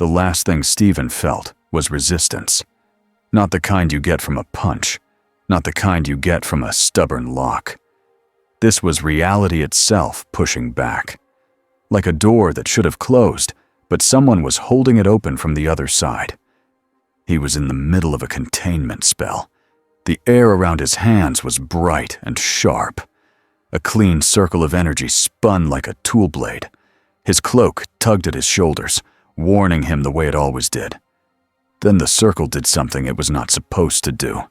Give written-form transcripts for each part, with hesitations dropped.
The last thing Stephen felt was resistance. Not the kind you get from a punch, not the kind you get from a stubborn lock. This was reality itself pushing back. Like a door that should have closed, but someone was holding it open from the other side. He was in the middle of a containment spell. The air around his hands was bright and sharp. A clean circle of energy spun like a tool blade. His cloak tugged at his shoulders, warning him the way it always did. Then the circle did something it was not supposed to do.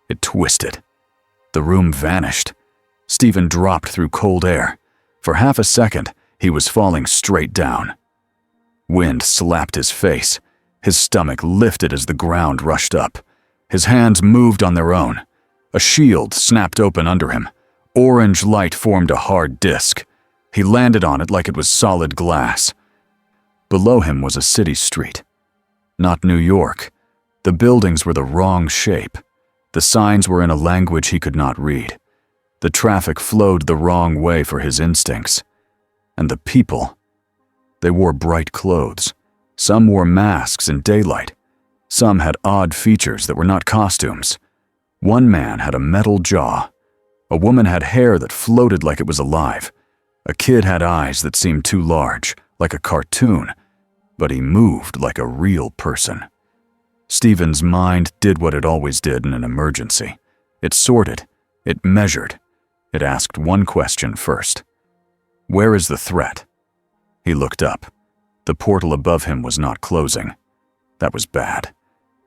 It twisted. The room vanished. Stephen dropped through cold air. For half a second, he was falling straight down. Wind slapped his face. His stomach lifted as the ground rushed up. His hands moved on their own. A shield snapped open under him. Orange light formed a hard disc. He landed on it like it was solid glass. Below him was a city street. Not New York. The buildings were the wrong shape. The signs were in a language he could not read. The traffic flowed the wrong way for his instincts. And the people, they wore bright clothes. Some wore masks in daylight. Some had odd features that were not costumes. One man had a metal jaw. A woman had hair that floated like it was alive. A kid had eyes that seemed too large, like a cartoon, but he moved like a real person. Stephen's mind did what it always did in an emergency. It sorted. It measured. It asked one question first. Where is the threat? He looked up. The portal above him was not closing. That was bad.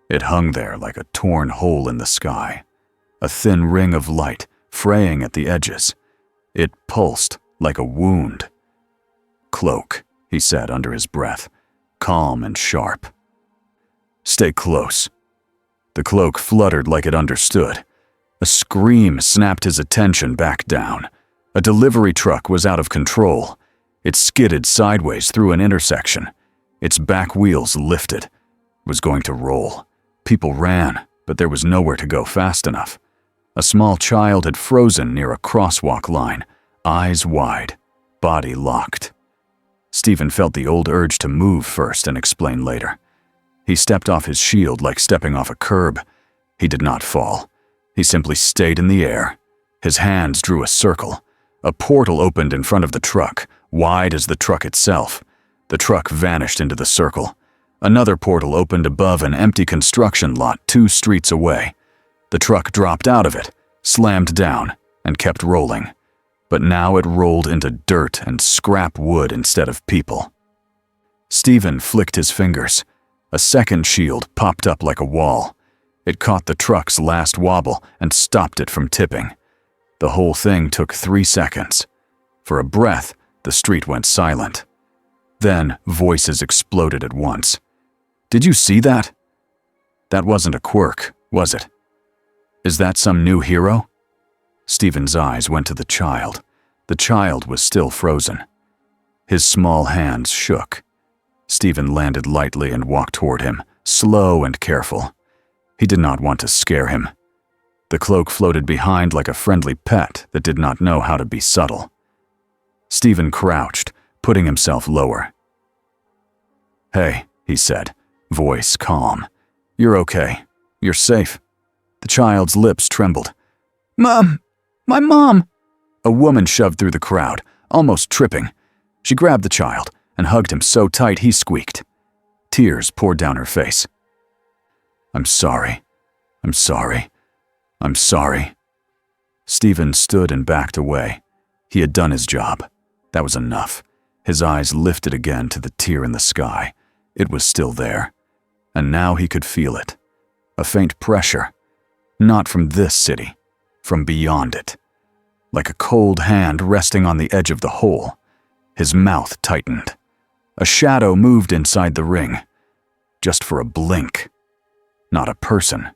It hung there like a torn hole in the sky. A thin ring of light, fraying at the edges. It pulsed like a wound. Cloak, he said under his breath, calm and sharp. Stay close. The cloak fluttered like it understood. A scream snapped his attention back down. A delivery truck was out of control. It skidded sideways through an intersection. Its back wheels lifted. It was going to roll. People ran, but there was nowhere to go fast enough. A small child had frozen near a crosswalk line, eyes wide, body locked. Stephen felt the old urge to move first and explain later. He stepped off his shield like stepping off a curb. He did not fall. He simply stayed in the air. His hands drew a circle. A portal opened in front of the truck, wide as the truck itself. The truck vanished into the circle. Another portal opened above an empty construction lot 2 streets away. The truck dropped out of it, slammed down, and kept rolling. But now it rolled into dirt and scrap wood instead of people. Stephen flicked his fingers. A second shield popped up like a wall. It caught the truck's last wobble and stopped it from tipping. The whole thing took 3 seconds. For a breath, the street went silent. Then voices exploded at once. Did you see that? That wasn't a quirk, was it? Is that some new hero? Stephen's eyes went to the child. The child was still frozen. His small hands shook. Stephen landed lightly and walked toward him, slow and careful. He did not want to scare him. The cloak floated behind like a friendly pet that did not know how to be subtle. Stephen crouched, putting himself lower. Hey, he said, voice calm. You're okay. You're safe. The child's lips trembled. Mom! My mom! A woman shoved through the crowd, almost tripping. She grabbed the child and hugged him so tight he squeaked. Tears poured down her face. I'm sorry. I'm sorry. I'm sorry. Stephen stood and backed away. He had done his job. That was enough. His eyes lifted again to the tear in the sky. It was still there. And now he could feel it. A faint pressure. Not from this city. From beyond it. Like a cold hand resting on the edge of the hole. His mouth tightened. A shadow moved inside the ring. Just for a blink. Not a person.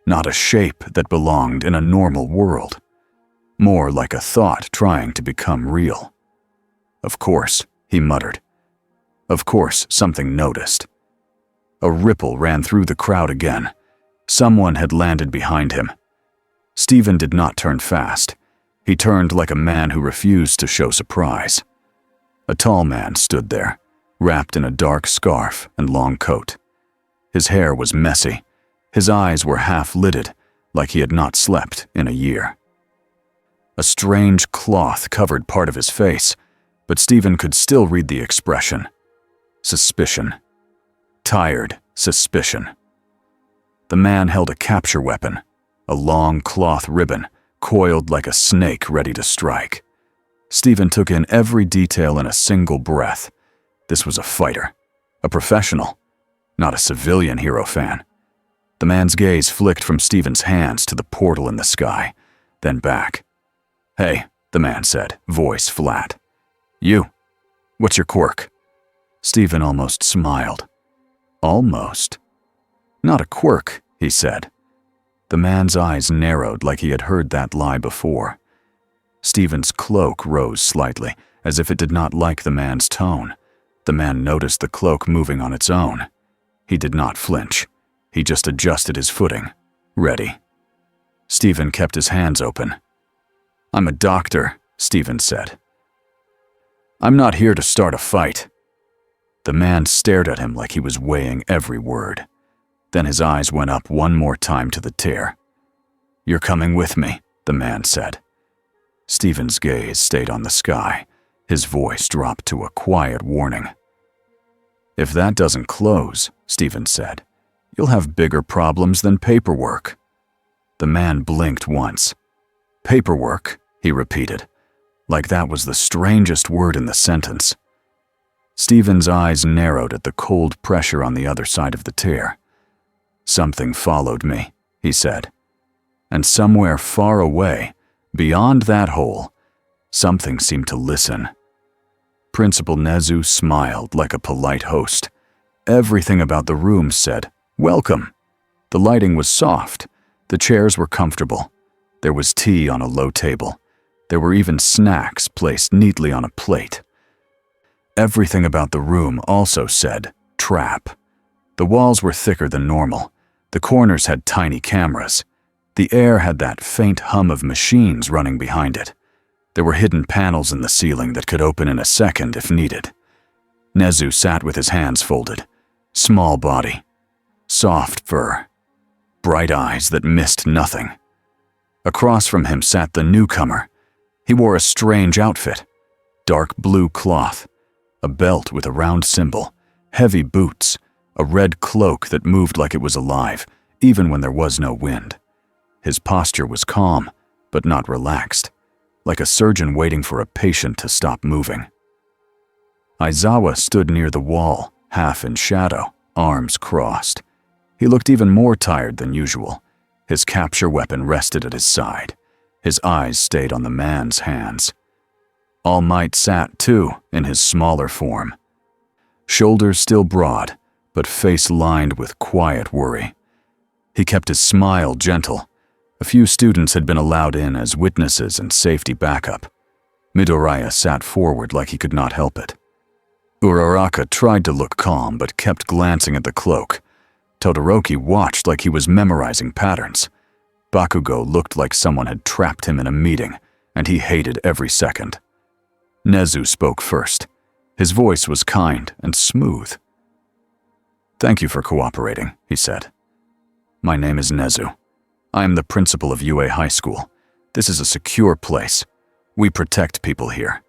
Not a shape that belonged in a normal world. More like a thought trying to become real. Of course, he muttered. Of course, something noticed. A ripple ran through the crowd again. Someone had landed behind him. Stephen did not turn fast. He turned like a man who refused to show surprise. A tall man stood there, wrapped in a dark scarf and long coat. His hair was messy. His eyes were half-lidded, like he had not slept in a year. A strange cloth covered part of his face, but Stephen could still read the expression. Suspicion. Tired suspicion. The man held a capture weapon, a long cloth ribbon, coiled like a snake ready to strike. Stephen took in every detail in a single breath. This was a fighter, a professional, not a civilian hero fan. The man's gaze flicked from Stephen's hands to the portal in the sky, then back. "Hey," the man said, voice flat. "You. What's your quirk?" Stephen almost smiled. Almost. "Not a quirk," he said. The man's eyes narrowed like he had heard that lie before. Stephen's cloak rose slightly, as if it did not like the man's tone. The man noticed the cloak moving on its own. He did not flinch. He just adjusted his footing. Ready. Stephen kept his hands open. "I'm a doctor," Stephen said. "I'm not here to start a fight." The man stared at him like he was weighing every word. Then his eyes went up one more time to the tear. "You're coming with me," the man said. Stephen's gaze stayed on the sky. His voice dropped to a quiet warning. "If that doesn't close," Stephen said, "you'll have bigger problems than paperwork." The man blinked once. "Paperwork," he repeated, like that was the strangest word in the sentence. Stephen's eyes narrowed at the cold pressure on the other side of the tear. "Something followed me," he said. And somewhere far away, beyond that hole, something seemed to listen. Principal Nezu smiled like a polite host. Everything about the room said, "Welcome." The lighting was soft. The chairs were comfortable. There was tea on a low table. There were even snacks placed neatly on a plate. Everything about the room also said, "Trap." The walls were thicker than normal. The corners had tiny cameras. The air had that faint hum of machines running behind it. There were hidden panels in the ceiling that could open in a second if needed. Nezu sat with his hands folded. Small body. Soft fur. Bright eyes that missed nothing. Across from him sat the newcomer. He wore a strange outfit. Dark blue cloth. A belt with a round symbol. Heavy boots. A red cloak that moved like it was alive, even when there was no wind. His posture was calm, but not relaxed, like a surgeon waiting for a patient to stop moving. Aizawa stood near the wall, half in shadow, arms crossed. He looked even more tired than usual. His capture weapon rested at his side. His eyes stayed on the man's hands. All Might sat, too, in his smaller form. Shoulders still broad, but face lined with quiet worry. He kept his smile gentle. A few students had been allowed in as witnesses and safety backup. Midoriya sat forward like he could not help it. Uraraka tried to look calm but kept glancing at the cloak. Todoroki watched like he was memorizing patterns. Bakugo looked like someone had trapped him in a meeting, and he hated every second. Nezu spoke first. His voice was kind and smooth. "Thank you for cooperating," he said. "My name is Nezu. I am the principal of UA High School. This is a secure place. We protect people here."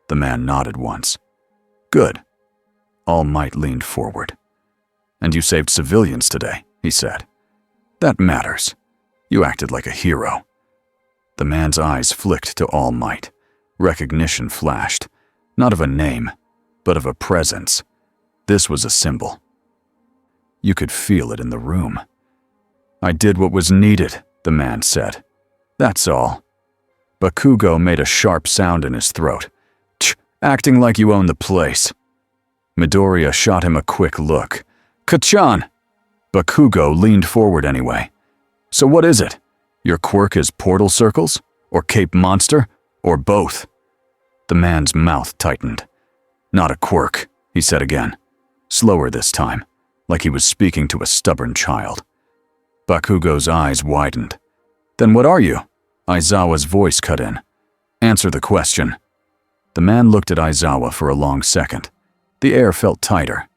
The man nodded once. "Good." All Might leaned forward. "And you saved civilians today," he said. "That matters. You acted like a hero." The man's eyes flicked to All Might. Recognition flashed, not of a name, but of a presence. This was a symbol. You could feel it in the room. "I did what was needed," the man said. "That's all." Bakugo made a sharp sound in his throat. "Tch, acting like you own the place." Midoriya shot him a quick look. "Kachan!" Bakugo leaned forward anyway. "So what is it? Your quirk is portal circles? Or Cape Monster? Or both?" The man's mouth tightened. "Not a quirk," he said again. Slower this time, like he was speaking to a stubborn child. Bakugo's eyes widened. "Then what are you?" Aizawa's voice cut in. "Answer the question." The man looked at Aizawa for a long second. The air felt tighter.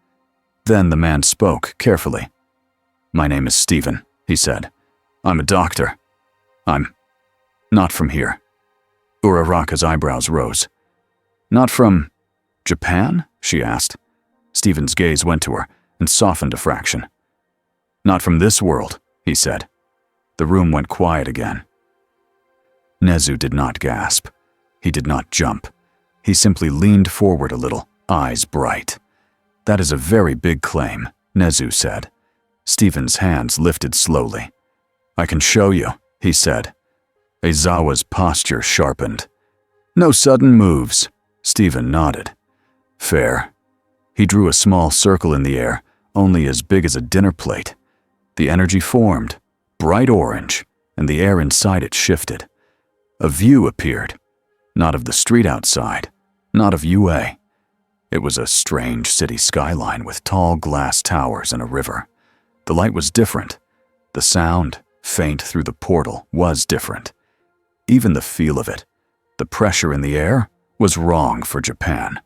Then the man spoke carefully. "My name is Stephen," he said. "I'm a doctor. I'm not from here." Uraraka's eyebrows rose. "Not from Japan?" she asked. Stephen's gaze went to her and softened a fraction. "Not from this world," he said. The room went quiet again. Nezu did not gasp. He did not jump. He simply leaned forward a little, eyes bright. "That is a very big claim," Nezu said. Stephen's hands lifted slowly. "I can show you," he said. Aizawa's posture sharpened. "No sudden moves." Stephen nodded. "Fair." He drew a small circle in the air, only as big as a dinner plate. The energy formed, bright orange, and the air inside it shifted. A view appeared, not of the street outside, not of UA. It was a strange city skyline with tall glass towers and a river. The light was different. The sound, faint through the portal, was different. Even the feel of it, the pressure in the air, was wrong for Japan.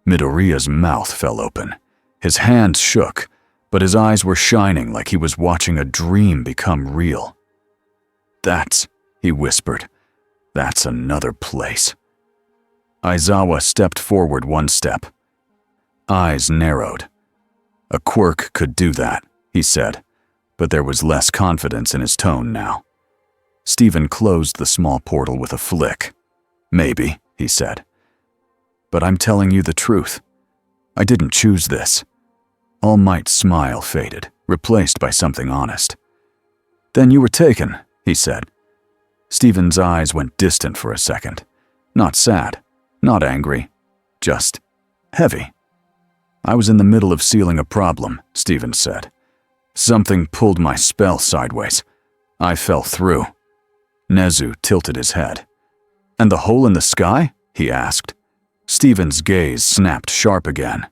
Midoriya's mouth fell open. His hands shook, but his eyes were shining like he was watching a dream become real. "That's," he whispered, "that's another place." Aizawa stepped forward one step. Eyes narrowed. "A quirk could do that," he said, but there was less confidence in his tone now. Stephen closed the small portal with a flick. "Maybe," he said. "But I'm telling you the truth. I didn't choose this." All Might's smile faded, replaced by something honest. "Then you were taken," he said. Stephen's eyes went distant for a second. Not sad, not angry, just heavy. "I was in the middle of sealing a problem," Stephen said. "Something pulled my spell sideways. I fell through." Nezu tilted his head. "And the hole in the sky?" he asked. Stephen's gaze snapped sharp again.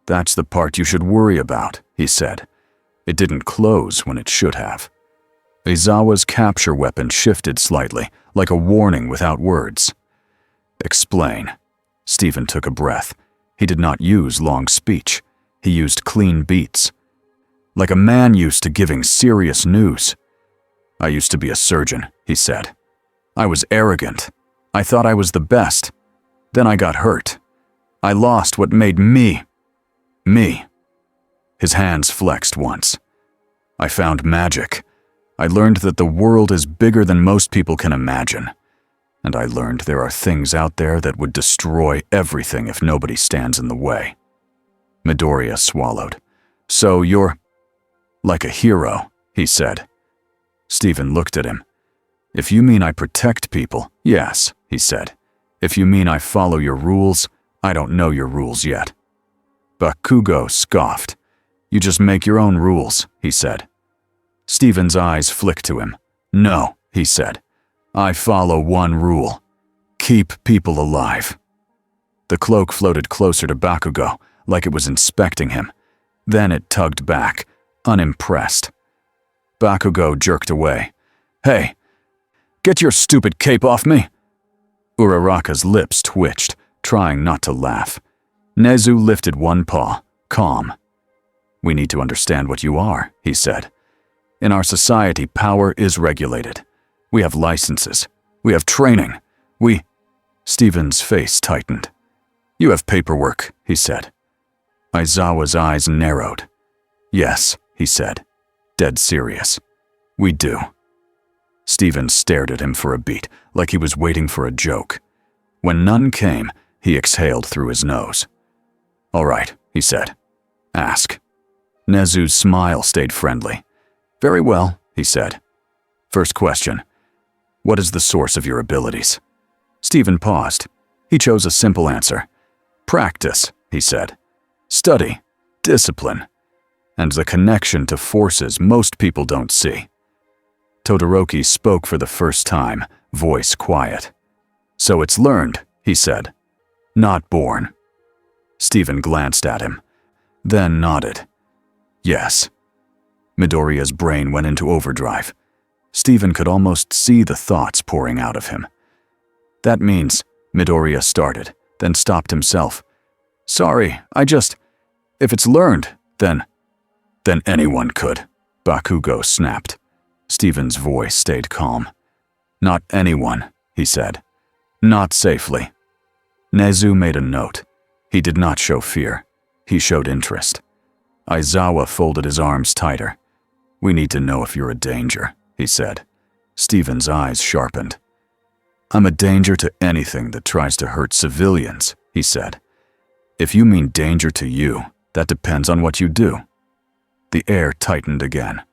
"That's the part you should worry about," he said. "It didn't close when it should have." Aizawa's capture weapon shifted slightly, like a warning without words. "Explain." Stephen took a breath. He did not use long speech. He used clean beats. Like a man used to giving serious news. "I used to be a surgeon," he said. "I was arrogant. I thought I was the best. Then I got hurt. I lost what made me. Me." His hands flexed once. "I found magic. I learned that the world is bigger than most people can imagine. And I learned there are things out there that would destroy everything if nobody stands in the way." Midoriya swallowed. "So you're like a hero," he said. Stephen looked at him. "If you mean I protect people, yes," he said. "If you mean I follow your rules, I don't know your rules yet." Bakugo scoffed. "You just make your own rules," he said. Stephen's eyes flicked to him. "No," he said. "I follow one rule. Keep people alive." The cloak floated closer to Bakugo, like it was inspecting him. Then it tugged back, unimpressed. Bakugo jerked away. "Hey, get your stupid cape off me!" Uraraka's lips twitched, trying not to laugh. Nezu lifted one paw, calm. "We need to understand what you are," he said. "In our society, power is regulated. We have licenses. We have training. Stephen's face tightened. "You have paperwork," he said. Aizawa's eyes narrowed. "Yes," he said, dead serious. "We do." Stephen stared at him for a beat, like he was waiting for a joke. When none came, he exhaled through his nose. "All right," he said. "Ask." Nezu's smile stayed friendly. "Very well," he said. "First question. What is the source of your abilities?" Stephen paused. He chose a simple answer. "Practice," he said. "Study, discipline, and the connection to forces most people don't see." Todoroki spoke for the first time, voice quiet. "So it's learned," he said. "Not born." Stephen glanced at him, then nodded. "Yes." Midoriya's brain went into overdrive. Stephen could almost see the thoughts pouring out of him. "That means," Midoriya started, then stopped himself. Sorry, if it's learned, then anyone could, Bakugo snapped. Stephen's voice stayed calm. Not anyone, he said. Not safely. Nezu made a note. He did not show fear. He showed interest. Aizawa folded his arms tighter. We need to know if you're a danger, he said. Stephen's eyes sharpened. I'm a danger to anything that tries to hurt civilians, he said. If you mean danger to you, that depends on what you do. The air tightened again.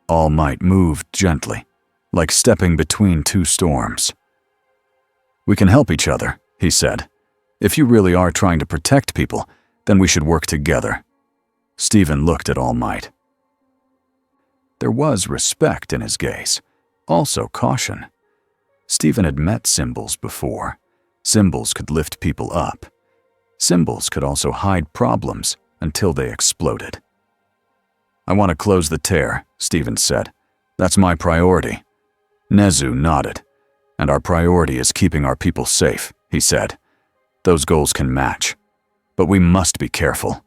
All Might moved gently, like stepping between two storms. We can help each other, he said. If you really are trying to protect people, then we should work together. Stephen looked at All Might. There was respect in his gaze, also caution. Stephen had met symbols before. Symbols could lift people up. Symbols could also hide problems until they exploded. I want to close the tear, Stephen said. That's my priority. Nezu nodded. And our priority is keeping our people safe, he said. Those goals can match. But we must be careful.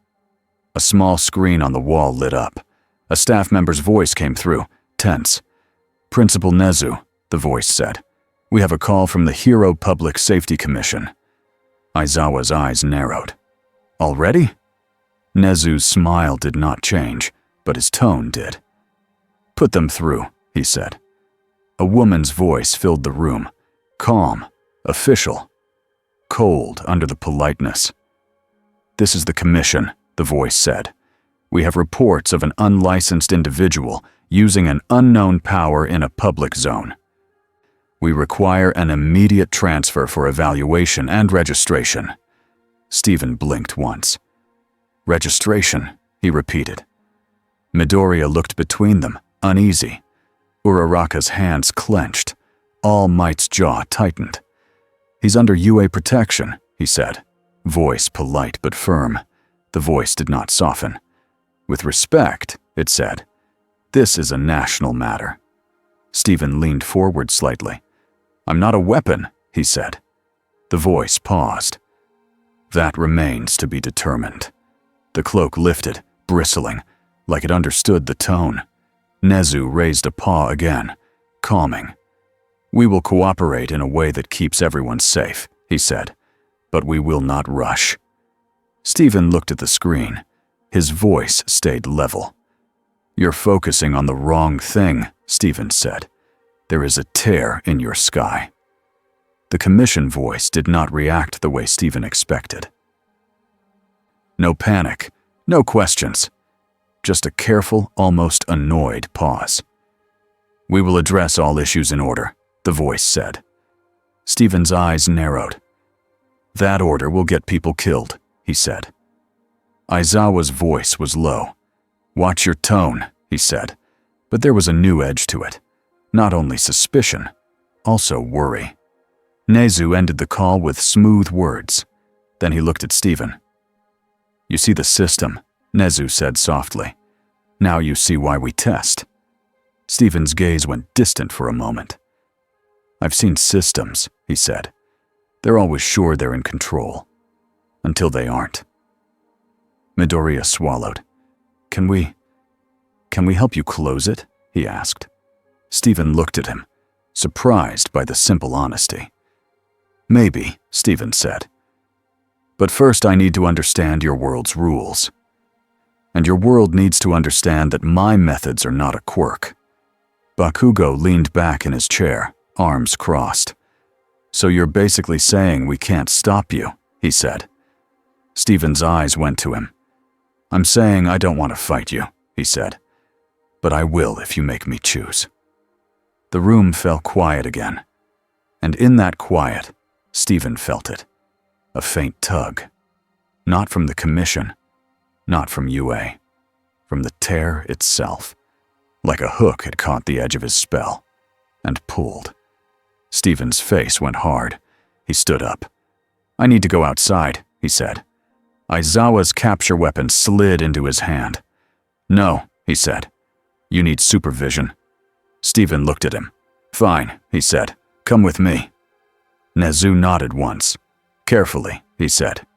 A small screen on the wall lit up. A staff member's voice came through, tense. Principal Nezu, the voice said. We have a call from the Hero Public Safety Commission. Aizawa's eyes narrowed. Already? Nezu's smile did not change, but his tone did. Put them through, he said. A woman's voice filled the room, calm, official, cold under the politeness. This is the commission, the voice said. We have reports of an unlicensed individual using an unknown power in a public zone. We require an immediate transfer for evaluation and registration. Stephen blinked once. Registration, he repeated. Midoriya looked between them, uneasy. Uraraka's hands clenched. All Might's jaw tightened. He's under UA protection, he said. Voice polite but firm. The voice did not soften. With respect, it said. This is a national matter. Stephen leaned forward slightly. I'm not a weapon, he said. The voice paused. That remains to be determined. The cloak lifted, bristling, like it understood the tone. Nezu raised a paw again, calming. We will cooperate in a way that keeps everyone safe, he said, but we will not rush. Stephen looked at the screen. His voice stayed level. You're focusing on the wrong thing, Stephen said. There is a tear in your sky. The commission voice did not react the way Stephen expected. No panic, no questions. Just a careful, almost annoyed pause. We will address all issues in order, the voice said. Stephen's eyes narrowed. That order will get people killed, he said. Aizawa's voice was low. Watch your tone, he said, but there was a new edge to it. Not only suspicion, also worry. Nezu ended the call with smooth words. Then he looked at Stephen. You see the system, Nezu said softly. Now you see why we test. Stephen's gaze went distant for a moment. I've seen systems, he said. They're always sure they're in control. Until they aren't. Midoriya swallowed. Can we help you close it? He asked. Stephen looked at him, surprised by the simple honesty. Maybe, Stephen said. But first I need to understand your world's rules. And your world needs to understand that my methods are not a quirk. Bakugo leaned back in his chair, arms crossed. So you're basically saying we can't stop you, he said. Stephen's eyes went to him. I'm saying I don't want to fight you, he said. But I will if you make me choose. The room fell quiet again. And in that quiet, Stephen felt it. A faint tug. Not from the commission. Not from UA. From the tear itself. Like a hook had caught the edge of his spell. And pulled. Stephen's face went hard. He stood up. I need to go outside, he said. Aizawa's capture weapon slid into his hand. No, he said. You need supervision. Stephen looked at him. Fine, he said. Come with me. Nezu nodded once. Carefully, he said.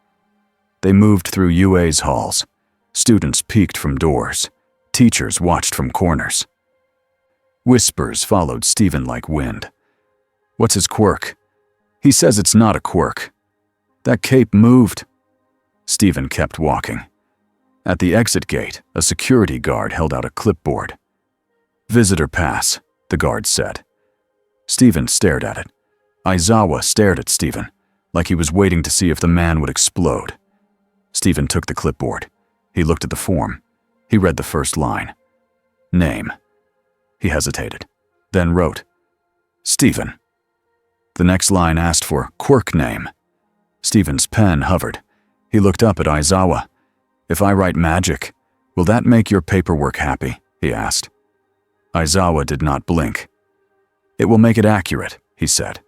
They moved through UA's halls. Students peeked from doors. Teachers watched from corners. Whispers followed Stephen like wind. What's his quirk? He says it's not a quirk. That cape moved. Stephen kept walking. At the exit gate, a security guard held out a clipboard. Visitor pass, the guard said. Stephen stared at it. Aizawa stared at Stephen, like he was waiting to see if the man would explode. Stephen took the clipboard. He looked at the form. He read the first line. Name. He hesitated, then wrote, Stephen. The next line asked for quirk name. Stephen's pen hovered. He looked up at Aizawa. If I write magic, will that make your paperwork happy? He asked. Aizawa did not blink. It will make it accurate, he said.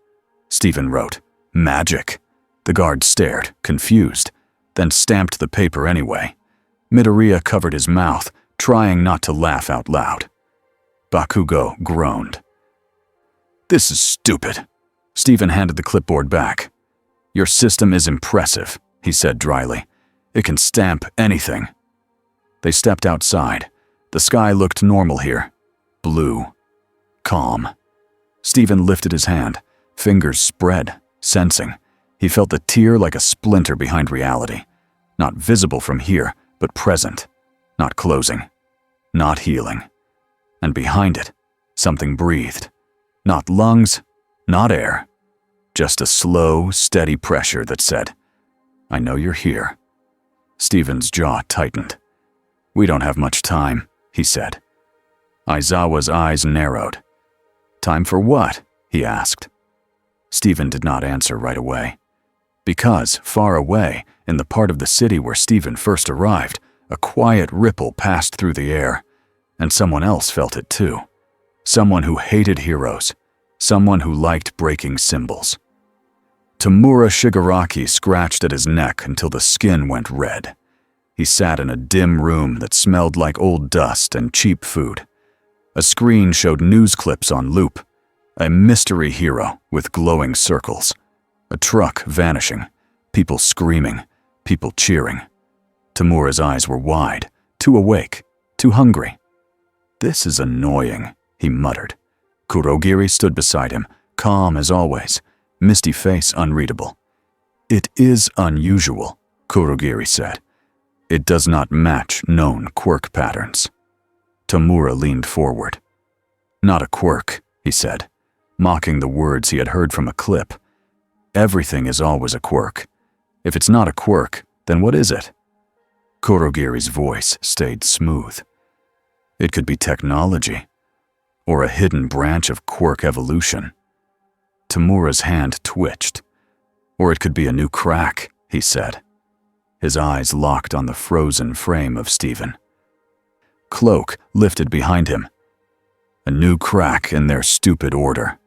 Stephen wrote, magic. The guard stared, confused, then stamped the paper anyway. Midoriya covered his mouth, trying not to laugh out loud. Bakugo groaned. This is stupid. Stephen handed the clipboard back. Your system is impressive, he said dryly. It can stamp anything. They stepped outside. The sky looked normal here. Blue. Calm. Stephen lifted his hand. Fingers spread, sensing. He felt the tear like a splinter behind reality. Not visible from here, but present. Not closing. Not healing. And behind it, something breathed. Not lungs, not air. Just a slow, steady pressure that said, I know you're here. Stephen's jaw tightened. We don't have much time, he said. Aizawa's eyes narrowed. Time for what? He asked. Stephen did not answer right away. Because, far away, in the part of the city where Stephen first arrived, a quiet ripple passed through the air, and someone else felt it too. Someone who hated heroes. Someone who liked breaking symbols. Tamura Shigaraki scratched at his neck until the skin went red. He sat in a dim room that smelled like old dust and cheap food. A screen showed news clips on loop. A mystery hero with glowing circles. A truck vanishing. People screaming. People cheering. Tamura's eyes were wide, too awake, too hungry. This is annoying, he muttered. Kurogiri stood beside him, calm as always, misty face unreadable. It is unusual, Kurogiri said. It does not match known quirk patterns. Tamura leaned forward. Not a quirk, he said, mocking the words he had heard from a clip. Everything is always a quirk. If it's not a quirk, then what is it? Kurogiri's voice stayed smooth. It could be technology, or a hidden branch of quirk evolution. Tamura's hand twitched. Or it could be a new crack, he said. His eyes locked on the frozen frame of Stephen. Cloak lifted behind him. A new crack in their stupid order.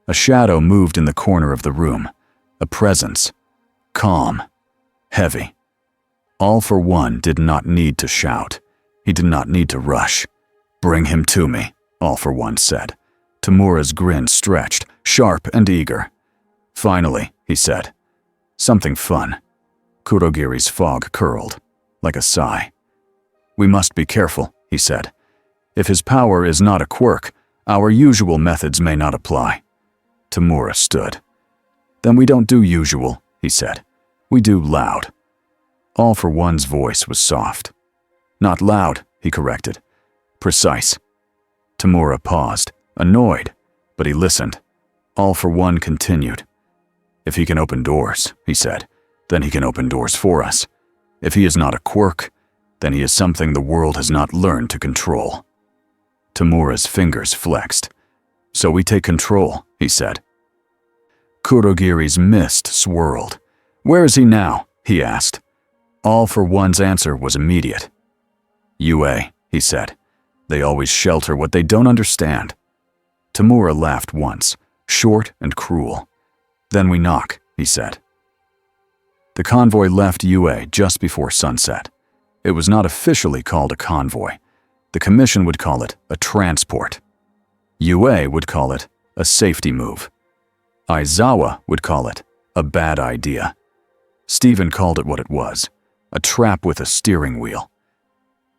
A shadow moved in the corner of the room. A presence. Calm. Heavy. All for One did not need to shout. He did not need to rush. Bring him to me, All for One said. Tamura's grin stretched, sharp and eager. Finally, he said. Something fun. Kurogiri's fog curled, like a sigh. We must be careful, he said. If his power is not a quirk, our usual methods may not apply. Tamura stood. Then we don't do usual, he said. We do loud. All for One's voice was soft. Not loud, he corrected. Precise. Tamura paused, annoyed, but he listened. All for One continued. If he can open doors, he said, then he can open doors for us. If he is not a quirk, then he is something the world has not learned to control. Tamura's fingers flexed. So we take control, he said. Kurogiri's mist swirled. Where is he now? He asked. All for One's answer was immediate. UA, he said. They always shelter what they don't understand. Tamura laughed once, short and cruel. Then we knock, he said. The convoy left UA just before sunset. It was not officially called a convoy. The commission would call it a transport. UA would call it a safety move. Aizawa would call it a bad idea. Stephen called it what it was, a trap with a steering wheel.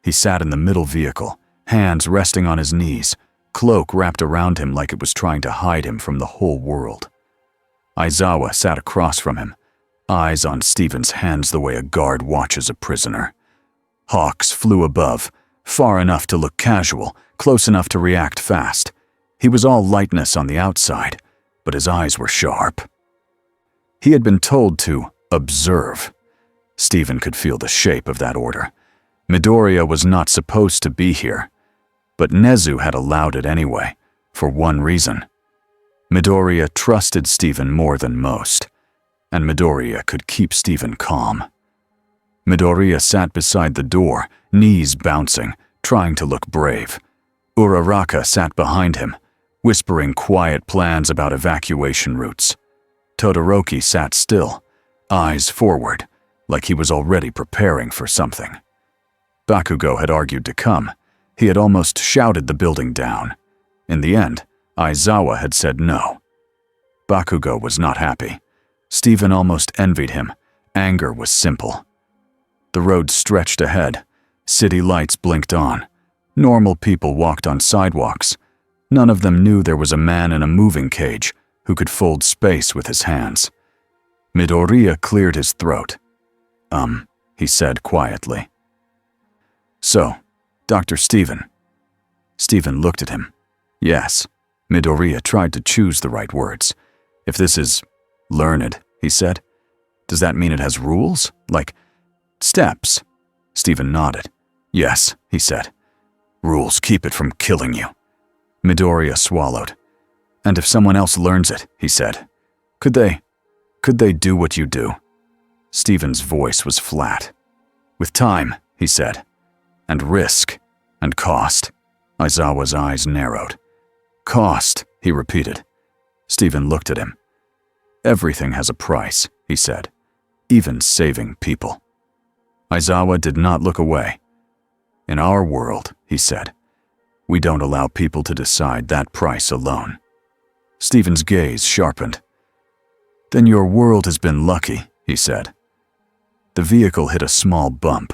He sat in the middle vehicle, hands resting on his knees, cloak wrapped around him like it was trying to hide him from the whole world. Aizawa sat across from him, eyes on Stephen's hands the way a guard watches a prisoner. Hawks flew above, far enough to look casual, close enough to react fast. He was all lightness on the outside, but his eyes were sharp. He had been told to observe. Stephen could feel the shape of that order. Midoriya was not supposed to be here, but Nezu had allowed it anyway, for one reason. Midoriya trusted Stephen more than most, and Midoriya could keep Stephen calm. Midoriya sat beside the door, knees bouncing, trying to look brave. Uraraka sat behind him, whispering quiet plans about evacuation routes. Todoroki sat still, eyes forward, like he was already preparing for something. Bakugo had argued to come. He had almost shouted the building down. In the end, Aizawa had said no. Bakugo was not happy. Stephen almost envied him. Anger was simple. The road stretched ahead. City lights blinked on. Normal people walked on sidewalks. None of them knew there was a man in a moving cage who could fold space with his hands. Midoriya cleared his throat. He said quietly. So, Dr. Stephen. Stephen looked at him. Yes. Midoriya tried to choose the right words. If this is learned, he said, does that mean it has rules? Like steps? Stephen nodded. Yes, he said. Rules keep it from killing you. Midoriya swallowed. And if someone else learns it, he said, could they do what you do? Stephen's voice was flat. With time, he said, and risk, and cost. Aizawa's eyes narrowed. Cost, he repeated. Stephen looked at him. Everything has a price, he said, even saving people. Aizawa did not look away. In our world, he said, we don't allow people to decide that price alone. Stephen's gaze sharpened. Then your world has been lucky, he said. The vehicle hit a small bump.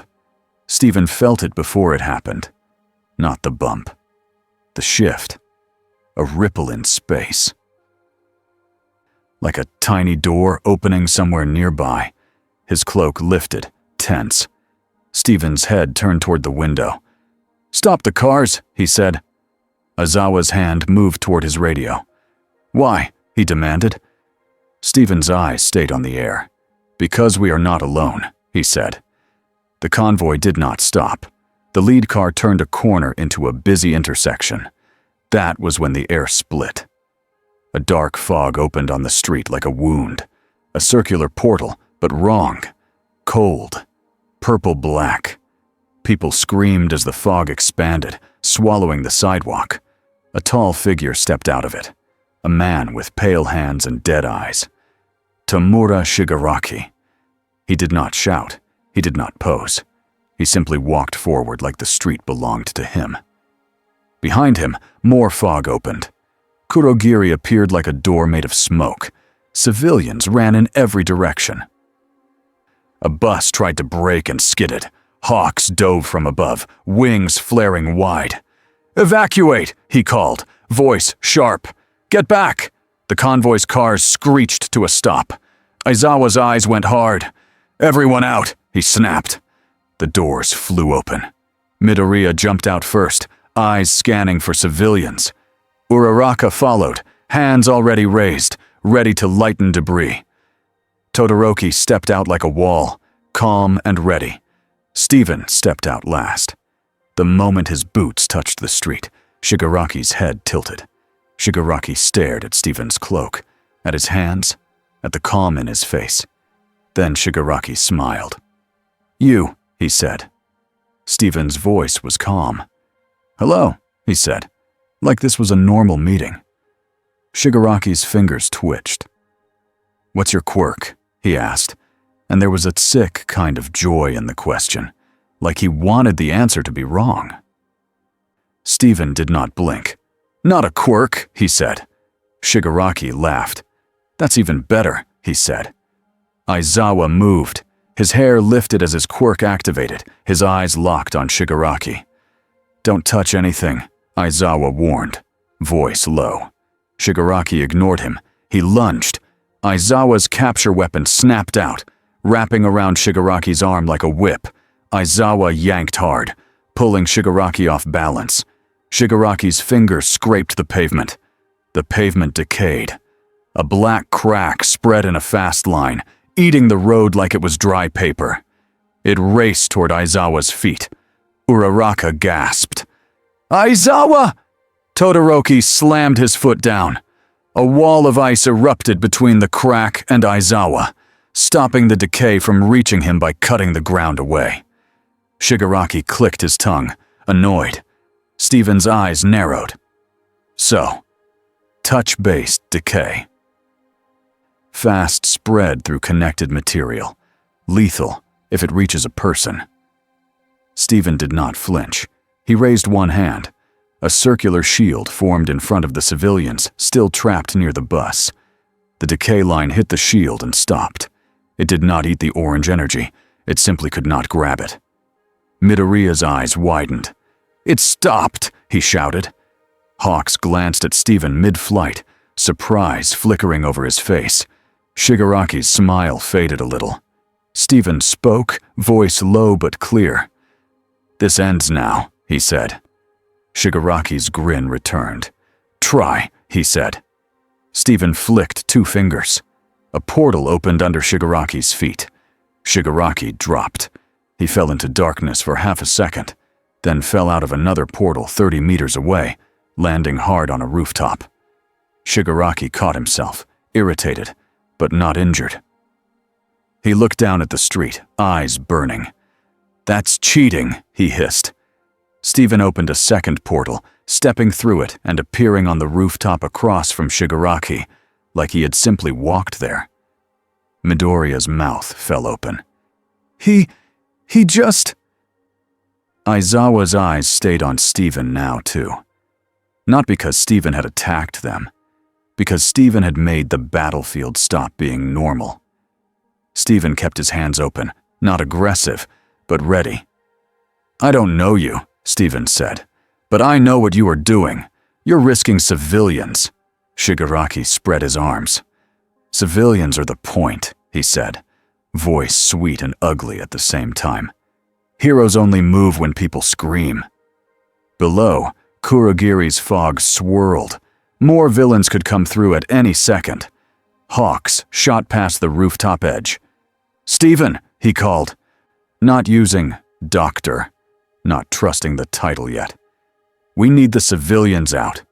Stephen felt it before it happened. Not the bump. The shift. A ripple in space. Like a tiny door opening somewhere nearby. His cloak lifted, tense. Stephen's head turned toward the window. Stop the cars, he said. Aizawa's hand moved toward his radio. Why? He demanded. Stephen's eyes stayed on the air. Because we are not alone, he said. The convoy did not stop. The lead car turned a corner into a busy intersection. That was when the air split. A dark fog opened on the street like a wound. A circular portal, but wrong. Cold. Purple-black. People screamed as the fog expanded, swallowing the sidewalk. A tall figure stepped out of it. A man with pale hands and dead eyes. Tamura Shigaraki. He did not shout. He did not pose. He simply walked forward like the street belonged to him. Behind him, more fog opened. Kurogiri appeared like a door made of smoke. Civilians ran in every direction. A bus tried to brake and skidded. Hawks dove from above, wings flaring wide. Evacuate, he called, voice sharp. Get back! The convoy's cars screeched to a stop. Aizawa's eyes went hard. Everyone out, he snapped. The doors flew open. Midoriya jumped out first, eyes scanning for civilians. Uraraka followed, hands already raised, ready to lighten debris. Todoroki stepped out like a wall, calm and ready. Stephen stepped out last. The moment his boots touched the street, Shigaraki's head tilted. Shigaraki stared at Stephen's cloak, at his hands, at the calm in his face. Then Shigaraki smiled. You, he said. Stephen's voice was calm. Hello, he said, like this was a normal meeting. Shigaraki's fingers twitched. What's your quirk? He asked, and there was a sick kind of joy in the question, like he wanted the answer to be wrong. Stephen did not blink. Not a quirk, he said. Shigaraki laughed. That's even better, he said. Aizawa moved. His hair lifted as his quirk activated, his eyes locked on Shigaraki. "Don't touch anything," Aizawa warned, voice low. Shigaraki ignored him. He lunged. Aizawa's capture weapon snapped out, wrapping around Shigaraki's arm like a whip. Aizawa yanked hard, pulling Shigaraki off balance. Shigaraki's fingers scraped the pavement. The pavement decayed. A black crack spread in a fast line, eating the road like it was dry paper. It raced toward Aizawa's feet. Uraraka gasped. "Aizawa!" Todoroki slammed his foot down. A wall of ice erupted between the crack and Aizawa, stopping the decay from reaching him by cutting the ground away. Shigaraki clicked his tongue, annoyed. Steven's eyes narrowed. So, touch-based decay. Fast spread through connected material. Lethal if it reaches a person. Steven did not flinch. He raised one hand. A circular shield formed in front of the civilians, still trapped near the bus. The decay line hit the shield and stopped. It did not eat the orange energy. It simply could not grab it. Midoriya's eyes widened. "It stopped!" he shouted. Hawks glanced at Steven mid-flight, surprise flickering over his face. Shigaraki's smile faded a little. Steven spoke, voice low but clear. "This ends now," he said. Shigaraki's grin returned. "Try," he said. Steven flicked 2 fingers. A portal opened under Shigaraki's feet. Shigaraki dropped. He fell into darkness for half a second, then fell out of another portal 30 meters away, landing hard on a rooftop. Shigaraki caught himself, irritated, but not injured. He looked down at the street, eyes burning. "That's cheating," he hissed. Steven opened a second portal, stepping through it and appearing on the rooftop across from Shigaraki, like he had simply walked there. Midoriya's mouth fell open. He just... Aizawa's eyes stayed on Steven now, too. Not because Steven had attacked them, because Steven had made the battlefield stop being normal. Steven kept his hands open, not aggressive, but ready. "I don't know you," Steven said, "but I know what you are doing. You're risking civilians." Shigaraki spread his arms. "Civilians are the point," he said, voice sweet and ugly at the same time. "Heroes only move when people scream." Below, Kurogiri's fog swirled. More villains could come through at any second. Hawks shot past the rooftop edge. "Steven," he called, not using doctor, not trusting the title yet. "We need the civilians out."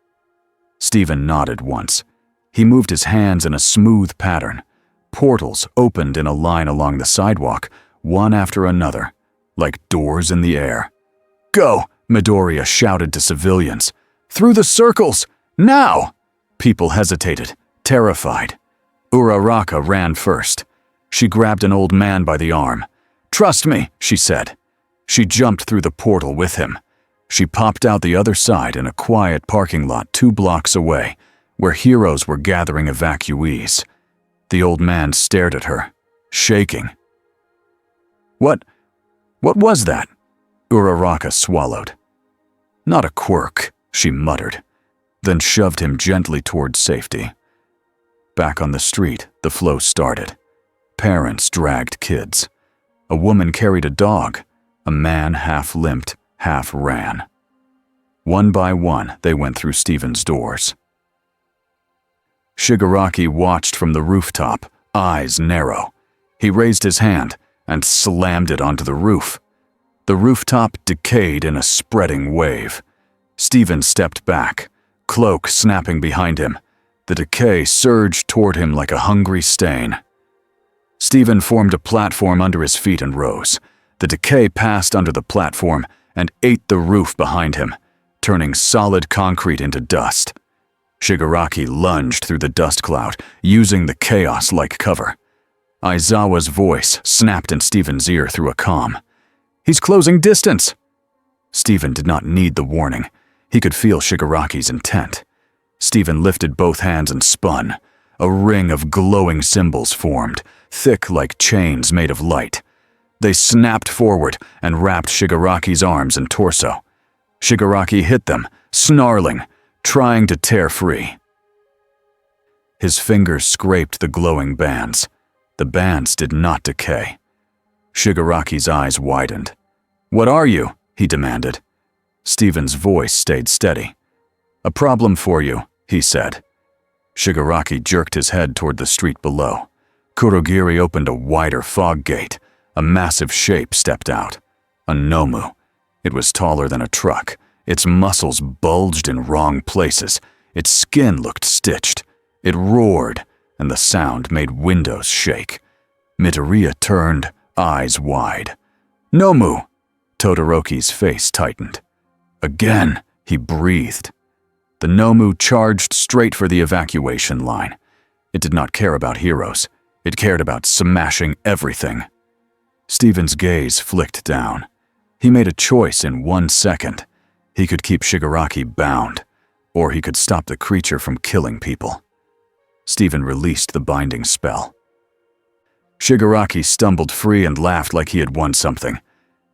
Steven nodded once. He moved his hands in a smooth pattern. Portals opened in a line along the sidewalk, one after another, like doors in the air. "Go!" Midoriya shouted to civilians. "Through the circles! Now!" People hesitated, terrified. Uraraka ran first. She grabbed an old man by the arm. "Trust me," she said. She jumped through the portal with him. She popped out the other side in a quiet parking lot 2 blocks away, where heroes were gathering evacuees. The old man stared at her, shaking. What was that?" Uraraka swallowed. "Not a quirk," she muttered, then shoved him gently towards safety. Back on the street, the flow started. Parents dragged kids. A woman carried a dog. A man half limped, half ran. One by one, they went through Steven's doors. Shigaraki watched from the rooftop, eyes narrow. He raised his hand and slammed it onto the roof. The rooftop decayed in a spreading wave. Steven stepped back, cloak snapping behind him. The decay surged toward him like a hungry stain. Steven formed a platform under his feet and rose. The decay passed under the platform and ate the roof behind him, turning solid concrete into dust. Shigaraki lunged through the dust cloud, using the chaos like cover. Aizawa's voice snapped in Steven's ear through a comm. "He's closing distance!" Steven did not need the warning. He could feel Shigaraki's intent. Steven lifted both hands and spun. A ring of glowing symbols formed, thick like chains made of light. They snapped forward and wrapped Shigaraki's arms and torso. Shigaraki hit them, snarling, trying to tear free. His fingers scraped the glowing bands. The bands did not decay. Shigaraki's eyes widened. "What are you?" he demanded. Stephen's voice stayed steady. "A problem for you," he said. Shigaraki jerked his head toward the street below. Kurogiri opened a wider fog gate. A massive shape stepped out. A Nomu. It was taller than a truck. Its muscles bulged in wrong places. Its skin looked stitched. It roared, and the sound made windows shake. Midoriya turned, eyes wide. "Nomu!" Todoroki's face tightened. "Again," he breathed. The Nomu charged straight for the evacuation line. It did not care about heroes. It cared about smashing everything. Stephen's gaze flicked down. He made a choice in 1 second. He could keep Shigaraki bound, or he could stop the creature from killing people. Stephen released the binding spell. Shigaraki stumbled free and laughed like he had won something.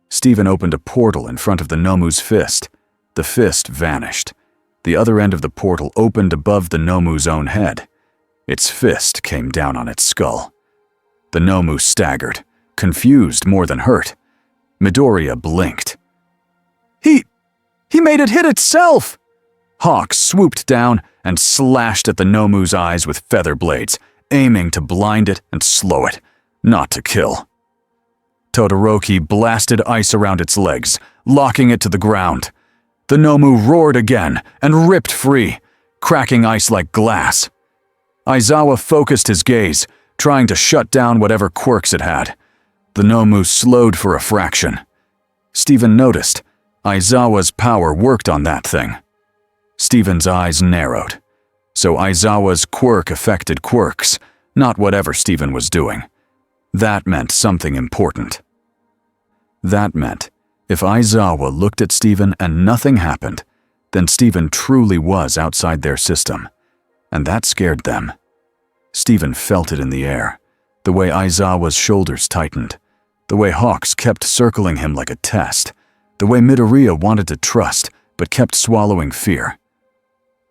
Stephen opened a portal in front of the Nomu's fist. The fist vanished. The other end of the portal opened above the Nomu's own head. Its fist came down on its skull. The Nomu staggered, confused more than hurt. Midoriya blinked. He made it hit itself! Hawk swooped down and slashed at the Nomu's eyes with feather blades, aiming to blind it and slow it, not to kill. Todoroki blasted ice around its legs, locking it to the ground. The Nomu roared again and ripped free, cracking ice like glass. Aizawa focused his gaze, trying to shut down whatever quirks it had. The Nomu slowed for a fraction. Stephen noticed. Aizawa's power worked on that thing. Stephen's eyes narrowed. So Aizawa's quirk affected quirks, not whatever Stephen was doing. That meant something important. That meant if Aizawa looked at Stephen and nothing happened, then Stephen truly was outside their system. And that scared them. Stephen felt it in the air, the way Aizawa's shoulders tightened, the way Hawks kept circling him like a test, the way Midoriya wanted to trust but kept swallowing fear.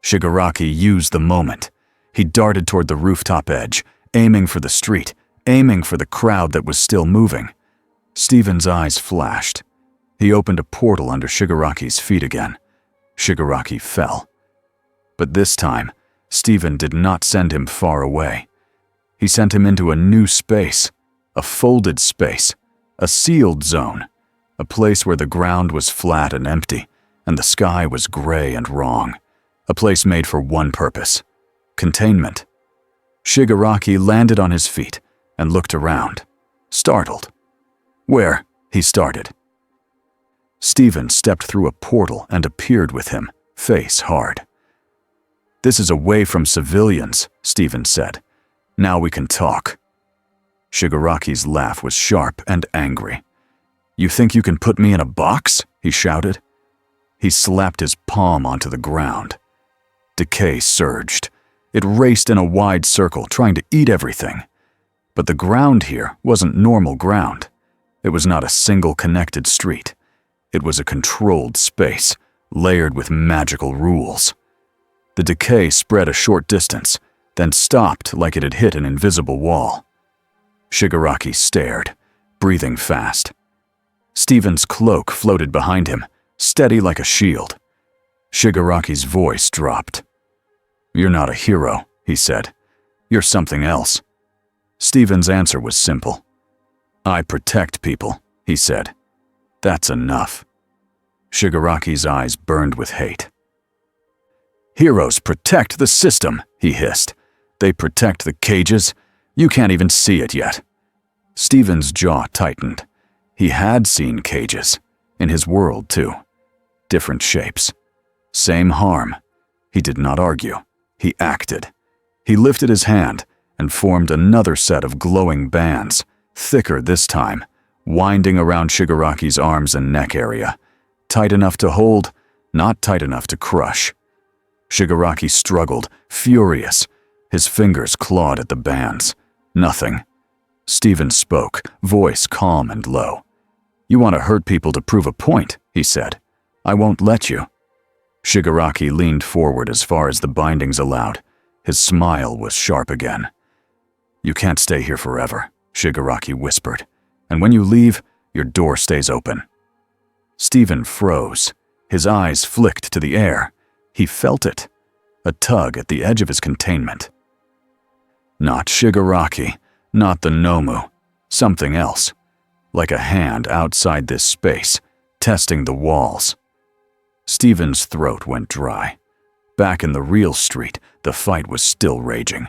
Shigaraki used the moment. He darted toward the rooftop edge, aiming for the street, aiming for the crowd that was still moving. Stephen's eyes flashed. He opened a portal under Shigaraki's feet again. Shigaraki fell. But this time, Stephen did not send him far away. He sent him into a new space, a folded space, a sealed zone, a place where the ground was flat and empty, and the sky was gray and wrong, a place made for one purpose: containment. Shigaraki landed on his feet and looked around, startled. "Where?" he started. Stephen stepped through a portal and appeared with him, face hard. "This is away from civilians," Stephen said. "Now we can talk." Shigaraki's laugh was sharp and angry. "You think you can put me in a box?" he shouted. He slapped his palm onto the ground. Decay surged. It raced in a wide circle, trying to eat everything. But the ground here wasn't normal ground. It was not a single connected street. It was a controlled space, layered with magical rules. The decay spread a short distance, then stopped like it had hit an invisible wall. Shigaraki stared, breathing fast. Stephen's cloak floated behind him, steady like a shield. Shigaraki's voice dropped. "You're not a hero," he said. "You're something else." Stephen's answer was simple. "I protect people," he said. "That's enough." Shigaraki's eyes burned with hate. "Heroes protect the system," he hissed. "They protect the cages. You can't even see it yet." Stephen's jaw tightened. He had seen cages, in his world too. Different shapes. Same harm. He did not argue. He acted. He lifted his hand and formed another set of glowing bands, thicker this time, winding around Shigaraki's arms and neck area. Tight enough to hold, not tight enough to crush. Shigaraki struggled, furious. His fingers clawed at the bands. Nothing. Stephen spoke, voice calm and low. "You want to hurt people to prove a point," he said. "I won't let you." Shigaraki leaned forward as far as the bindings allowed. His smile was sharp again. "You can't stay here forever," Shigaraki whispered. "And when you leave, your door stays open." Stephen froze. His eyes flicked to the air. He felt it. A tug at the edge of his containment. Not Shigaraki, not the Nomu. Something else. Like a hand outside this space, testing the walls. Stephen's throat went dry. Back in the real street, the fight was still raging.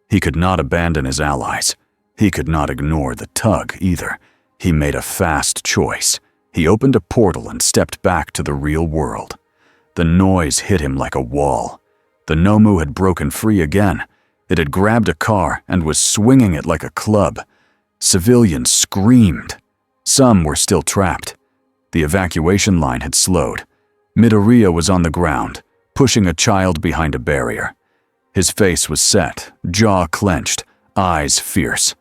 He could not abandon his allies. He could not ignore the tug either. He made a fast choice. He opened a portal and stepped back to the real world. The noise hit him like a wall. The Nomu had broken free again. It had grabbed a car and was swinging it like a club. Civilians screamed. Some were still trapped. The evacuation line had slowed. Midoriya was on the ground, pushing a child behind a barrier. His face was set, jaw clenched, eyes fierce.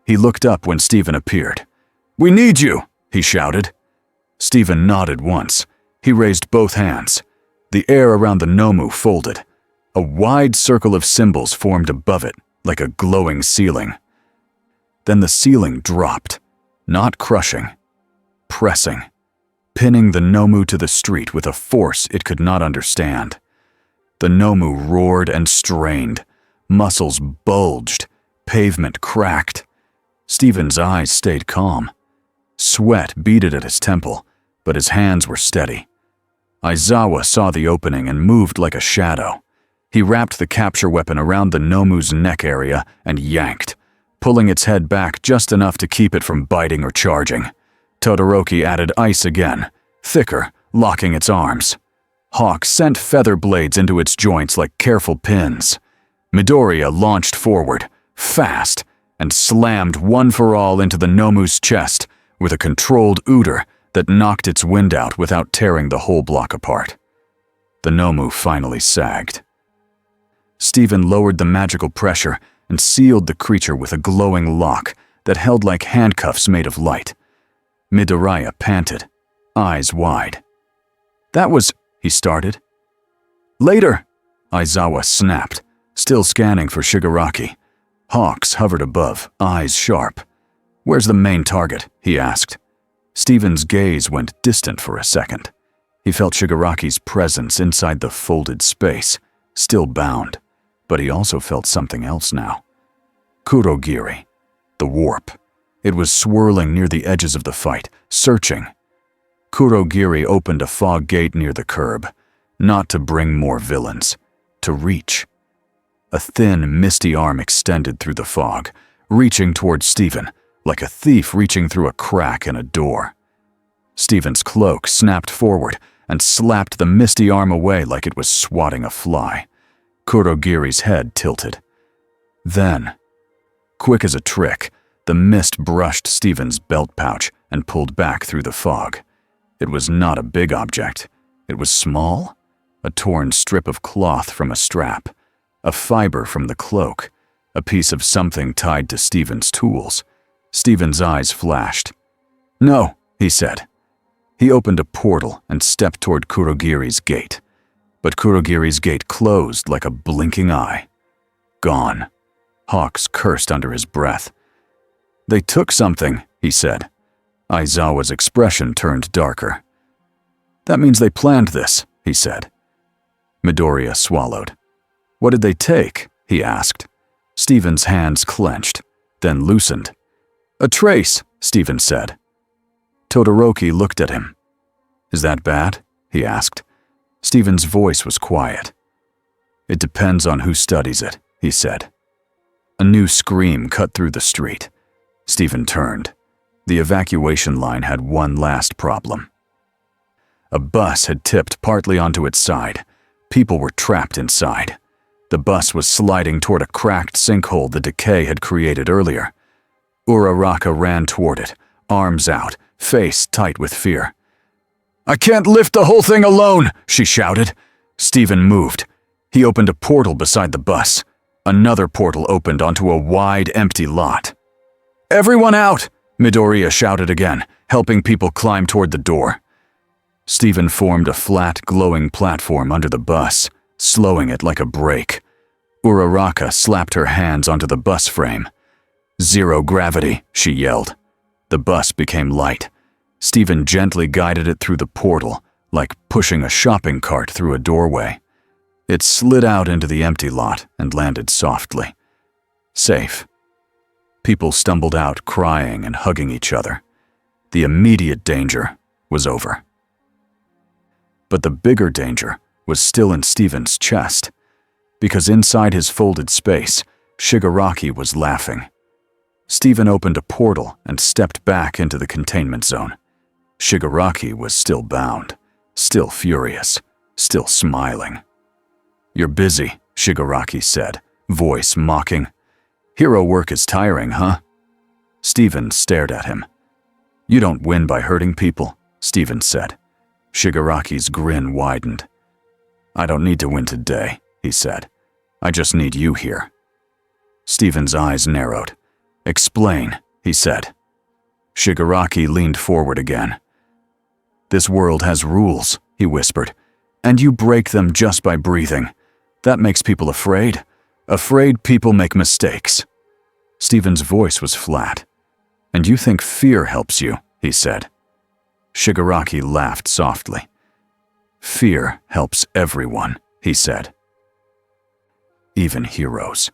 He looked up when Stephen appeared. "We need you!" he shouted. Stephen nodded once. He raised both hands. The air around the Nomu folded. A wide circle of symbols formed above it, like a glowing ceiling. Then the ceiling dropped, not crushing, pressing, pinning the Nomu to the street with a force it could not understand. The Nomu roared and strained. Muscles bulged. Pavement cracked. Stephen's eyes stayed calm. Sweat beaded at his temple, but his hands were steady. Aizawa saw the opening and moved like a shadow. He wrapped the capture weapon around the Nomu's neck area and yanked, pulling its head back just enough to keep it from biting or charging. Todoroki added ice again, thicker, locking its arms. Hawk sent feather blades into its joints like careful pins. Midoriya launched forward, fast, and slammed one for all into the Nomu's chest with a controlled ooder that knocked its wind out without tearing the whole block apart. The Nomu finally sagged. Stephen lowered the magical pressure and sealed the creature with a glowing lock that held like handcuffs made of light. Midoriya panted, eyes wide. "That was," he started. "Later," Aizawa snapped, still scanning for Shigaraki. Hawks hovered above, eyes sharp. "Where's the main target?" he asked. Stephen's gaze went distant for a second. He felt Shigaraki's presence inside the folded space, still bound, but he also felt something else now. Kurogiri, the warp. It was swirling near the edges of the fight, searching. Kurogiri opened a fog gate near the curb, not to bring more villains, to reach. A thin, misty arm extended through the fog, reaching towards Stephen, like a thief reaching through a crack in a door. Stephen's cloak snapped forward and slapped the misty arm away like it was swatting a fly. Kurogiri's head tilted. Then, quick as a trick, the mist brushed Stephen's belt pouch and pulled back through the fog. It was not a big object. It was small, a torn strip of cloth from a strap, a fiber from the cloak, a piece of something tied to Stephen's tools. Stephen's eyes flashed. "No," he said. He opened a portal and stepped toward Kurogiri's gate. But Kurogiri's gate closed like a blinking eye. Gone. Hawks cursed under his breath. "They took something," he said. Aizawa's expression turned darker. "That means they planned this," he said. Midoriya swallowed. "What did they take?" he asked. Stephen's hands clenched, then loosened. "A trace," Stephen said. Todoroki looked at him. "Is that bad?" he asked. Stephen's voice was quiet. "It depends on who studies it," he said. A new scream cut through the street. Stephen turned. The evacuation line had one last problem. A bus had tipped partly onto its side. People were trapped inside. The bus was sliding toward a cracked sinkhole the decay had created earlier. Uraraka ran toward it, arms out, face tight with fear. "I can't lift the whole thing alone!" she shouted. Stephen moved. He opened a portal beside the bus. Another portal opened onto a wide, empty lot. "Everyone out!" Midoriya shouted again, helping people climb toward the door. Stephen formed a flat, glowing platform under the bus, slowing it like a brake. Uraraka slapped her hands onto the bus frame. "Zero gravity," she yelled. The bus became light. Stephen gently guided it through the portal, like pushing a shopping cart through a doorway. It slid out into the empty lot and landed softly. Safe. People stumbled out, crying and hugging each other. The immediate danger was over. But the bigger danger was still in Stephen's chest, because inside his folded space, Shigaraki was laughing. Stephen opened a portal and stepped back into the containment zone. Shigaraki was still bound, still furious, still smiling. "You're busy," Shigaraki said, voice mocking. "Hero work is tiring, huh?" Stephen stared at him. "You don't win by hurting people," Stephen said. Shigaraki's grin widened. "I don't need to win today," he said. "I just need you here." Stephen's eyes narrowed. "Explain," he said. Shigaraki leaned forward again. "This world has rules," he whispered, "and you break them just by breathing. That makes people afraid. Afraid people make mistakes." Stephen's voice was flat. "And you think fear helps you," he said. Shigaraki laughed softly. "Fear helps everyone," he said. Even heroes.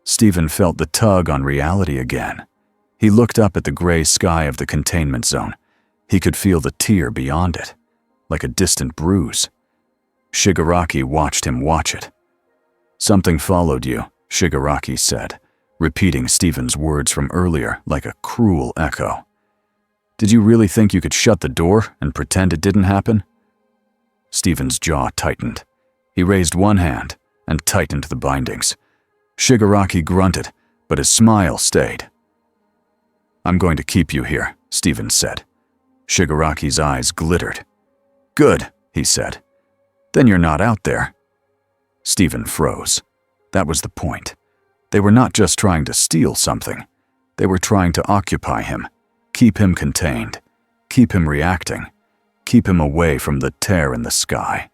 Stephen felt the tug on reality again. He looked up at the gray sky of the containment zone. He could feel the tear beyond it, like a distant bruise. Shigaraki watched him watch it. "Something followed you," Shigaraki said, repeating Stephen's words from earlier like a cruel echo. "Did you really think you could shut the door and pretend it didn't happen?" Stephen's jaw tightened. He raised one hand and tightened the bindings. Shigaraki grunted, but his smile stayed. "I'm going to keep you here," Stephen said. Shigaraki's eyes glittered. "Good," he said. "Then you're not out there." Stephen froze. That was the point. They were not just trying to steal something. They were trying to occupy him, keep him contained, keep him reacting, keep him away from the tear in the sky.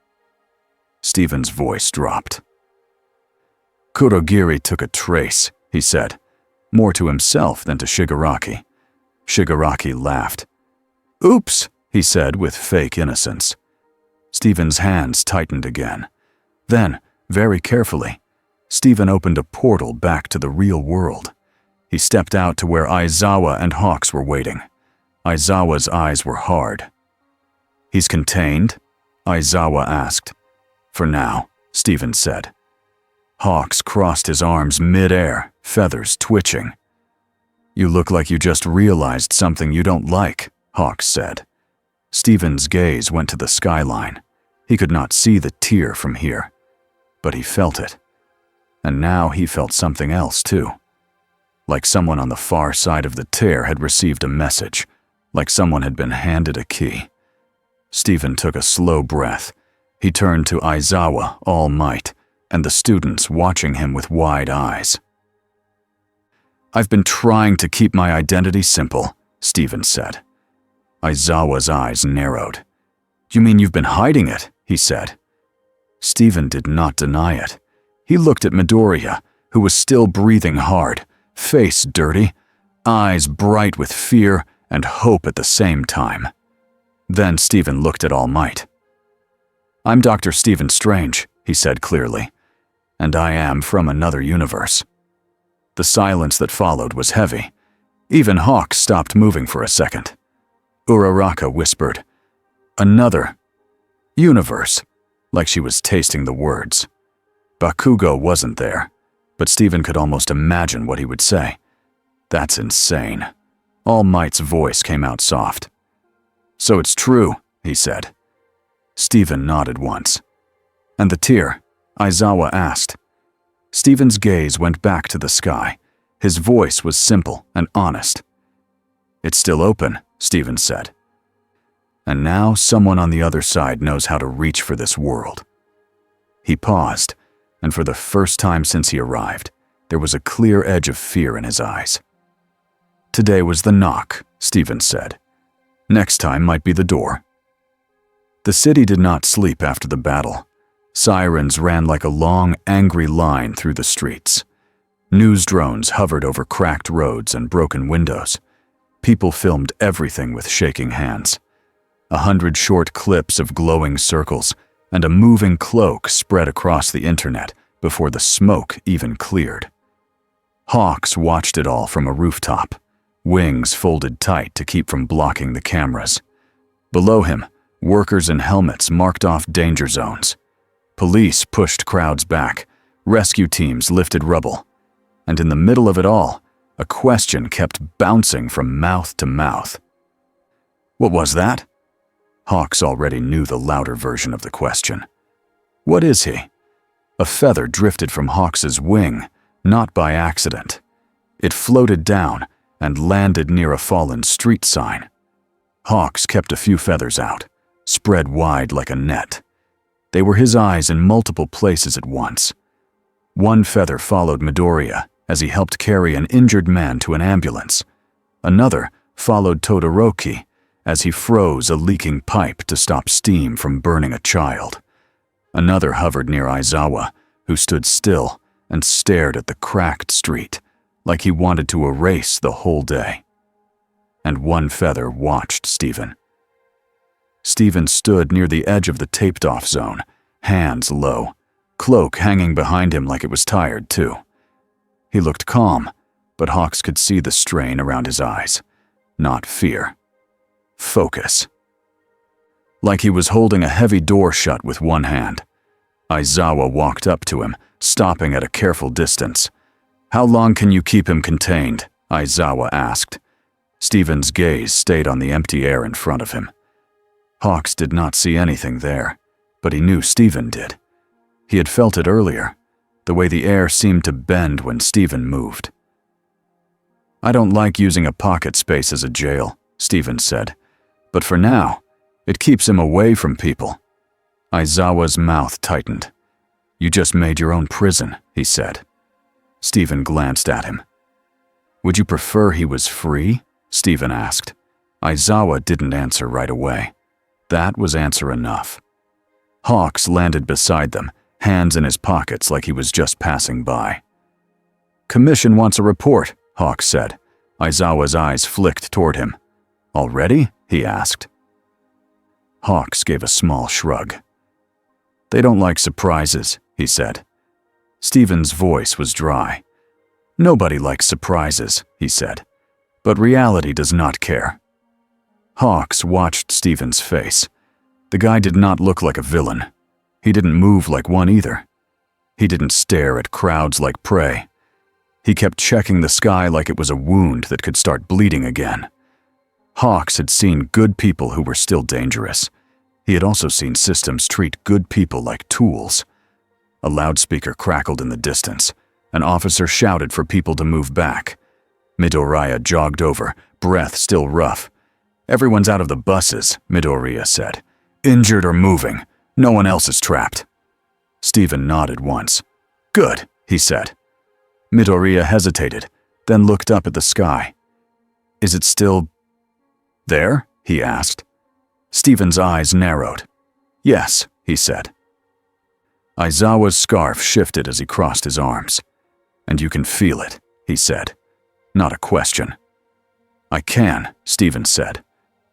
Stephen's voice dropped. "Kurogiri took a trace," he said, more to himself than to Shigaraki. Shigaraki laughed. "Oops," he said with fake innocence. Stephen's hands tightened again. Then, very carefully, Stephen opened a portal back to the real world. He stepped out to where Aizawa and Hawks were waiting. Aizawa's eyes were hard. "He's contained?" Aizawa asked. "For now," Stephen said. Hawks crossed his arms mid-air, feathers twitching. "You look like you just realized something you don't like," Hawks said. Stephen's gaze went to the skyline. He could not see the tear from here, but he felt it. And now he felt something else too. Like someone on the far side of the tear had received a message, like someone had been handed a key. Stephen took a slow breath. He turned to Aizawa, All Might, and the students watching him with wide eyes. "I've been trying to keep my identity simple," Stephen said. Aizawa's eyes narrowed. "You mean you've been hiding it?" he said. Stephen did not deny it. He looked at Midoriya, who was still breathing hard, face dirty, eyes bright with fear and hope at the same time. Then Stephen looked at All Might. "I'm Dr. Stephen Strange," he said clearly, "and I am from another universe." The silence that followed was heavy. Even Hawk stopped moving for a second. Uraraka whispered, "Another universe," like she was tasting the words. Bakugo wasn't there, but Stephen could almost imagine what he would say. "That's insane." All Might's voice came out soft. "So it's true," he said. Stephen nodded once. "And the tear?" Aizawa asked. Stephen's gaze went back to the sky. His voice was simple and honest. "It's still open," Stephen said. "And now someone on the other side knows how to reach for this world." He paused, and for the first time since he arrived, there was a clear edge of fear in his eyes. Today was the knock, Stephen said. Next time might be the door. The city did not sleep after the battle. Sirens ran like a long, angry line through the streets. News drones hovered over cracked roads and broken windows. People filmed everything with shaking hands. 100 short clips of glowing circles and a moving cloak spread across the internet before the smoke even cleared. Hawks watched it all from a rooftop, wings folded tight to keep from blocking the cameras. Below him, workers in helmets marked off danger zones. Police pushed crowds back, rescue teams lifted rubble, and in the middle of it all, a question kept bouncing from mouth to mouth. What was that? Hawks already knew the louder version of the question. What is he? A feather drifted from Hawks's wing, not by accident. It floated down and landed near a fallen street sign. Hawks kept a few feathers out, spread wide like a net. They were his eyes in multiple places at once. One feather followed Midoriya as he helped carry an injured man to an ambulance. Another followed Todoroki as he froze a leaking pipe to stop steam from burning a child. Another hovered near Aizawa, who stood still and stared at the cracked street, like he wanted to erase the whole day. And one feather watched Stephen. Stephen stood near the edge of the taped-off zone, hands low, cloak hanging behind him like it was tired too. He looked calm, but Hawks could see the strain around his eyes. Not fear. Focus. Like he was holding a heavy door shut with one hand. Aizawa walked up to him, stopping at a careful distance. How long can you keep him contained? Aizawa asked. Stephen's gaze stayed on the empty air in front of him. Hawks did not see anything there, but he knew Stephen did. He had felt it earlier, the way the air seemed to bend when Stephen moved. I don't like using a pocket space as a jail, Stephen said, but for now, it keeps him away from people. Aizawa's mouth tightened. You just made your own prison, he said. Stephen glanced at him. Would you prefer he was free? Stephen asked. Aizawa didn't answer right away. That was answer enough. Hawks landed beside them, hands in his pockets like he was just passing by. Commission wants a report, Hawks said. Aizawa's eyes flicked toward him. Already? He asked. Hawks gave a small shrug. They don't like surprises, he said. Stephen's voice was dry. Nobody likes surprises, he said, but reality does not care. Hawks watched Stephen's face. The guy did not look like a villain. He didn't move like one either. He didn't stare at crowds like prey. He kept checking the sky like it was a wound that could start bleeding again. Hawks had seen good people who were still dangerous. He had also seen systems treat good people like tools. A loudspeaker crackled in the distance. An officer shouted for people to move back. Midoriya jogged over, breath still rough. Everyone's out of the buses, Midoriya said. Injured or moving. No one else is trapped. Stephen nodded once. Good, he said. Midoriya hesitated, then looked up at the sky. Is it still there? He asked. Stephen's eyes narrowed. Yes, he said. Aizawa's scarf shifted as he crossed his arms. And you can feel it, he said. Not a question. I can, Stephen said.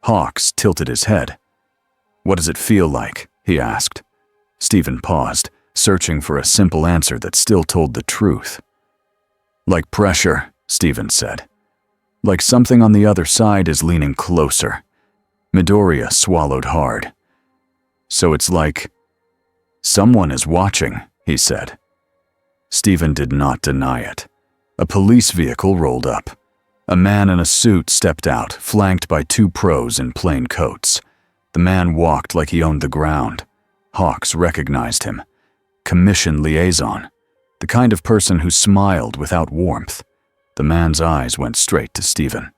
Hawks tilted his head. What does it feel like? He asked. Stephen paused, searching for a simple answer that still told the truth. Like pressure, Stephen said. Like something on the other side is leaning closer. Midoriya swallowed hard. So it's like, someone is watching, he said. Stephen did not deny it. A police vehicle rolled up. A man in a suit stepped out, flanked by two pros in plain coats. The man walked like he owned the ground. Hawks recognized him. Commission liaison. The kind of person who smiled without warmth. The man's eyes went straight to Stephen.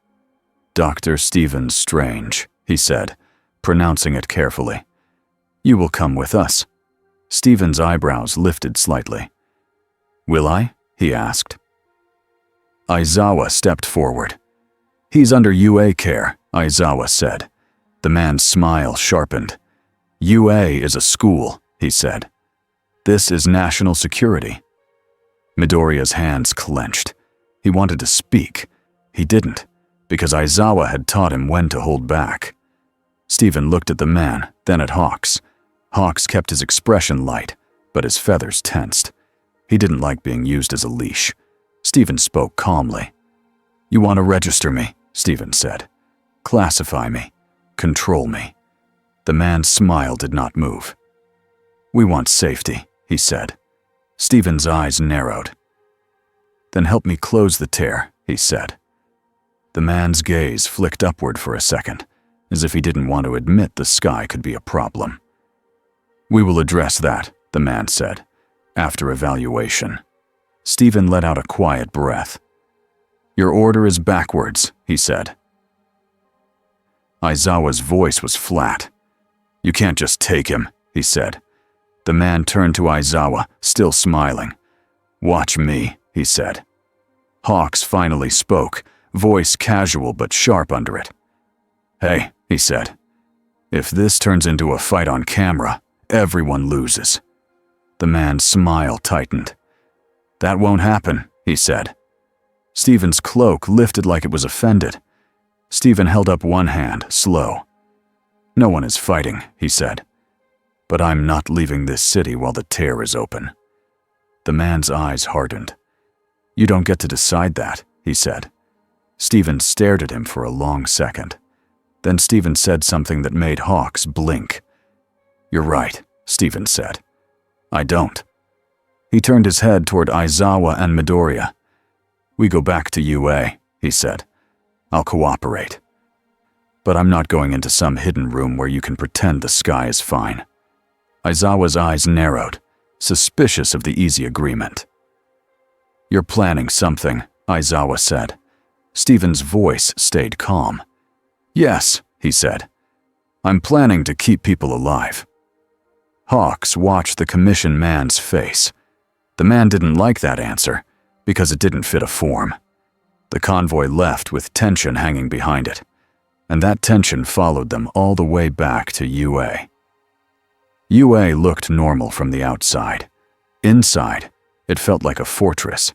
Dr. Stephen Strange, he said, pronouncing it carefully. You will come with us. Stephen's eyebrows lifted slightly. Will I? He asked. Aizawa stepped forward. He's under UA care, Aizawa said. The man's smile sharpened. UA is a school, he said. This is national security. Midoriya's hands clenched. He wanted to speak. He didn't, because Aizawa had taught him when to hold back. Stephen looked at the man, then at Hawks. Hawks kept his expression light, but his feathers tensed. He didn't like being used as a leash. Stephen spoke calmly. You want to register me, Stephen said. Classify me. Control me. The man's smile did not move. We want safety, he said. Stephen's eyes narrowed. Then help me close the tear, he said. The man's gaze flicked upward for a second, as if he didn't want to admit the sky could be a problem. We will address that, the man said, after evaluation. Stephen let out a quiet breath. Your order is backwards, he said. Aizawa's voice was flat. You can't just take him, he said. The man turned to Aizawa, still smiling. Watch me, he said. Hawks finally spoke, voice casual but sharp under it. Hey, he said. If this turns into a fight on camera, everyone loses. The man's smile tightened. That won't happen, he said. Stephen's cloak lifted like it was offended. Stephen held up one hand, slow. No one is fighting, he said. But I'm not leaving this city while the tear is open. The man's eyes hardened. You don't get to decide that, he said. Stephen stared at him for a long second. Then Stephen said something that made Hawks blink. You're right, Stephen said. I don't. He turned his head toward Aizawa and Midoriya. We go back to UA, he said. I'll cooperate. But I'm not going into some hidden room where you can pretend the sky is fine. Aizawa's eyes narrowed, suspicious of the easy agreement. You're planning something, Aizawa said. Stephen's voice stayed calm. Yes, he said. I'm planning to keep people alive. Hawks watched the commission man's face. The man didn't like that answer, because it didn't fit a form. The convoy left with tension hanging behind it, and that tension followed them all the way back to UA. UA looked normal from the outside. Inside, it felt like a fortress.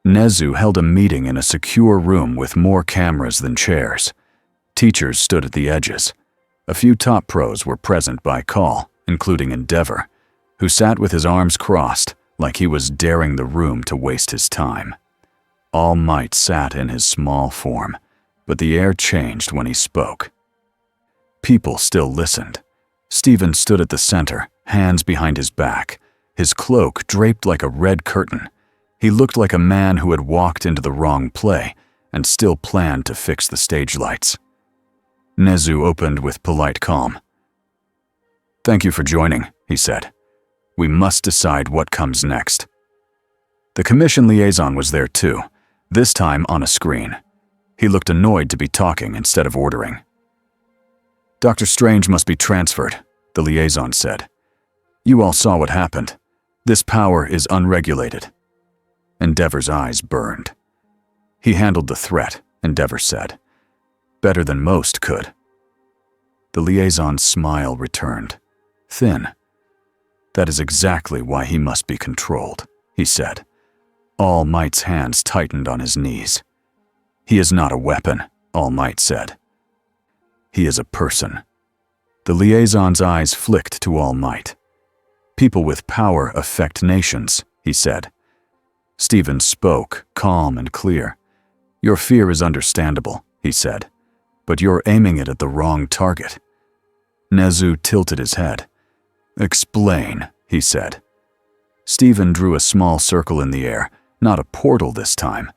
Nezu held a meeting in a secure room with more cameras than chairs. Teachers stood at the edges. A few top pros were present by call, including Endeavor, who sat with his arms crossed like he was daring the room to waste his time. All Might sat in his small form, but the air changed when he spoke. People still listened. Stephen stood at the center, hands behind his back, his cloak draped like a red curtain. He looked like a man who had walked into the wrong play and still planned to fix the stage lights. Nezu opened with polite calm. Thank you for joining, he said. We must decide what comes next. The commission liaison was there too, this time on a screen. He looked annoyed to be talking instead of ordering. Dr. Strange must be transferred, the liaison said. You all saw what happened. This power is unregulated. Endeavor's eyes burned. He handled the threat, Endeavor said. Better than most could. The liaison's smile returned, thin. That is exactly why he must be controlled, he said. All Might's hands tightened on his knees. He is not a weapon, All Might said. He is a person. The liaison's eyes flicked to All Might. People with power affect nations, he said. Stephen spoke, calm and clear. Your fear is understandable, he said, but you're aiming it at the wrong target. Nezu tilted his head. Explain, he said. Stephen drew a small circle in the air, not a portal this time,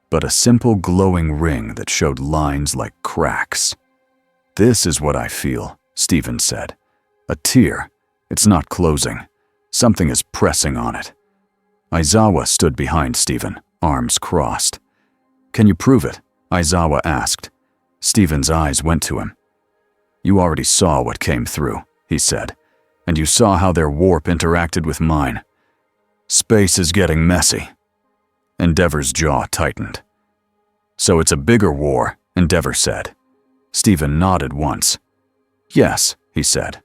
but a simple glowing ring that showed lines like cracks. This is what I feel, Stephen said. A tear. It's not closing. Something is pressing on it. Aizawa stood behind Stephen, arms crossed. Can you prove it? Aizawa asked. Stephen's eyes went to him. You already saw what came through, he said, and you saw how their warp interacted with mine. Space is getting messy. Endeavor's jaw tightened. So it's a bigger war, Endeavor said. Stephen nodded once. Yes, he said.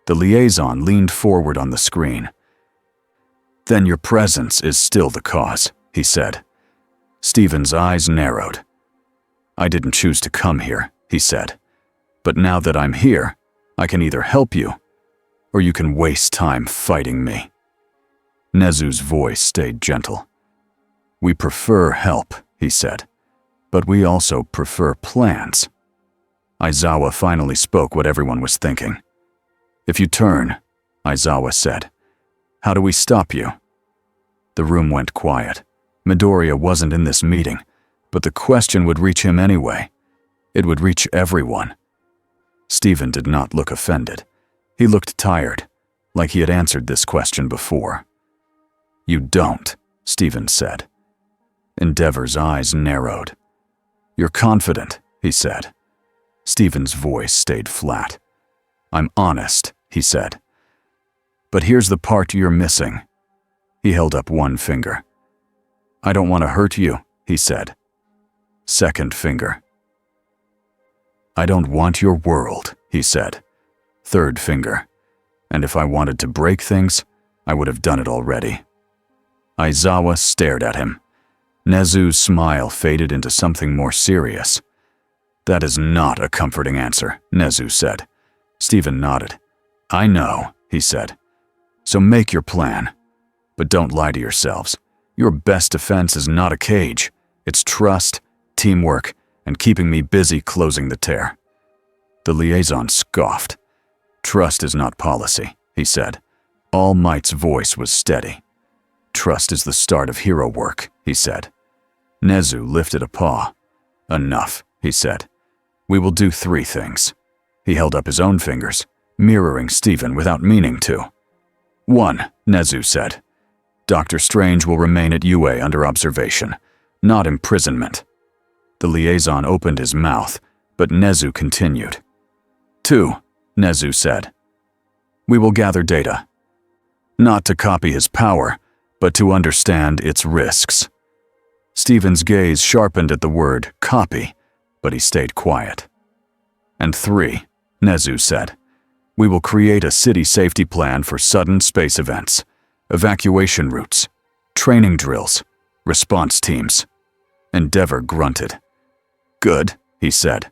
The liaison leaned forward on the screen. Then your presence is still the cause, he said. Stephen's eyes narrowed. I didn't choose to come here, he said. But now that I'm here, I can either help you, or you can waste time fighting me. Nezu's voice stayed gentle. We prefer help, he said, but we also prefer plans. Aizawa finally spoke what everyone was thinking. If you turn, Aizawa said, how do we stop you? The room went quiet. Midoriya wasn't in this meeting, but the question would reach him anyway. It would reach everyone. Stephen did not look offended. He looked tired, like he had answered this question before. You don't, Stephen said. Endeavor's eyes narrowed. You're confident, he said. Stephen's voice stayed flat. I'm honest, he said. But here's the part you're missing. He held up one finger. I don't want to hurt you, he said. Second finger. I don't want your world, he said. Third finger. And if I wanted to break things, I would have done it already. Aizawa stared at him. Nezu's smile faded into something more serious. That is not a comforting answer, Nezu said. Stephen nodded. I know, he said. So make your plan. But don't lie to yourselves. Your best defense is not a cage. It's trust, teamwork, and keeping me busy closing the tear. The liaison scoffed. Trust is not policy, he said. All Might's voice was steady. Trust is the start of hero work, he said. Nezu lifted a paw. Enough, he said. We will do 3 things. He held up his own fingers, mirroring Stephen without meaning to. 1, Nezu said. Dr. Strange will remain at UA under observation, not imprisonment. The liaison opened his mouth, but Nezu continued. 2, Nezu said. We will gather data. Not to copy his power, but to understand its risks. Stephen's gaze sharpened at the word copy, but he stayed quiet. And 3, Nezu said. We will create a city safety plan for sudden space events, evacuation routes, training drills, response teams. Endeavor grunted. Good, he said.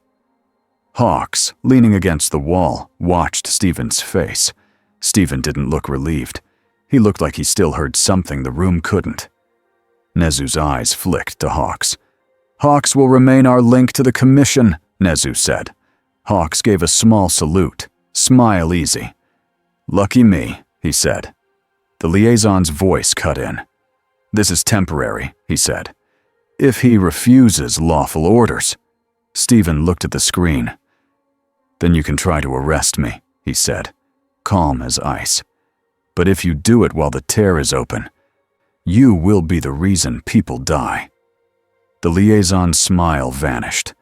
Hawks, leaning against the wall, watched Stephen's face. Stephen didn't look relieved. He looked like he still heard something the room couldn't. Nezu's eyes flicked to Hawks. Hawks will remain our link to the Commission, Nezu said. Hawks gave a small salute. Smile easy. Lucky me, he said. The liaison's voice cut in. This is temporary, he said. If he refuses lawful orders. Stephen looked at the screen. Then you can try to arrest me, he said, calm as ice. But if you do it while the tear is open, you will be the reason people die. The liaison's smile vanished.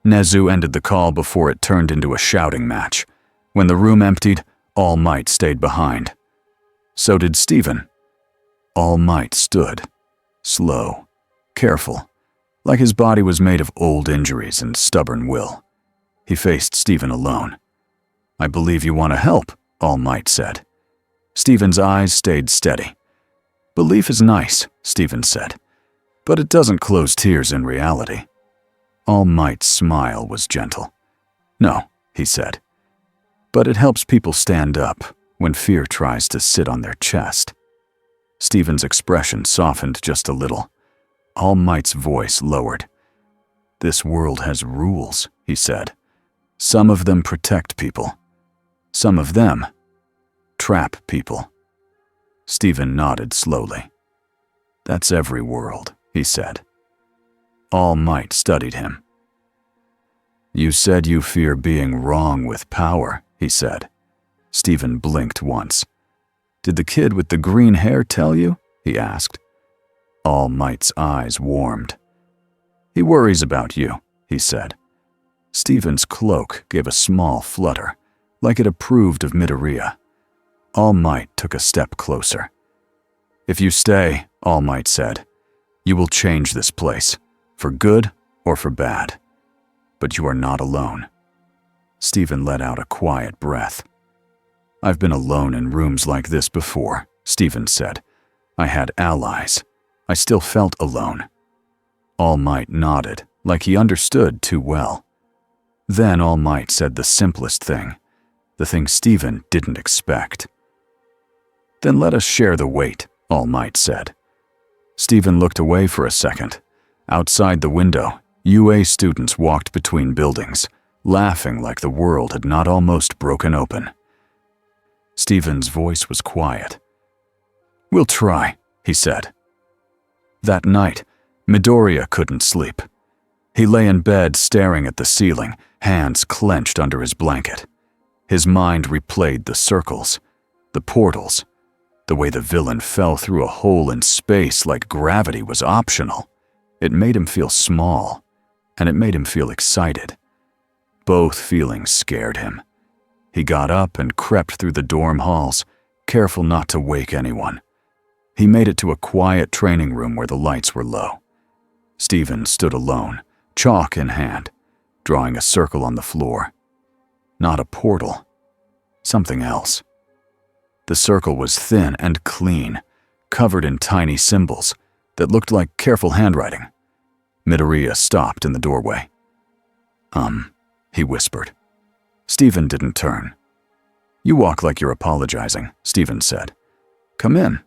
Nezu ended the call before it turned into a shouting match. When the room emptied, All Might stayed behind. So did Stephen. All Might stood, slow, careful, like his body was made of old injuries and stubborn will. He faced Stephen alone. I believe you want to help, All Might said. Stephen's eyes stayed steady. Belief is nice, Stephen said, but it doesn't close tears in reality. All Might's smile was gentle. No, he said, but it helps people stand up when fear tries to sit on their chest. Stephen's expression softened just a little. All Might's voice lowered. This world has rules, he said. Some of them protect people. Some of them trap people. Stephen nodded slowly. That's every world, he said. All Might studied him. You said you fear being wrong with power, he said. Stephen blinked once. Did the kid with the green hair tell you? He asked. All Might's eyes warmed. He worries about you, he said. Stephen's cloak gave a small flutter, like it approved of Midoriya. All Might took a step closer. If you stay, All Might said, you will change this place, for good or for bad. but you are not alone." Stephen let out a quiet breath. "I've been alone in rooms like this before," Stephen said. "I had allies. I still felt alone." All Might nodded, like he understood too well. Then All Might said the simplest thing, the thing Stephen didn't expect. "Then let us share the weight," All Might said. Stephen looked away for a second. Outside the window, UA students walked between buildings, laughing like the world had not almost broken open. Stephen's voice was quiet. "We'll try," he said. That night, Midoriya couldn't sleep. He lay in bed staring at the ceiling, hands clenched under his blanket. His mind replayed the circles, the portals, the way the villain fell through a hole in space like gravity was optional. It made him feel small, and it made him feel excited. Both feelings scared him. He got up and crept through the dorm halls, careful not to wake anyone. He made it to a quiet training room where the lights were low. Stephen stood alone, chalk in hand, drawing a circle on the floor. Not a portal. Something else. The circle was thin and clean, covered in tiny symbols that looked like careful handwriting. Midoriya stopped in the doorway. He whispered. Stephen didn't turn. "You walk like you're apologizing," Stephen said. "Come in."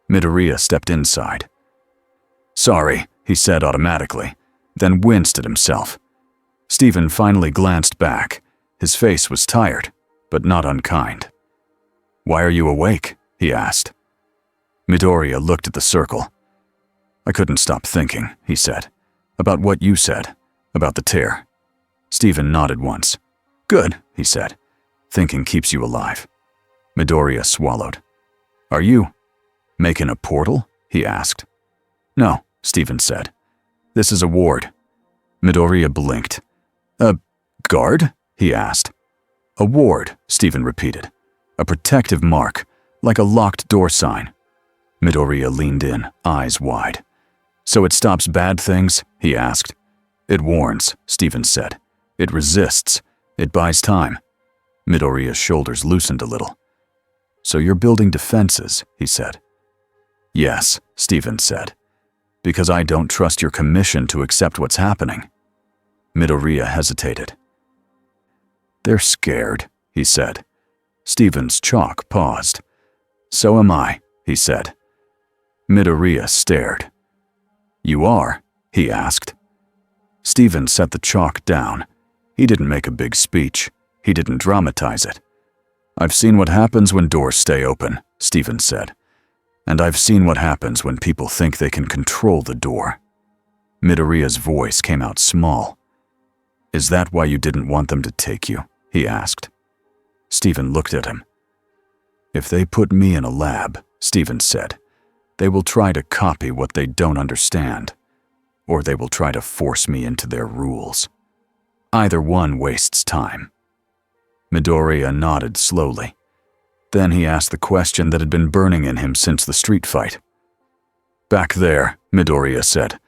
Midoriya stepped inside. "Sorry," he said automatically, then winced at himself. Stephen finally glanced back. His face was tired, but not unkind. "Why are you awake?" he asked. Midoriya looked at the circle. "I couldn't stop thinking," he said, "about what you said, about the tear." Stephen nodded once. "Good," he said. "Thinking keeps you alive." Midoriya swallowed. "Are you making a portal?" he asked. "No," Stephen said. "This is a ward." Midoriya blinked. "A guard?" he asked. "A ward," Stephen repeated. "A protective mark, like a locked door sign." Midoriya leaned in, eyes wide. "So it stops bad things?" he asked. "It warns," Stephen said. "It resists. It buys time." Midoriya's shoulders loosened a little. "So you're building defenses," he said. "Yes," Stephen said. "Because I don't trust your commission to accept what's happening." Midoriya hesitated. "They're scared," he said. Stephen's chalk paused. "So am I," he said. Midoriya stared. "You are?" he asked. Stephen set the chalk down. He didn't make a big speech. He didn't dramatize it. "I've seen what happens when doors stay open," Stephen said. "And I've seen what happens when people think they can control the door." Midoriya's voice came out small. "Is that why you didn't want them to take you?" he asked. Stephen looked at him. "If they put me in a lab," Stephen said, "they will try to copy what they don't understand, or they will try to force me into their rules. Either one wastes time." Midoriya nodded slowly. Then he asked the question that had been burning in him since the street fight. "Back there," Midoriya said,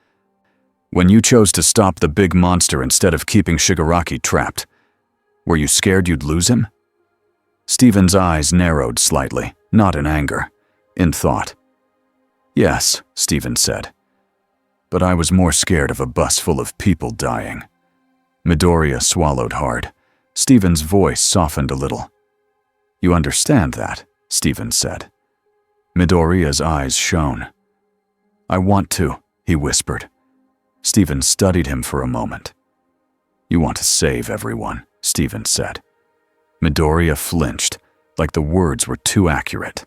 "when you chose to stop the big monster instead of keeping Shigaraki trapped, were you scared you'd lose him?" Stephen's eyes narrowed slightly, not in anger, in thought. "Yes," Stephen said. "But I was more scared of a bus full of people dying." Midoriya swallowed hard. Stephen's voice softened a little. "You understand that," Stephen said. Midoriya's eyes shone. "I want to," he whispered. Stephen studied him for a moment. "You want to save everyone," Stephen said. Midoriya flinched, like the words were too accurate.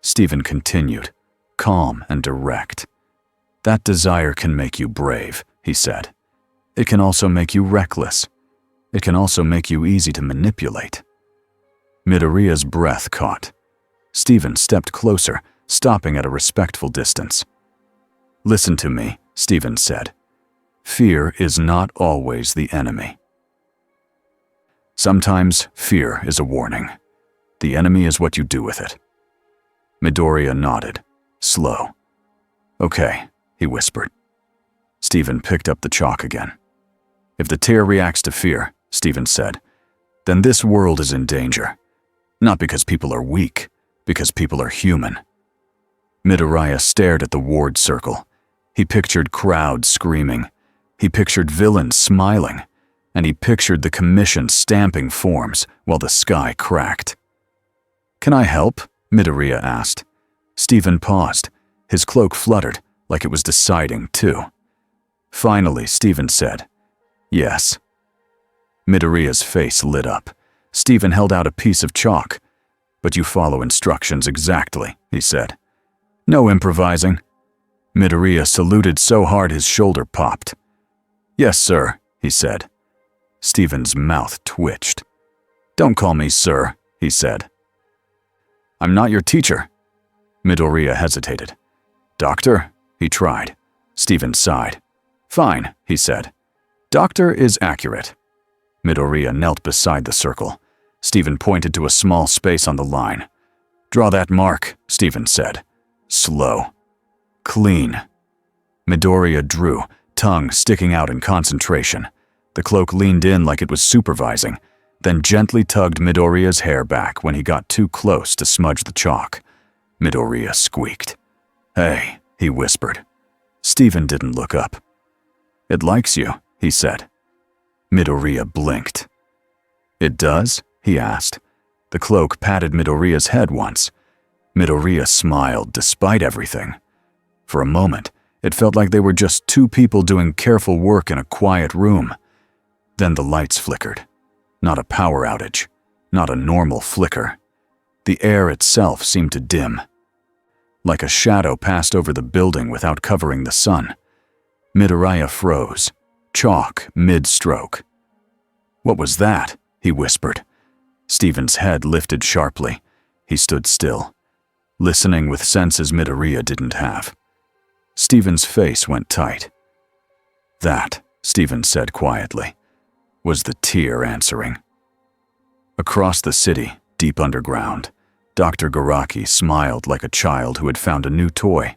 Stephen continued, calm and direct. "That desire can make you brave," he said. "It can also make you reckless. It can also make you easy to manipulate." Midoriya's breath caught. Stephen stepped closer, stopping at a respectful distance. "Listen to me," Stephen said. "Fear is not always the enemy. Sometimes fear is a warning. The enemy is what you do with it." Midoriya nodded, slow. "Okay," he whispered. Stephen picked up the chalk again. If the tear reacts to fear, Stephen said, then this world is in danger. Not because people are weak, because people are human. Midoriya stared at the ward circle. He pictured crowds screaming. He pictured villains smiling. And he pictured the commission stamping forms while the sky cracked. "Can I help?" Midoriya asked. Stephen paused. His cloak fluttered, like it was deciding too. Finally, Stephen said, "Yes." Midoriya's face lit up. Stephen held out a piece of chalk. "But you follow instructions exactly," he said. "No improvising." Midoriya saluted so hard his shoulder popped. "Yes, sir," he said. Stephen's mouth twitched. "Don't call me sir," he said. "I'm not your teacher." Midoriya hesitated. "Doctor?" he tried. Stephen sighed. "Fine," he said. "Doctor is accurate." Midoriya knelt beside the circle. Stephen pointed to a small space on the line. "Draw that mark," Stephen said. "Slow. Clean." Midoriya drew, tongue sticking out in concentration. The cloak leaned in like it was supervising, then gently tugged Midoriya's hair back when he got too close to smudge the chalk. Midoriya squeaked. "Hey," he whispered. Stephen didn't look up. "It likes you," he said. Midoriya blinked. "It does?" he asked. The cloak patted Midoriya's head once. Midoriya smiled despite everything. For a moment, it felt like they were just two people doing careful work in a quiet room. Then the lights flickered. Not a power outage, not a normal flicker. The air itself seemed to dim. Like a shadow passed over the building without covering the sun. Midoriya froze, chalk mid-stroke. "What was that?" he whispered. Stephen's head lifted sharply. He stood still, listening with senses Midoriya didn't have. Stephen's face went tight. "That," Stephen said quietly, was the tear answering. Across the city, deep underground, Dr. Garaki smiled like a child who had found a new toy.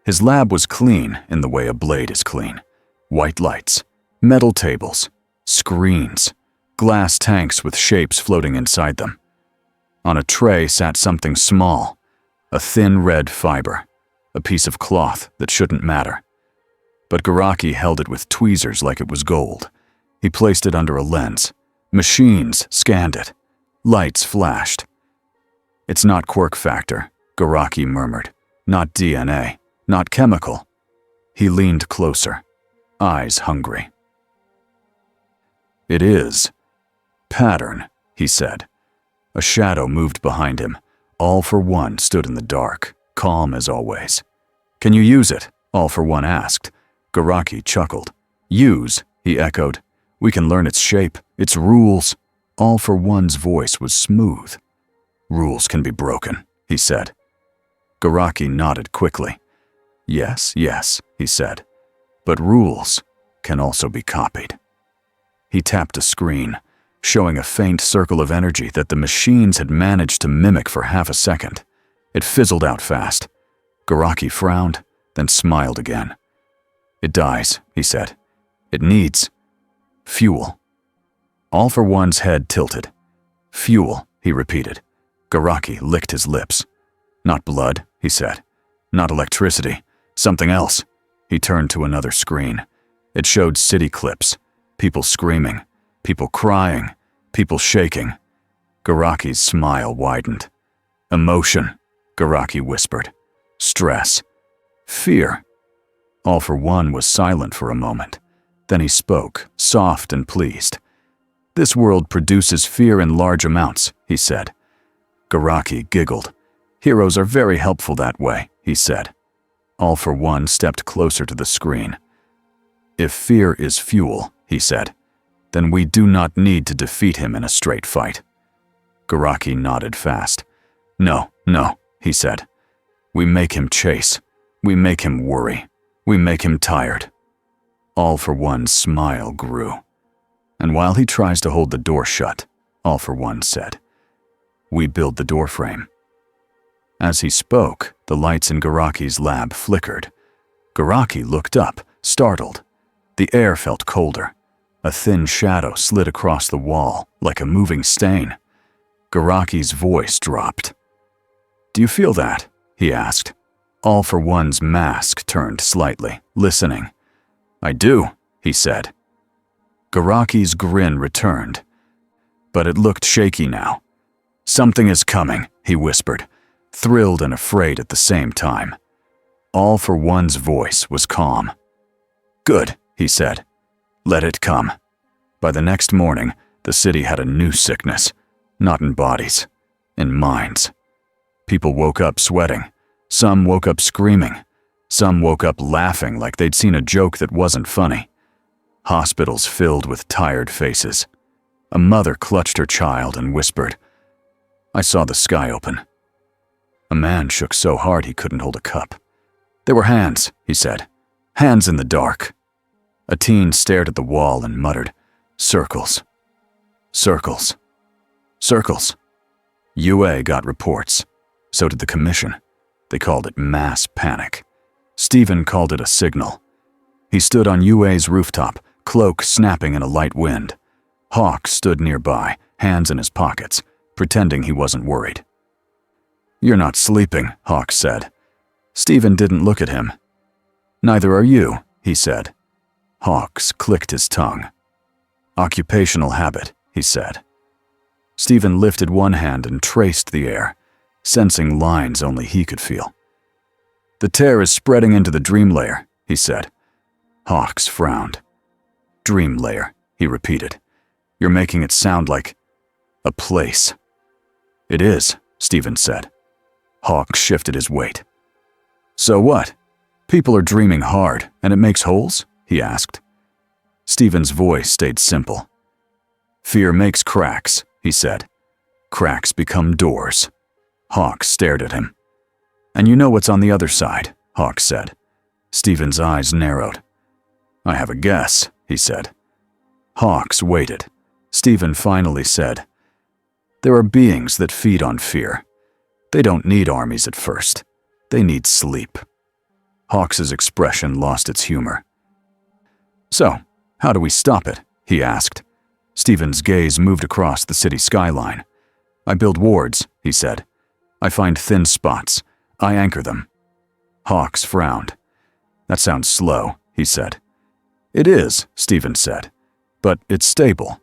His lab was clean in the way a blade is clean. White lights, metal tables, screens, glass tanks with shapes floating inside them. On a tray sat something small, a thin red fiber, a piece of cloth that shouldn't matter. But Garaki held it with tweezers like it was gold. He placed it under a lens. Machines scanned it. Lights flashed. "It's not quirk factor," Garaki murmured. "Not DNA. Not chemical." He leaned closer, eyes hungry. "It is. Pattern," he said. A shadow moved behind him. All for One stood in the dark, calm as always. "Can you use it?" All for One asked. Garaki chuckled. "Use," he echoed. "We can learn its shape, its rules." All for One's voice was smooth. "Rules can be broken," he said. Garaki nodded quickly. "Yes, yes," he said. "But rules can also be copied." He tapped a screen, showing a faint circle of energy that the machines had managed to mimic for half a second. It fizzled out fast. Garaki frowned, then smiled again. "It dies," he said. "It needs fuel." All for One's head tilted. "Fuel," he repeated. Garaki licked his lips. "Not blood," he said. "Not electricity. Something else." He turned to another screen. It showed city clips. People screaming. People crying. People shaking. Garaki's smile widened. "Emotion," Garaki whispered. "Stress. Fear." All for One was silent for a moment. Then he spoke, soft and pleased. "This world produces fear in large amounts," he said. Garaki giggled. "Heroes are very helpful that way," he said. All for One stepped closer to the screen. "If fear is fuel," he said, "then we do not need to defeat him in a straight fight." Garaki nodded fast. "No, no," he said. "We make him chase. We make him worry. We make him tired." All for One's smile grew. "And while he tries to hold the door shut," All for One said, "we build the door frame." As he spoke, the lights in Garaki's lab flickered. Garaki looked up, startled. The air felt colder. A thin shadow slid across the wall, like a moving stain. Garaki's voice dropped. "Do you feel that?" he asked. All for One's mask turned slightly, listening. "I do," he said. Garaki's grin returned, but it looked shaky now. "Something is coming," he whispered, thrilled and afraid at the same time. All for One's voice was calm. "Good," he said. "Let it come." By the next morning, the city had a new sickness, not in bodies, in minds. People woke up sweating. Some woke up screaming. Some woke up laughing like they'd seen a joke that wasn't funny. Hospitals filled with tired faces. A mother clutched her child and whispered, "I saw the sky open." A man shook so hard he couldn't hold a cup. "There were hands," he said. "Hands in the dark." A teen stared at the wall and muttered, "Circles. Circles. Circles." UA got reports. So did the commission. They called it mass panic. Stephen called it a signal. He stood on UA's rooftop, cloak snapping in a light wind. Hawk stood nearby, hands in his pockets, pretending he wasn't worried. "You're not sleeping," Hawk said. Stephen didn't look at him. "Neither are you," he said. Hawks clicked his tongue. "Occupational habit," he said. Stephen lifted one hand and traced the air, sensing lines only he could feel. "The tear is spreading into the dream layer," he said. Hawks frowned. "Dream layer," he repeated. "You're making it sound like a place." "It is," Stephen said. Hawks shifted his weight. "So what? People are dreaming hard, and it makes holes?" he asked. Stephen's voice stayed simple. "Fear makes cracks," he said. "Cracks become doors." Hawk stared at him. "And you know what's on the other side," Hawk said. Stephen's eyes narrowed. "I have a guess," he said. Hawks waited. Stephen finally said, "There are beings that feed on fear. They don't need armies at first. They need sleep." Hawks's expression lost its humor. "So, how do we stop it?" he asked. Stephen's gaze moved across the city skyline. "I build wards," he said. "I find thin spots. I anchor them." Hawks frowned. "That sounds slow," he said. "It is," Stephen said, "but it's stable."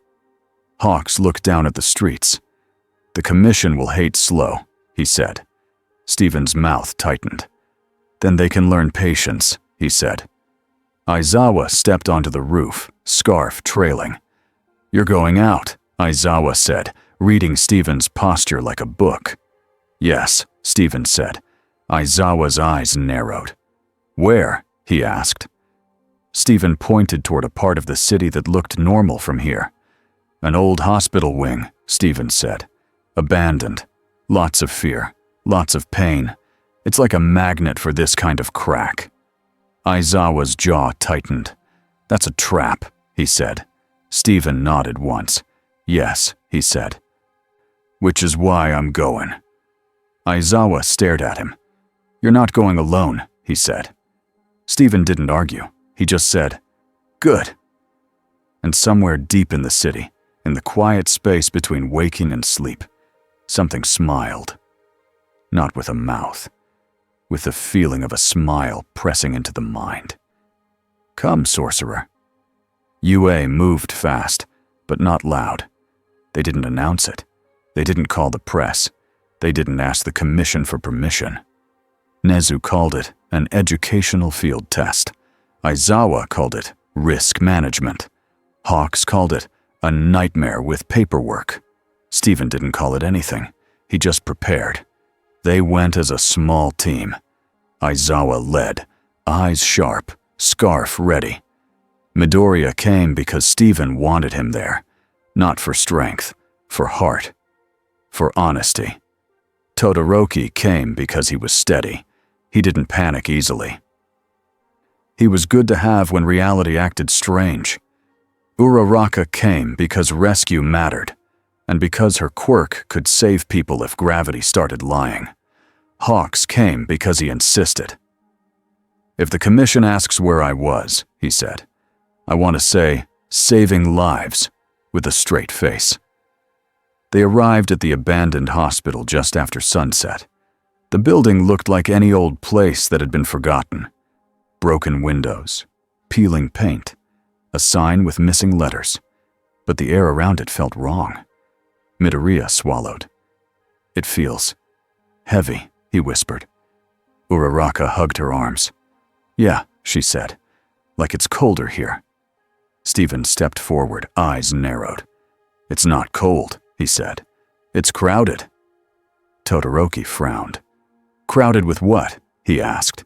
Hawks looked down at the streets. "The commission will hate slow," he said. Stephen's mouth tightened. "Then they can learn patience," he said. Aizawa stepped onto the roof, scarf trailing. "You're going out," Aizawa said, reading Stephen's posture like a book. "Yes," Stephen said. Aizawa's eyes narrowed. "Where?" he asked. Stephen pointed toward a part of the city that looked normal from here. "An old hospital wing," Stephen said. "Abandoned. Lots of fear. Lots of pain. It's like a magnet for this kind of crack." Aizawa's jaw tightened. "That's a trap," he said. Stephen nodded once. "Yes," he said. "Which is why I'm going." Aizawa stared at him. "You're not going alone," he said. Stephen didn't argue. He just said, "Good." And somewhere deep in the city, in the quiet space between waking and sleep, something smiled. Not with a mouth, with the feeling of a smile pressing into the mind. "Come, sorcerer." UA moved fast, but not loud. They didn't announce it. They didn't call the press. They didn't ask the commission for permission. Nezu called it an educational field test. Aizawa called it risk management. Hawks called it a nightmare with paperwork. Stephen didn't call it anything. He just prepared. They went as a small team. Aizawa led, eyes sharp, scarf ready. Midoriya came because Stephen wanted him there, not for strength, for heart, for honesty. Todoroki came because he was steady. He didn't panic easily. He was good to have when reality acted strange. Uraraka came because rescue mattered, and because her quirk could save people if gravity started lying. Hawks came because he insisted. "If the commission asks where I was," he said, "I want to say saving lives with a straight face. They arrived at the abandoned hospital just after sunset. The building looked like any old place that had been forgotten. Broken windows, peeling paint, a sign with missing letters, but the air around it felt wrong. Midoriya swallowed. "It feels heavy," he whispered. Uraraka hugged her arms. "Yeah," she said, "like it's colder here." Steven stepped forward, eyes narrowed. "It's not cold," he said. "It's crowded." Todoroki frowned. "Crowded with what?" he asked.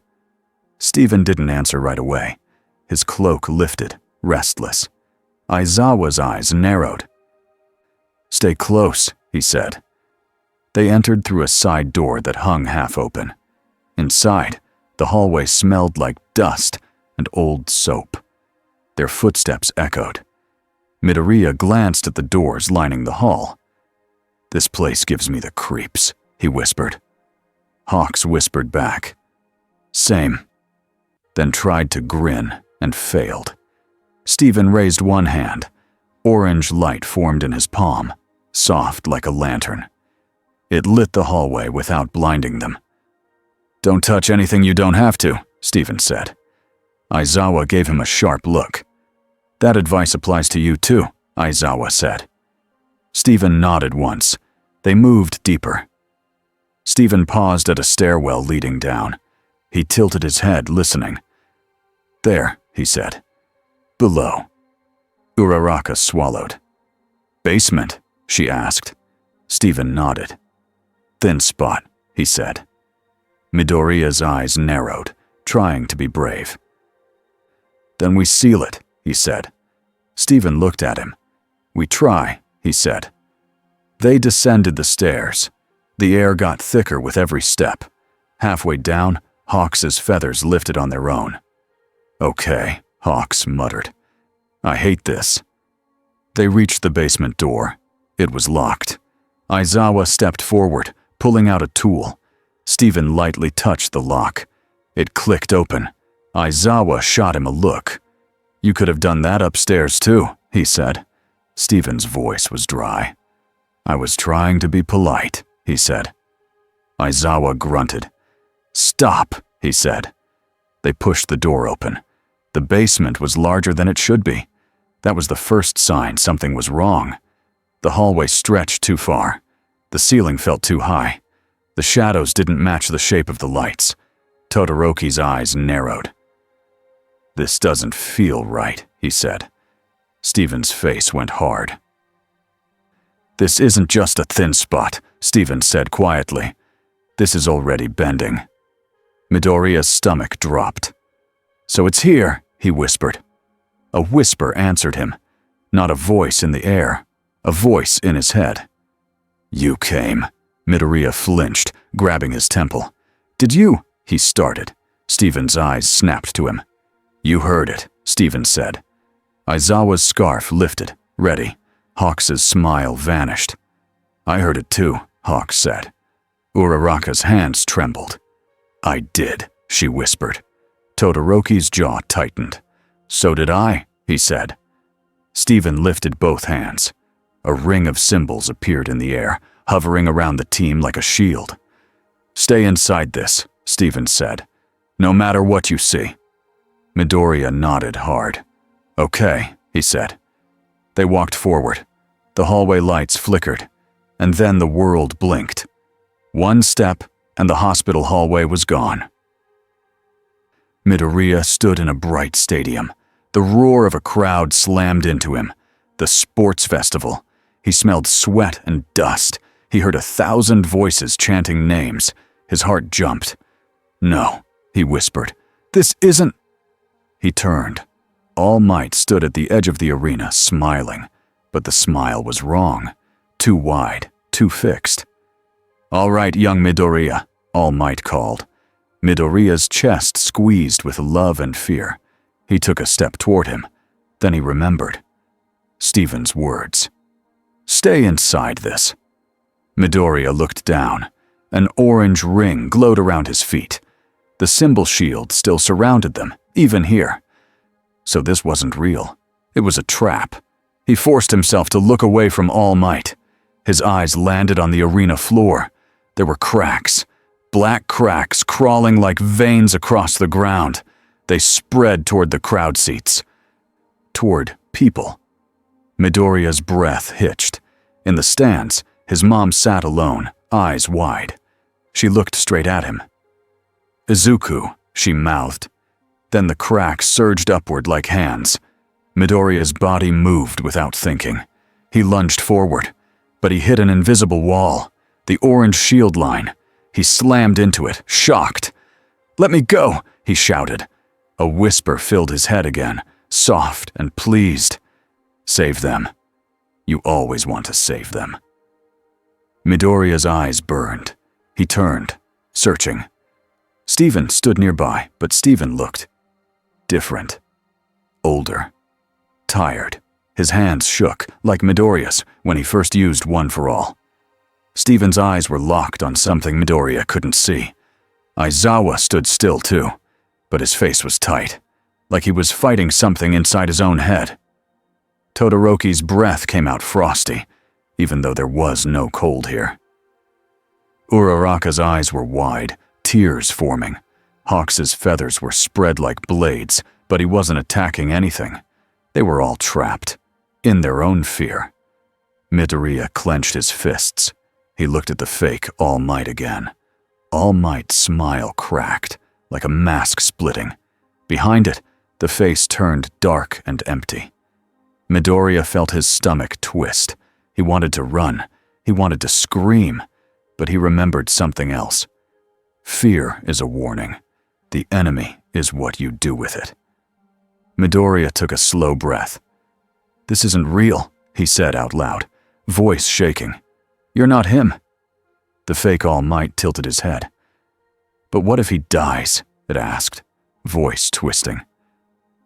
Steven didn't answer right away. His cloak lifted, restless. Aizawa's eyes narrowed. "Stay close," he said. They entered through a side door that hung half open. Inside, the hallway smelled like dust and old soap. Their footsteps echoed. Midoriya glanced at the doors lining the hall. "This place gives me the creeps," he whispered. Hawks whispered back. "Same." Then tried to grin and failed. Steven raised one hand. Orange light formed in his palm, soft like a lantern. It lit the hallway without blinding them. "Don't touch anything you don't have to," Steven said. Aizawa gave him a sharp look. "That advice applies to you too," Aizawa said. Steven nodded once. They moved deeper. Steven paused at a stairwell leading down. He tilted his head, listening. "There," he said. "Below." Uraraka swallowed. "Basement?" she asked. Steven nodded. "Thin spot," he said. Midoriya's eyes narrowed, trying to be brave. "Then we seal it," he said. Steven looked at him. "We try," he said. They descended the stairs. The air got thicker with every step. Halfway down, Hawks's feathers lifted on their own. "Okay," Hawks muttered. "I hate this." They reached the basement door. It was locked. Aizawa stepped forward, pulling out a tool. Steven lightly touched the lock. It clicked open. Aizawa shot him a look. "You could have done that upstairs too," he said. Steven's voice was dry. "I was trying to be polite," he said. Aizawa grunted. "Stop," he said. They pushed the door open. The basement was larger than it should be. That was the first sign something was wrong. The hallway stretched too far. The ceiling felt too high. The shadows didn't match the shape of the lights. Todoroki's eyes narrowed. "This doesn't feel right," he said. Steven's face went hard. "This isn't just a thin spot," Steven said quietly. "This is already bending." Midoriya's stomach dropped. "So it's here," he whispered. A whisper answered him. Not a voice in the air, a voice in his head. "You came." Midoriya flinched, grabbing his temple. "Did you?" he started. Steven's eyes snapped to him. "You heard it," Steven said. Aizawa's scarf lifted, ready. Hawks's smile vanished. "I heard it too," Hawks said. Uraraka's hands trembled. "I did," she whispered. Todoroki's jaw tightened. "So did I," he said. Steven lifted both hands. A ring of symbols appeared in the air, hovering around the team like a shield. "Stay inside this," Steven said. "No matter what you see." Midoriya nodded hard. "Okay," he said. They walked forward. The hallway lights flickered, and then the world blinked. One step, and the hospital hallway was gone. Midoriya stood in a bright stadium. The roar of a crowd slammed into him. The sports festival. He smelled sweat and dust. He heard 1,000 voices chanting names. His heart jumped. "No," he whispered. "This isn't—" He turned. All Might stood at the edge of the arena, smiling. But the smile was wrong. Too wide, too fixed. "All right, young Midoriya," All Might called. Midoriya's chest squeezed with love and fear. He took a step toward him. Then he remembered. Steven's words. "Stay inside this." Midoriya looked down. An orange ring glowed around his feet. The symbol shield still surrounded them, even here. So this wasn't real. It was a trap. He forced himself to look away from All Might. His eyes landed on the arena floor. There were cracks, black cracks crawling like veins across the ground. They spread toward the crowd seats, toward people. Midoriya's breath hitched. In the stands, his mom sat alone, eyes wide. She looked straight at him. "Izuku," she mouthed. Then the cracks surged upward like hands. Midoriya's body moved without thinking. He lunged forward, but he hit an invisible wall, the orange shield line. He slammed into it, shocked. "Let me go," he shouted. A whisper filled his head again, soft and pleased. "Save them. You always want to save them." Midoriya's eyes burned. He turned, searching. Steven stood nearby, but Steven looked different. Older. Tired. His hands shook, like Midoriya's when he first used One for All. Steven's eyes were locked on something Midoriya couldn't see. Aizawa stood still too, but his face was tight, like he was fighting something inside his own head. Todoroki's breath came out frosty, even though there was no cold here. Uraraka's eyes were wide, tears forming. Hawks's feathers were spread like blades, but he wasn't attacking anything. They were all trapped, in their own fear. Midoriya clenched his fists. He looked at the fake All Might again. All Might's smile cracked, like a mask splitting. Behind it, the face turned dark and empty. Midoriya felt his stomach twist. He wanted to run. He wanted to scream. But he remembered something else. Fear is a warning. The enemy is what you do with it. Midoriya took a slow breath. "This isn't real," he said out loud, voice shaking. "You're not him." The fake All Might tilted his head. "But what if he dies?" it asked, voice twisting.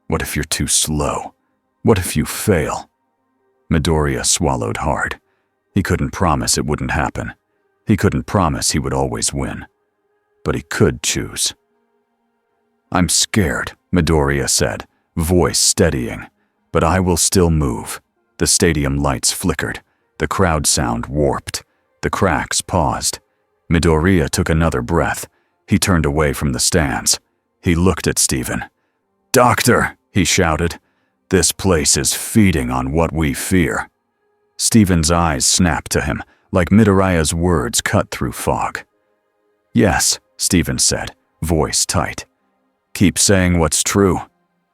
"What if you're too slow? What if you fail?" Midoriya swallowed hard. He couldn't promise it wouldn't happen. He couldn't promise he would always win. But he could choose. "I'm scared," Midoriya said, voice steadying. "But I will still move." The stadium lights flickered. The crowd sound warped. The cracks paused. Midoriya took another breath. He turned away from the stands. He looked at Steven. "Doctor," he shouted. "This place is feeding on what we fear." Steven's eyes snapped to him, like Midoriya's words cut through fog. "Yes," Steven said, voice tight. "Keep saying what's true."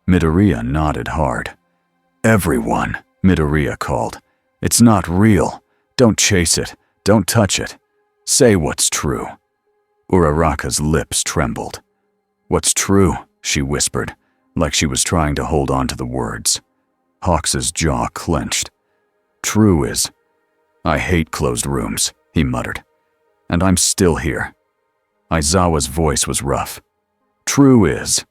Midoriya nodded hard. "Everyone," Midoriya called. "It's not real. Don't chase it. Don't touch it. Say what's true." Uraraka's lips trembled. "What's true?" she whispered, like she was trying to hold on to the words. Hawks's jaw clenched. "True is, I hate closed rooms," he muttered. "And I'm still here." Aizawa's voice was rough. "True is,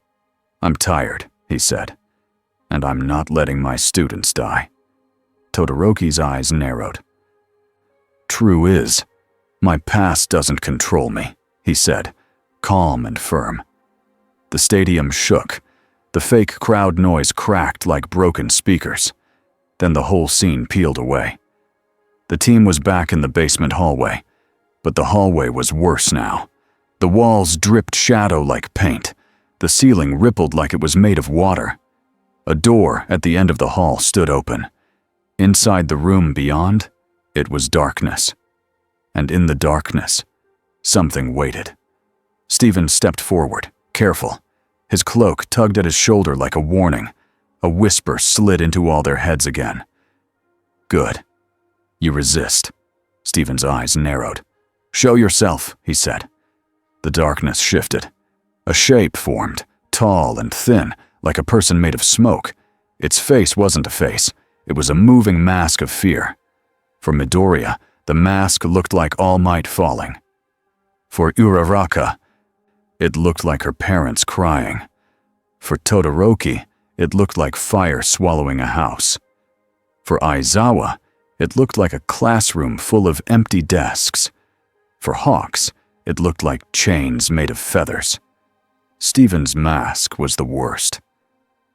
I'm tired," he said. "And I'm not letting my students die." Todoroki's eyes narrowed. "True is, my past doesn't control me," he said, calm and firm. The stadium shook. The fake crowd noise cracked like broken speakers. Then the whole scene peeled away. The team was back in the basement hallway, but the hallway was worse now. The walls dripped shadow like paint. The ceiling rippled like it was made of water. A door at the end of the hall stood open. Inside the room beyond, it was darkness. And in the darkness, something waited. Steven stepped forward, careful. His cloak tugged at his shoulder like a warning. A whisper slid into all their heads again. "Good. You resist." Steven's eyes narrowed. "Show yourself," he said. The darkness shifted. A shape formed, tall and thin, like a person made of smoke. Its face wasn't a face. It was a moving mask of fear. For Midoriya, the mask looked like All Might falling. For Uraraka, it looked like her parents crying. For Todoroki, it looked like fire swallowing a house. For Aizawa, it looked like a classroom full of empty desks. For Hawks, it looked like chains made of feathers. Steven's mask was the worst.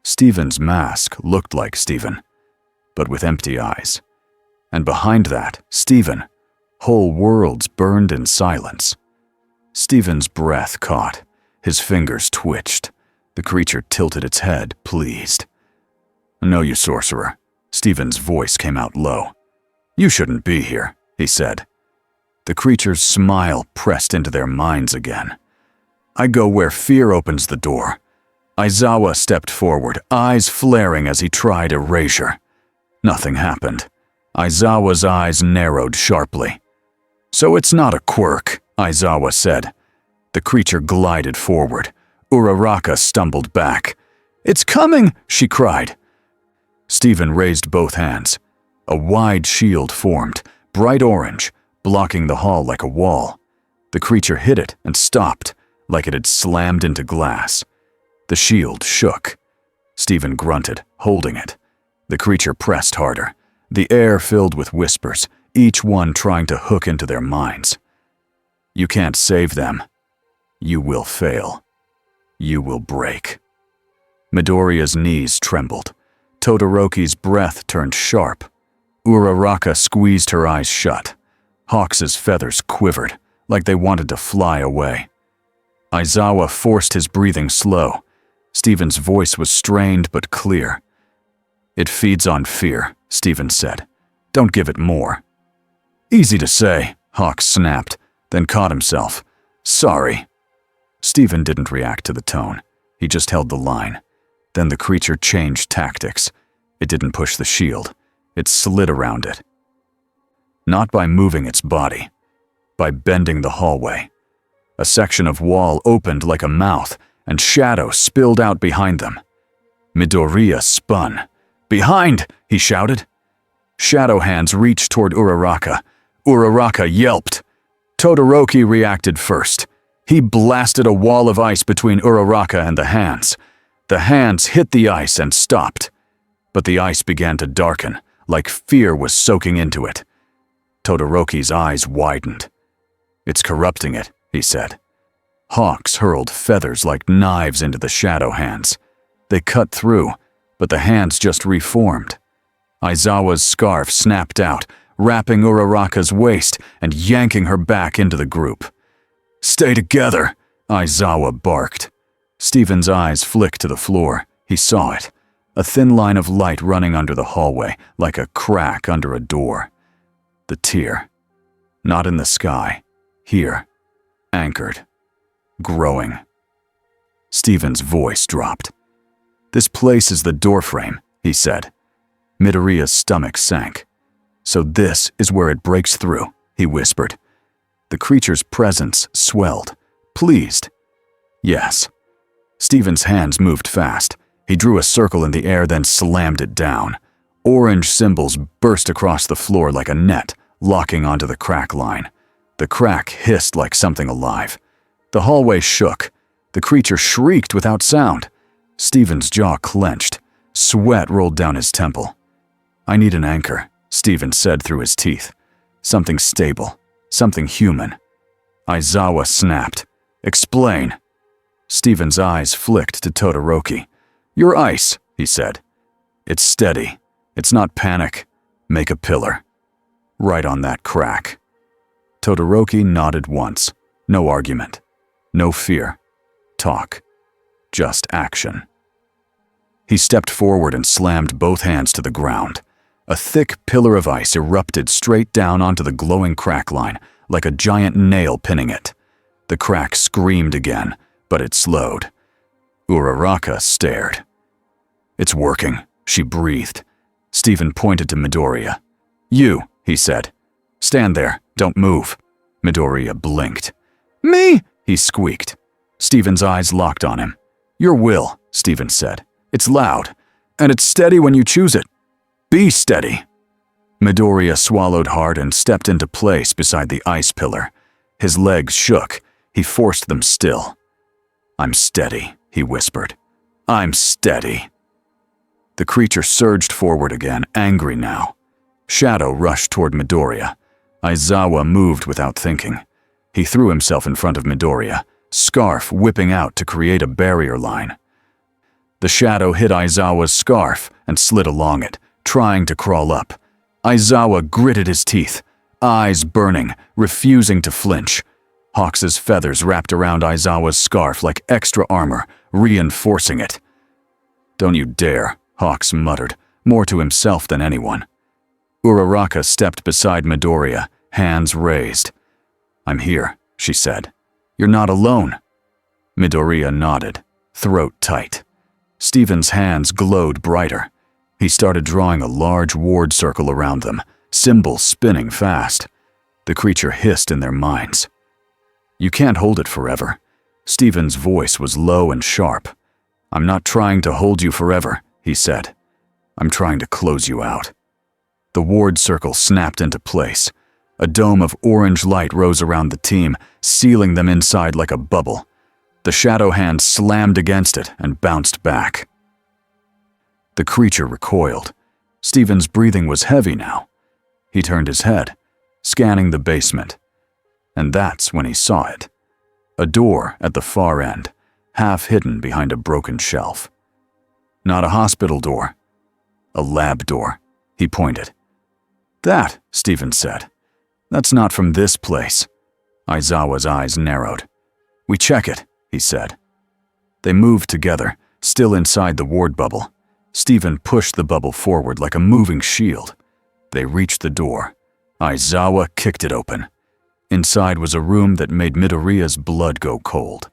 Stephen's mask looked like Stephen, but with empty eyes. And behind that, Stephen, whole worlds burned in silence. Stephen's breath caught. His fingers twitched. The creature tilted its head, pleased. "No, you sorcerer." Stephen's voice came out low. "You shouldn't be here," he said. The creature's smile pressed into their minds again. "I go where fear opens the door." Aizawa stepped forward, eyes flaring as he tried erasure. Nothing happened. Aizawa's eyes narrowed sharply. "So it's not a quirk," Aizawa said. The creature glided forward. Uraraka stumbled back. "It's coming!" she cried. Stephen raised both hands. A wide shield formed, bright orange, blocking the hall like a wall. The creature hit it and stopped, like it had slammed into glass. The shield shook. Stephen grunted, holding it. The creature pressed harder. The air filled with whispers, each one trying to hook into their minds. "You can't save them. You will fail. You will break." Midoriya's knees trembled. Todoroki's breath turned sharp. Uraraka squeezed her eyes shut. Hawks's feathers quivered, like they wanted to fly away. Aizawa forced his breathing slow. Stephen's voice was strained but clear. "It feeds on fear," Stephen said. "Don't give it more." "Easy to say," Hawks snapped, then caught himself. "Sorry." Stephen didn't react to the tone. He just held the line. Then the creature changed tactics. It didn't push the shield. It slid around it. Not by moving its body, by bending the hallway. A section of wall opened like a mouth, and shadow spilled out behind them. Midoriya spun. "Behind!" he shouted. Shadow hands reached toward Uraraka. Uraraka yelped. Todoroki reacted first. He blasted a wall of ice between Uraraka and the hands. The hands hit the ice and stopped. But the ice began to darken, like fear was soaking into it. Todoroki's eyes widened. "It's corrupting it," he said. Hawks hurled feathers like knives into the shadow hands. They cut through, but the hands just reformed. Aizawa's scarf snapped out, wrapping Uraraka's waist and yanking her back into the group. "Stay together," Aizawa barked. Stephen's eyes flicked to the floor. He saw it. A thin line of light running under the hallway, like a crack under a door. The tear. Not in the sky. Here. Anchored. Growing. Stephen's voice dropped. "This place is the doorframe," he said. Midoriya's stomach sank. "So this is where it breaks through," he whispered. The creature's presence swelled. Pleased. "Yes." Stephen's hands moved fast. He drew a circle in the air, then slammed it down. Orange symbols burst across the floor like a net, locking onto the crack line. The crack hissed like something alive. The hallway shook. The creature shrieked without sound. Stephen's jaw clenched. Sweat rolled down his temple. "I need an anchor," Stephen said through his teeth. "Something stable. Something human." Aizawa snapped. "Explain." Stephen's eyes flicked to Todoroki. "Your ice," he said. "It's steady. It's not panic. Make a pillar. Right on that crack." Todoroki nodded once. No argument. No fear. Talk. Just action. He stepped forward and slammed both hands to the ground. A thick pillar of ice erupted straight down onto the glowing crack line, like a giant nail pinning it. The crack screamed again, but it slowed. Uraraka stared. "It's working," she breathed. Stephen pointed to Midoriya. "You," he said. "Stand there. Don't move." Midoriya blinked. "Me?" he squeaked. Stephen's eyes locked on him. "Your will," Stephen said. "It's loud, and it's steady when you choose it. Be steady." Midoriya swallowed hard and stepped into place beside the ice pillar. His legs shook. He forced them still. "I'm steady," he whispered. "I'm steady." The creature surged forward again, angry now. Shadow rushed toward Midoriya. Aizawa moved without thinking. He threw himself in front of Midoriya, scarf whipping out to create a barrier line. The shadow hit Aizawa's scarf and slid along it, trying to crawl up. Aizawa gritted his teeth, eyes burning, refusing to flinch. Hawks's feathers wrapped around Aizawa's scarf like extra armor, reinforcing it. "Don't you dare," Hawks muttered, more to himself than anyone. Uraraka stepped beside Midoriya, hands raised. "I'm here," she said. "You're not alone." Midoriya nodded, throat tight. Steven's hands glowed brighter. He started drawing a large ward circle around them, symbols spinning fast. The creature hissed in their minds. "You can't hold it forever." Steven's voice was low and sharp. "I'm not trying to hold you forever," he said. "I'm trying to close you out." The ward circle snapped into place. A dome of orange light rose around the team, sealing them inside like a bubble. The shadow hand slammed against it and bounced back. The creature recoiled. Steven's breathing was heavy now. He turned his head, scanning the basement. And that's when he saw it. A door at the far end, half hidden behind a broken shelf. Not a hospital door. A lab door, he pointed. "That," Steven said. "That's not from this place." Aizawa's eyes narrowed. "We check it," he said. They moved together, still inside the ward bubble. Steven pushed the bubble forward like a moving shield. They reached the door. Aizawa kicked it open. Inside was a room that made Midoriya's blood go cold.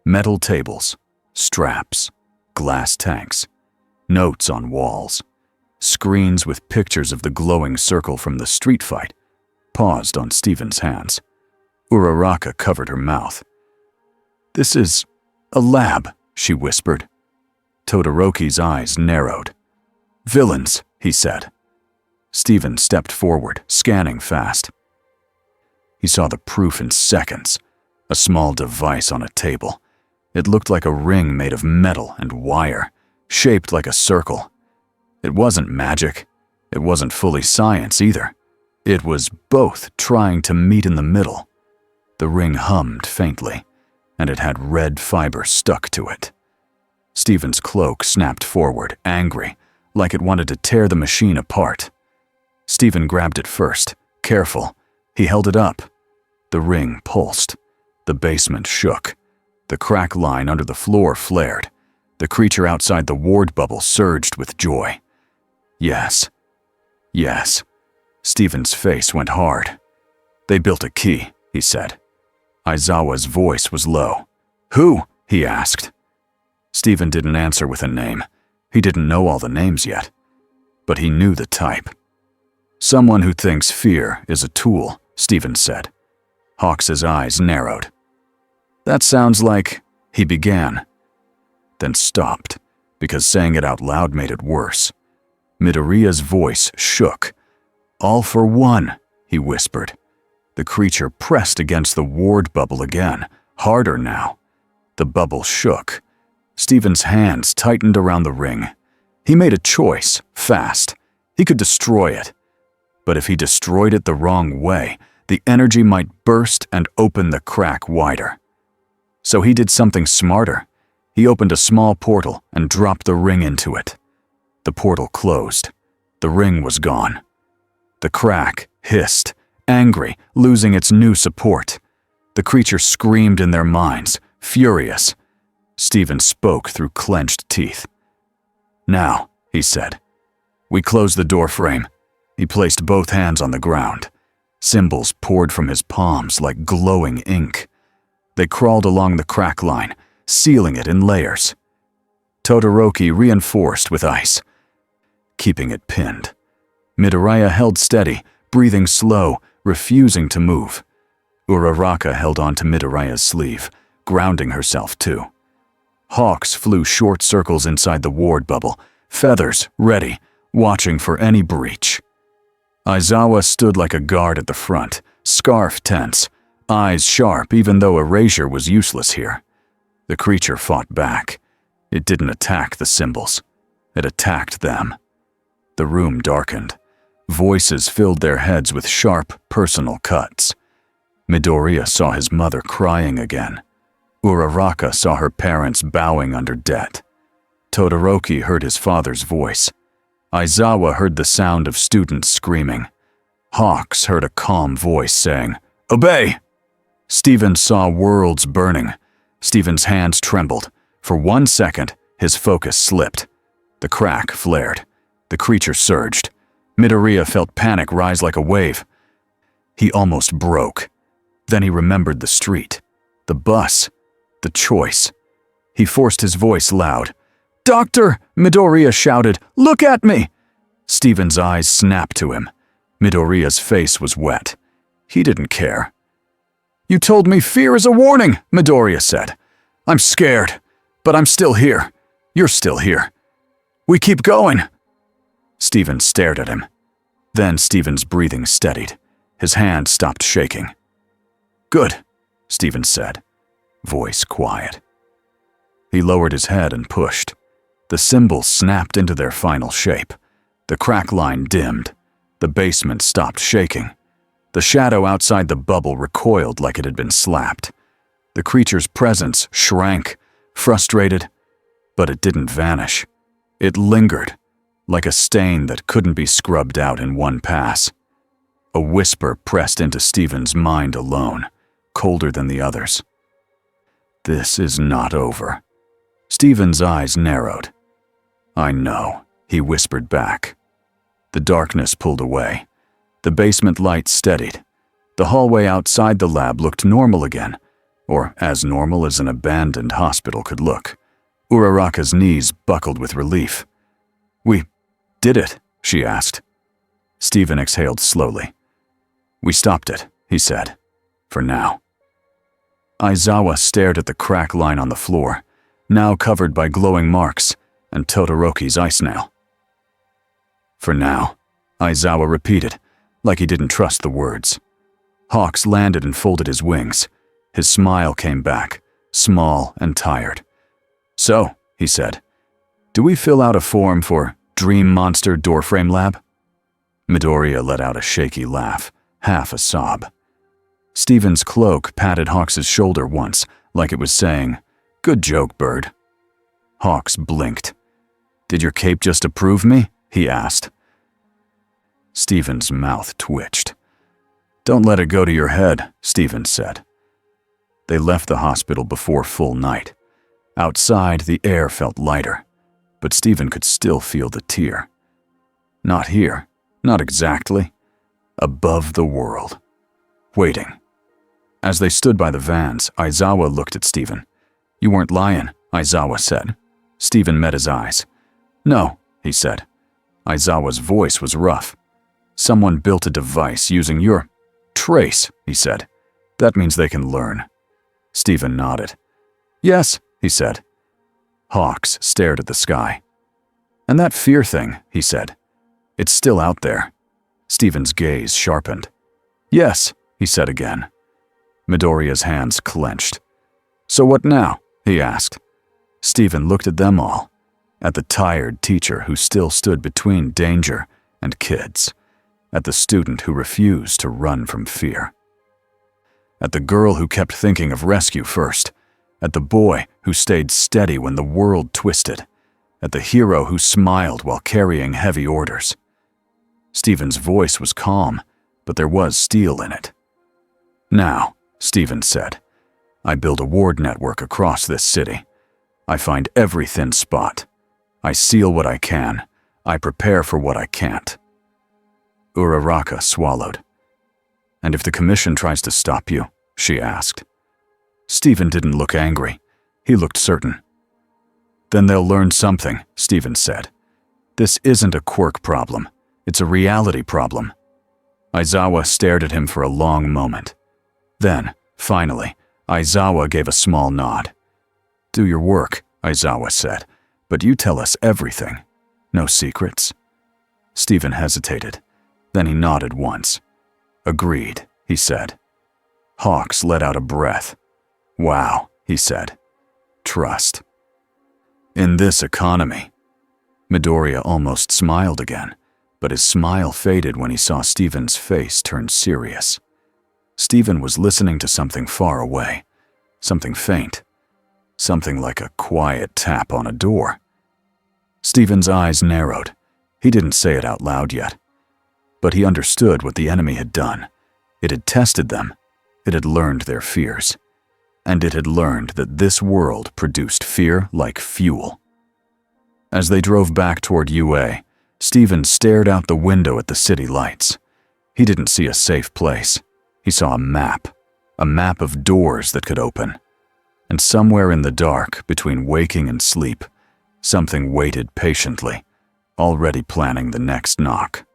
Metal tables, straps, glass tanks, notes on walls, screens with pictures of the glowing circle from the street fight paused on Steven's hands. Uraraka covered her mouth. "This is a lab," she whispered. Todoroki's eyes narrowed. "Villains," he said. Steven stepped forward, scanning fast. He saw the proof in seconds, a small device on a table. It looked like a ring made of metal and wire, shaped like a circle. It wasn't magic. It wasn't fully science either. It was both trying to meet in the middle. The ring hummed faintly, and it had red fiber stuck to it. Steven's cloak snapped forward, angry, like it wanted to tear the machine apart. Steven grabbed it first, careful. He held it up. The ring pulsed. The basement shook. The crack line under the floor flared. The creature outside the ward bubble surged with joy. "Yes. Yes." Steven's face went hard. "They built a key," he said. Aizawa's voice was low. "Who?" he asked. Steven didn't answer with a name. He didn't know all the names yet. But he knew the type. "Someone who thinks fear is a tool," Steven said. Hawks's eyes narrowed. "That sounds like—" he began, then stopped, because saying it out loud made it worse. Midoriya's voice shook. "All for one," he whispered. The creature pressed against the ward bubble again, harder now. The bubble shook. Steven's hands tightened around the ring. He made a choice, fast. He could destroy it. But if he destroyed it the wrong way, the energy might burst and open the crack wider. So he did something smarter. He opened a small portal and dropped the ring into it. The portal closed. The ring was gone. The crack hissed, angry, losing its new support. The creature screamed in their minds, furious. Steven spoke through clenched teeth. "Now," he said. "We close the door frame." He placed both hands on the ground. Symbols poured from his palms like glowing ink. They crawled along the crack line, sealing it in layers. Todoroki reinforced with ice, keeping it pinned. Midoriya held steady, breathing slow, refusing to move. Uraraka held onto Midoriya's sleeve, grounding herself too. Hawks flew short circles inside the ward bubble, feathers ready, watching for any breach. Aizawa stood like a guard at the front, scarf tense, eyes sharp even though erasure was useless here. The creature fought back. It didn't attack the symbols. It attacked them. The room darkened. Voices filled their heads with sharp, personal cuts. Midoriya saw his mother crying again. Uraraka saw her parents bowing under debt. Todoroki heard his father's voice. Aizawa heard the sound of students screaming. Hawks heard a calm voice saying, "Obey!" Steven saw worlds burning. Steven's hands trembled. For 1 second, his focus slipped. The crack flared. The creature surged. Midoriya felt panic rise like a wave. He almost broke. Then he remembered the street, the bus, the choice. He forced his voice loud. "Doctor!" Midoriya shouted. "Look at me!" Steven's eyes snapped to him. Midoriya's face was wet. He didn't care. "You told me fear is a warning," Midoriya said. "I'm scared, but I'm still here. You're still here. We keep going." Steven stared at him. Then Steven's breathing steadied. His hand stopped shaking. "Good," Steven said, voice quiet. He lowered his head and pushed. The symbols snapped into their final shape. The crack line dimmed. The basement stopped shaking. The shadow outside the bubble recoiled like it had been slapped. The creature's presence shrank, frustrated, but it didn't vanish. It lingered, like a stain that couldn't be scrubbed out in one pass. A whisper pressed into Steven's mind alone, colder than the others. "This is not over." Steven's eyes narrowed. "I know," he whispered back. The darkness pulled away. The basement lights steadied. The hallway outside the lab looked normal again, or as normal as an abandoned hospital could look. Uraraka's knees buckled with relief. "We did it?" she asked. Steven exhaled slowly. "We stopped it," he said. "For now." Aizawa stared at the crack line on the floor, now covered by glowing marks, and Todoroki's ice nail. "For now," Aizawa repeated, like he didn't trust the words. Hawks landed and folded his wings. His smile came back, small and tired. "So," he said, "do we fill out a form for Dream Monster Doorframe Lab?" Midoriya let out a shaky laugh, half a sob. Steven's cloak patted Hawks' shoulder once, like it was saying, "Good joke, bird." Hawks blinked. "Did your cape just approve me?" he asked. Steven's mouth twitched. "Don't let it go to your head," Steven said. They left the hospital before full night. Outside, the air felt lighter, but Steven could still feel the tear. Not here, not exactly. Above the world. Waiting. As they stood by the vans, Aizawa looked at Steven. "You weren't lying," Aizawa said. Steven met his eyes. "No," he said. Aizawa's voice was rough. "Someone built a device using your trace," he said. "That means they can learn." Steven nodded. "Yes," he said. Hawks stared at the sky. "And that fear thing," he said. "It's still out there." Steven's gaze sharpened. "Yes," he said again. Midoriya's hands clenched. "So what now?" he asked. Steven looked at them all, at the tired teacher who still stood between danger and kids, at the student who refused to run from fear, at the girl who kept thinking of rescue first, at the boy who stayed steady when the world twisted, at the hero who smiled while carrying heavy orders. Steven's voice was calm, but there was steel in it. "Now," Steven said, "I build a ward network across this city. I find every thin spot. I seal what I can. I prepare for what I can't." Uraraka swallowed. "And if the commission tries to stop you?" she asked. Steven didn't look angry. He looked certain. "Then they'll learn something," Steven said. "This isn't a quirk problem. It's a reality problem." Aizawa stared at him for a long moment. Then, finally, Aizawa gave a small nod. "Do your work," Aizawa said, "but you tell us everything. No secrets." Steven hesitated. Then he nodded once. "Agreed," he said. Hawks let out a breath. "Wow," he said. "Trust." In this economy. Midoriya almost smiled again, but his smile faded when he saw Steven's face turn serious. Steven was listening to something far away, something faint, something like a quiet tap on a door. Stephen's eyes narrowed. He didn't say it out loud yet. But he understood what the enemy had done. It had tested them. It had learned their fears. And it had learned that this world produced fear like fuel. As they drove back toward UA, Stephen stared out the window at the city lights. He didn't see a safe place. He saw a map of doors that could open. And somewhere in the dark, between waking and sleep, something waited patiently, already planning the next knock.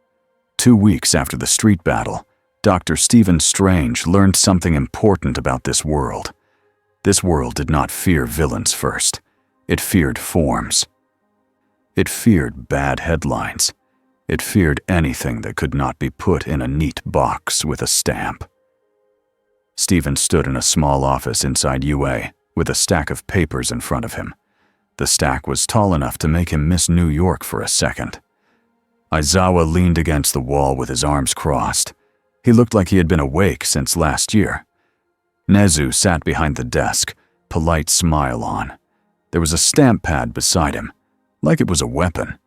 2 weeks after the street battle, Dr. Stephen Strange learned something important about this world. This world did not fear villains first. It feared forms. It feared bad headlines. It feared anything that could not be put in a neat box with a stamp. Stephen stood in a small office inside UA with a stack of papers in front of him. The stack was tall enough to make him miss New York for a second. Aizawa leaned against the wall with his arms crossed. He looked like he had been awake since last year. Nezu sat behind the desk, polite smile on. There was a stamp pad beside him, like it was a weapon.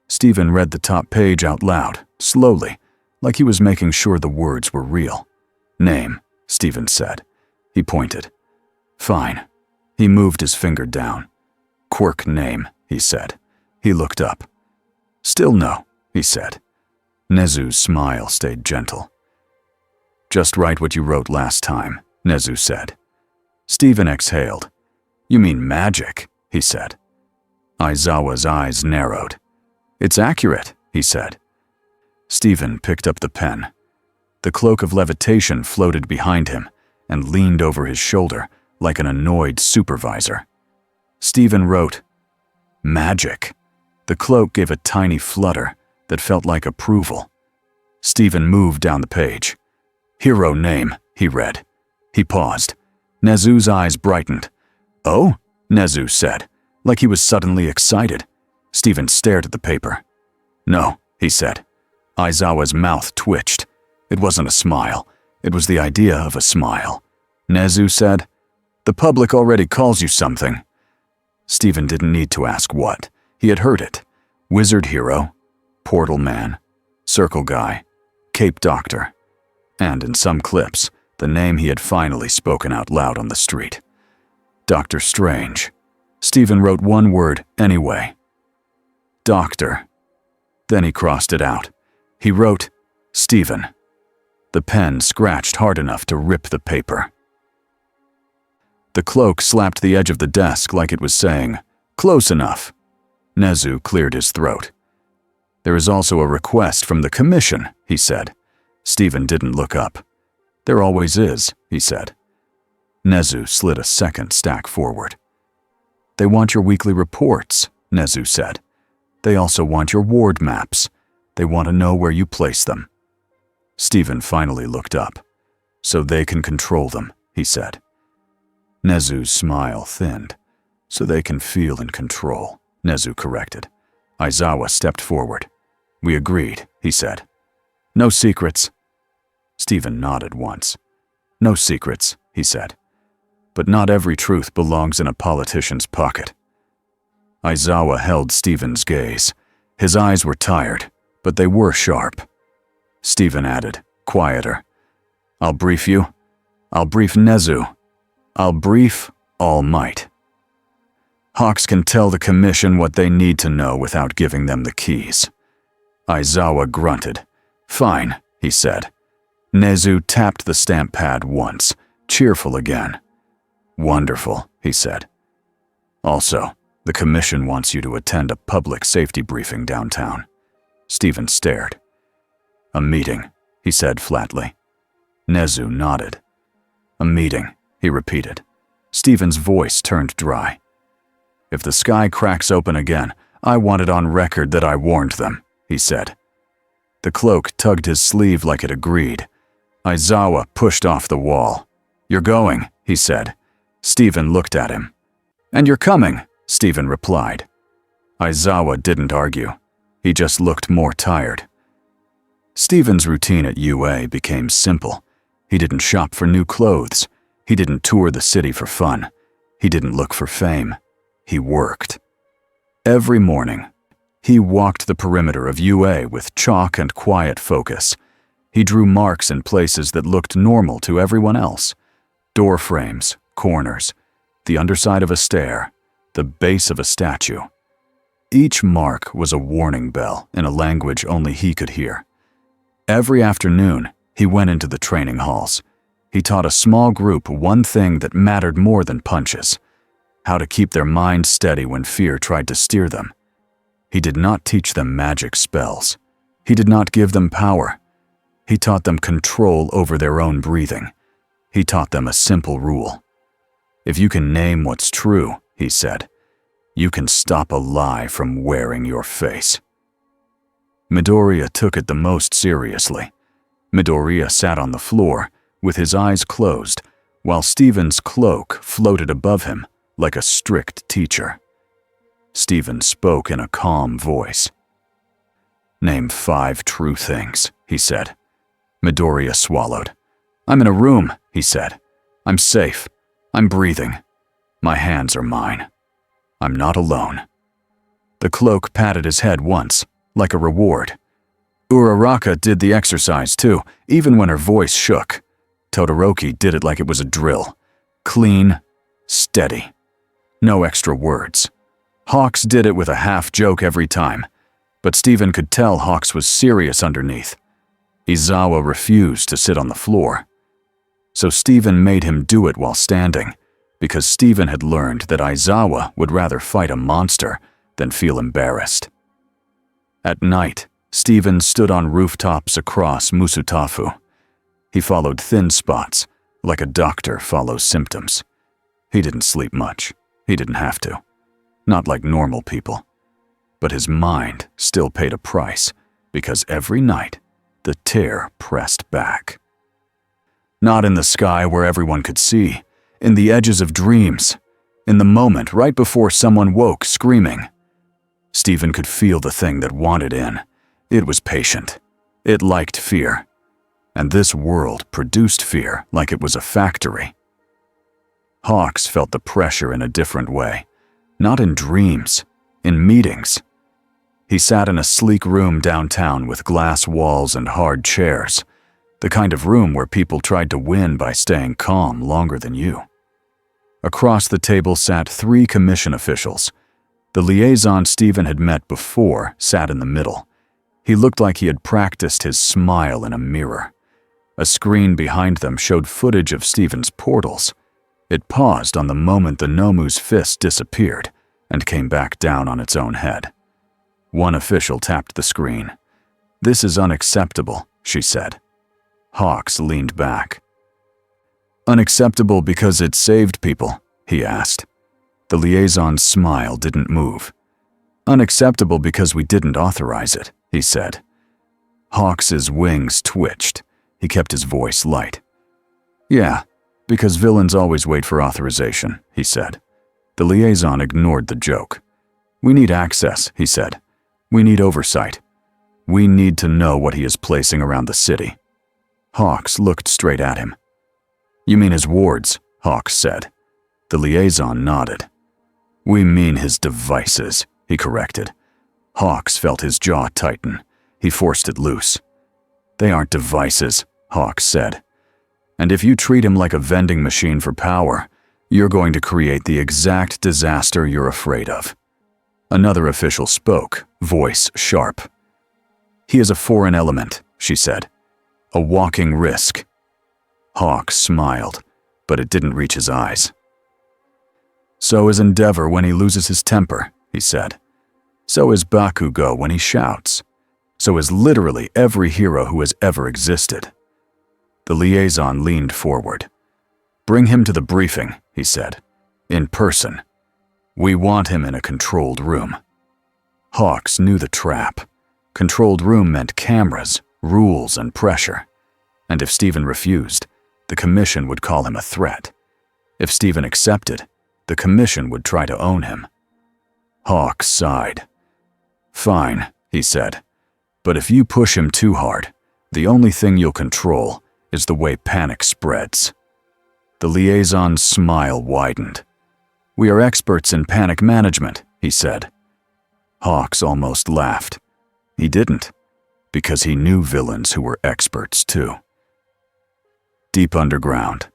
Stephen read the top page out loud, slowly, like he was making sure the words were real. Name, Stephen said. He pointed. Fine. He moved his finger down. Quirk name, he said. He looked up. Still no, he said. Nezu's smile stayed gentle. Just write what you wrote last time, Nezu said. Stephen exhaled. You mean magic, he said. Aizawa's eyes narrowed. It's accurate, he said. Stephen picked up the pen. The cloak of levitation floated behind him and leaned over his shoulder like an annoyed supervisor. Stephen wrote, Magic. The cloak gave a tiny flutter that felt like approval. Stephen moved down the page. Hero name, he read. He paused. Nezu's eyes brightened. Oh, Nezu said, like he was suddenly excited. Stephen stared at the paper. No, he said. Aizawa's mouth twitched. It wasn't a smile. It was the idea of a smile. Nezu said, The public already calls you something. Stephen didn't need to ask what. He had heard it. Wizard hero, portal man, circle guy, cape doctor, and in some clips, the name he had finally spoken out loud on the street. Dr. Strange. Stephen wrote one word anyway. Doctor. Then he crossed it out. He wrote, Stephen. The pen scratched hard enough to rip the paper. The cloak slapped the edge of the desk like it was saying, Close enough. Nezu cleared his throat. There is also a request from the commission, he said. Stephen didn't look up. There always is, he said. Nezu slid a second stack forward. They want your weekly reports, Nezu said. They also want your ward maps. They want to know where you place them. Stephen finally looked up. So they can control them, he said. Nezu's smile thinned. So they can feel in control, Nezu corrected. Aizawa stepped forward. We agreed, he said. No secrets. Stephen nodded once. No secrets, he said. But not every truth belongs in a politician's pocket. Aizawa held Stephen's gaze. His eyes were tired, but they were sharp. Stephen added, quieter. I'll brief you. I'll brief Nezu. I'll brief All Might. Hawks can tell the commission what they need to know without giving them the keys. Aizawa grunted. Fine, he said. Nezu tapped the stamp pad once, cheerful again. Wonderful, he said. Also, the commission wants you to attend a public safety briefing downtown. Stephen stared. A meeting, he said flatly. Nezu nodded. A meeting, he repeated. Stephen's voice turned dry. If the sky cracks open again, I want it on record that I warned them, he said. The cloak tugged his sleeve like it agreed. Aizawa pushed off the wall. You're going, he said. Stephen looked at him. And you're coming, Stephen replied. Aizawa didn't argue. He just looked more tired. Stephen's routine at UA became simple. He didn't shop for new clothes. He didn't tour the city for fun. He didn't look for fame. He worked. Every morning, he walked the perimeter of UA with chalk and quiet focus. He drew marks in places that looked normal to everyone else. Door frames, corners, the underside of a stair, the base of a statue. Each mark was a warning bell in a language only he could hear. Every afternoon, he went into the training halls. He taught a small group one thing that mattered more than punches: how to keep their minds steady when fear tried to steer them. He did not teach them magic spells. He did not give them power. He taught them control over their own breathing. He taught them a simple rule. If you can name what's true, he said, you can stop a lie from wearing your face. Midoriya took it the most seriously. Midoriya sat on the floor, with his eyes closed, while Steven's cloak floated above him like a strict teacher. Steven spoke in a calm voice. Name 5 true things, he said. Midoriya swallowed. I'm in a room, he said. I'm safe. I'm breathing. My hands are mine. I'm not alone. The cloak patted his head once, like a reward. Uraraka did the exercise too, even when her voice shook. Todoroki did it like it was a drill. Clean, steady. No extra words. Hawks did it with a half joke every time, but Steven could tell Hawks was serious underneath. Izawa refused to sit on the floor. So Steven made him do it while standing, because Steven had learned that Izawa would rather fight a monster than feel embarrassed. At night, Steven stood on rooftops across Musutafu. He followed thin spots, like a doctor follows symptoms. He didn't sleep much. He didn't have to. Not like normal people. But his mind still paid a price, because every night, the tear pressed back. Not in the sky where everyone could see, in the edges of dreams, in the moment right before someone woke screaming. Steven could feel the thing that wanted in. It was patient. It liked fear. And this world produced fear like it was a factory. Hawks felt the pressure in a different way. Not in dreams, in meetings. He sat in a sleek room downtown with glass walls and hard chairs, the kind of room where people tried to win by staying calm longer than you. Across the table sat 3 commission officials. The liaison Steven had met before sat in the middle. He looked like he had practiced his smile in a mirror. A screen behind them showed footage of Steven's portals. It paused on the moment the Nomu's fist disappeared and came back down on its own head. One official tapped the screen. "This is unacceptable," she said. Hawks leaned back. "Unacceptable because it saved people?" he asked. The liaison's smile didn't move. "Unacceptable because we didn't authorize it," he said. Hawks's wings twitched. He kept his voice light. "Yeah, because villains always wait for authorization," he said. The liaison ignored the joke. "We need access," he said. "We need oversight. We need to know what he is placing around the city." Hawks looked straight at him. "You mean his wards?" Hawks said. The liaison nodded. "We mean his devices," he corrected. Hawks felt his jaw tighten. He forced it loose. "They aren't devices," Hawks said. "And if you treat him like a vending machine for power, you're going to create the exact disaster you're afraid of." Another official spoke, voice sharp. "He is a foreign element," she said. "A walking risk." Hawks smiled, but it didn't reach his eyes. "So is Endeavor when he loses his temper," he said. "So is Bakugo when he shouts. So is literally every hero who has ever existed." The liaison leaned forward. "Bring him to the briefing," he said. "In person. We want him in a controlled room." Hawks knew the trap. Controlled room meant cameras, rules, and pressure. And if Steven refused, the commission would call him a threat. If Steven accepted, the commission would try to own him. Hawks sighed. "Fine," he said. "But if you push him too hard, the only thing you'll control is the way panic spreads." The liaison's smile widened. "We are experts in panic management," he said. Hawks almost laughed. He didn't, because he knew villains who were experts too. Deep underground.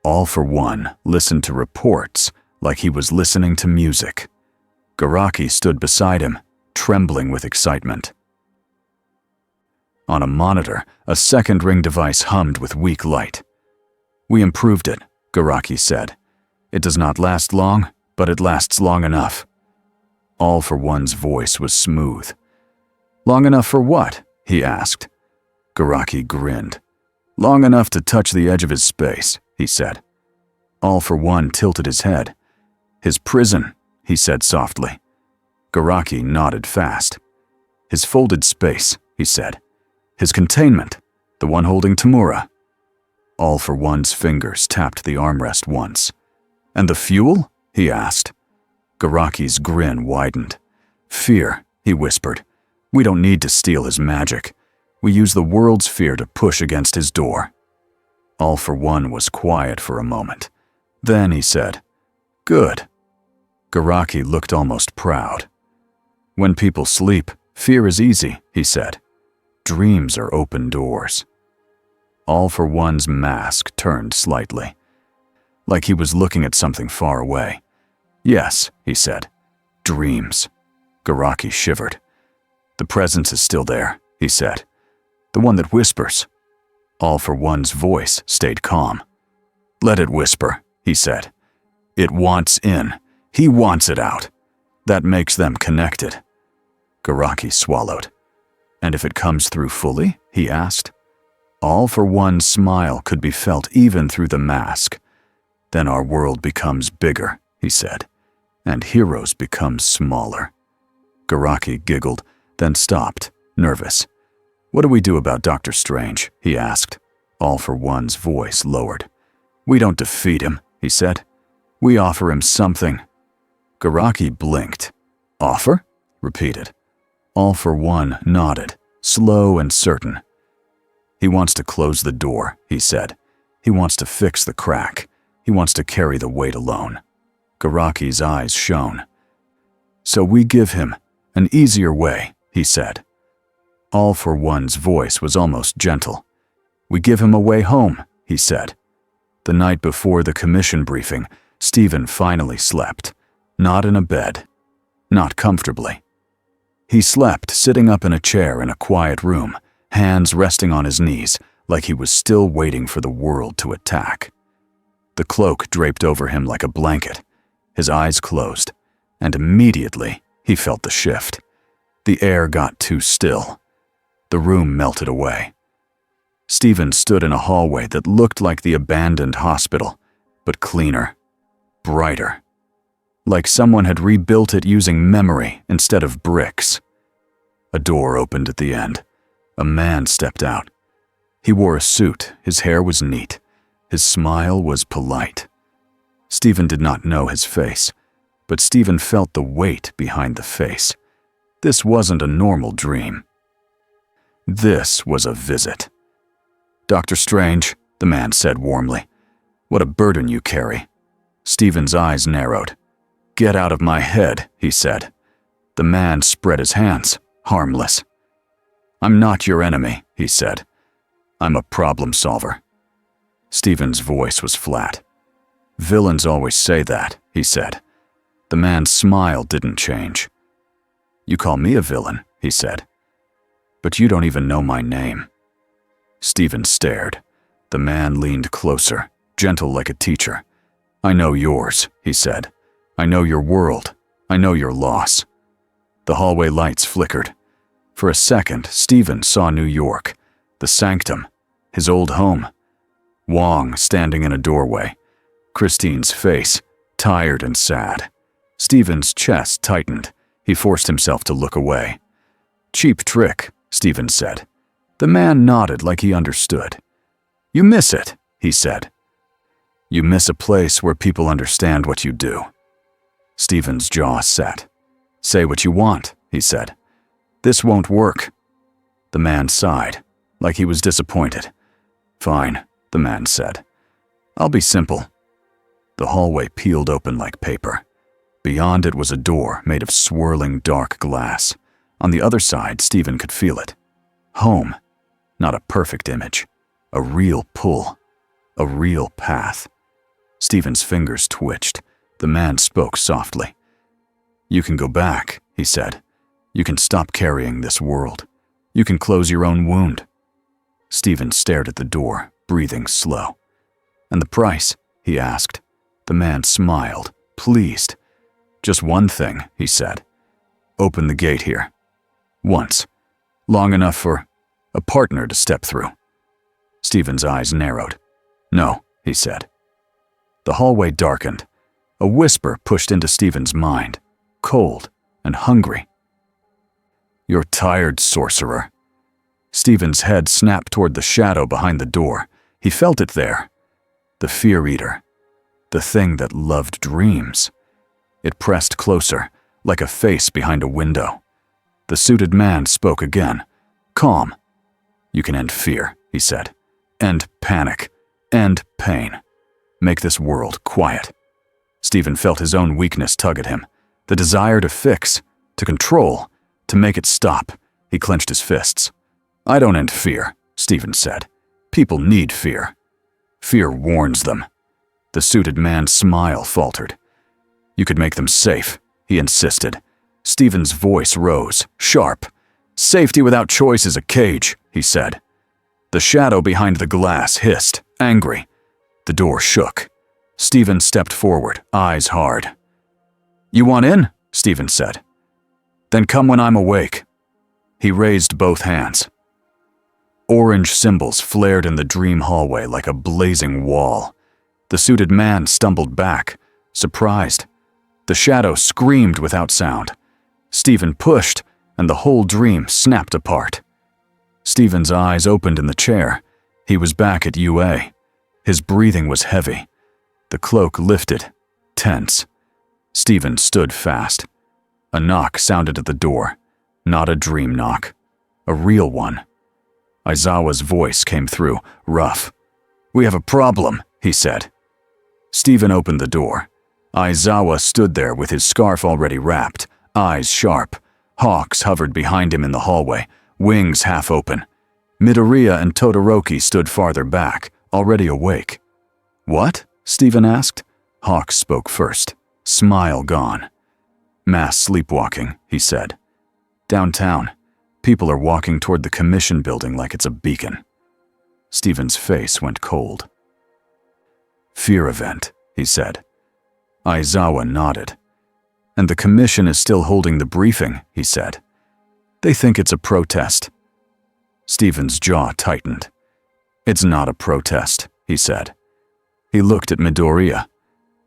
All for One listened to reports like he was listening to music. Garaki stood beside him, trembling with excitement. On a monitor, a second ring device hummed with weak light. "We improved it," Garaki said. "It does not last long, but it lasts long enough." All for One's voice was smooth. "Long enough for what?" he asked. Garaki grinned. "Long enough to touch the edge of his space," he said. All for One tilted his head. "His prison," he said softly. Garaki nodded fast. "His folded space," he said. "His containment, the one holding Tamura." All for One's fingers tapped the armrest once. "And the fuel?" he asked. Garaki's grin widened. "Fear," he whispered. "We don't need to steal his magic. We use the world's fear to push against his door." All for One was quiet for a moment. Then he said, "Good." Garaki looked almost proud. "When people sleep, fear is easy," he said. "Dreams are open doors." All for One's mask turned slightly, like he was looking at something far away. "Yes," he said. "Dreams." Garaki shivered. "The presence is still there," he said. "The one that whispers." All for One's voice stayed calm. "Let it whisper," he said. "It wants in. He wants it out. That makes them connected." Garaki swallowed. "And if it comes through fully?" he asked. All for One's smile could be felt even through the mask. "Then our world becomes bigger," he said, "and heroes become smaller." Garaki giggled, then stopped, nervous. "What do we do about Dr. Strange?" he asked. All for One's voice lowered. "We don't defeat him," he said. "We offer him something." Garaki blinked. "Offer?" repeated. All for One nodded, slow and certain. "He wants to close the door," he said. "He wants to fix the crack. He wants to carry the weight alone." Garaki's eyes shone. "So we give him an easier way," he said. All for One's voice was almost gentle. "We give him a way home," he said. The night before the commission briefing, Stephen finally slept. Not in a bed. Not comfortably. He slept sitting up in a chair in a quiet room, hands resting on his knees, like he was still waiting for the world to attack. The cloak draped over him like a blanket. His eyes closed, and immediately he felt the shift. The air got too still. The room melted away. Stephen stood in a hallway that looked like the abandoned hospital, but cleaner, brighter. Like someone had rebuilt it using memory instead of bricks. A door opened at the end. A man stepped out. He wore a suit, his hair was neat. His smile was polite. Stephen did not know his face, but Stephen felt the weight behind the face. This wasn't a normal dream. This was a visit. "Dr. Strange," the man said warmly. "What a burden you carry." Stephen's eyes narrowed. "Get out of my head," he said. The man spread his hands, harmless. "I'm not your enemy," he said. "I'm a problem solver." Stephen's voice was flat. "Villains always say that," he said. The man's smile didn't change. "You call me a villain," he said. "But you don't even know my name." Stephen stared. The man leaned closer, gentle like a teacher. "I know yours," he said. "I know your world. I know your loss." The hallway lights flickered. For a second, Stephen saw New York, the sanctum, his old home. Wong standing in a doorway. Christine's face, tired and sad. Stephen's chest tightened. He forced himself to look away. "Cheap trick," Stephen said. The man nodded like he understood. "You miss it," he said. "You miss a place where people understand what you do." Stephen's jaw set. "Say what you want," he said. "This won't work." The man sighed, like he was disappointed. "Fine," the man said. "I'll be simple." The hallway peeled open like paper. Beyond it was a door made of swirling dark glass. On the other side, Stephen could feel it. Home. Not a perfect image. A real pull. A real path. Stephen's fingers twitched. The man spoke softly. "You can go back," he said. "You can stop carrying this world. You can close your own wound." Stephen stared at the door, breathing slow. "And the price?" he asked. The man smiled, pleased. "Just one thing," he said. "Open the gate here. Once. Long enough for a partner to step through." Stephen's eyes narrowed. "No," he said. The hallway darkened. A whisper pushed into Stephen's mind, cold and hungry. "You're tired, sorcerer." Stephen's head snapped toward the shadow behind the door. He felt it there. The fear eater. The thing that loved dreams. It pressed closer, like a face behind a window. The suited man spoke again, calm. "You can end fear," he said. "End panic. End pain. Make this world quiet." Stephen felt his own weakness tug at him. The desire to fix, to control, to make it stop. He clenched his fists. "I don't end fear," Stephen said. "People need fear. Fear warns them." The suited man's smile faltered. "You could make them safe," he insisted. Stephen's voice rose, sharp. "Safety without choice is a cage," he said. The shadow behind the glass hissed, angry. The door shook. Stephen stepped forward, eyes hard. "You want in?" Stephen said. "Then come when I'm awake." He raised both hands. Orange symbols flared in the dream hallway like a blazing wall. The suited man stumbled back, surprised. The shadow screamed without sound. Stephen pushed, and the whole dream snapped apart. Stephen's eyes opened in the chair. He was back at UA. His breathing was heavy. The cloak lifted, tense. Stephen stood fast. A knock sounded at the door. Not a dream knock. A real one. Aizawa's voice came through, rough. "We have a problem," he said. Stephen opened the door. Aizawa stood there with his scarf already wrapped, eyes sharp. Hawks hovered behind him in the hallway, wings half open. Midoriya and Todoroki stood farther back, already awake. "What?" Stephen asked. Hawks spoke first, smile gone. "Mass sleepwalking," he said. "Downtown. People are walking toward the commission building like it's a beacon." Stephen's face went cold. "Fear event," he said. Aizawa nodded. "And the commission is still holding the briefing," he said. "They think it's a protest." Stephen's jaw tightened. "It's not a protest," he said. He looked at Midoriya.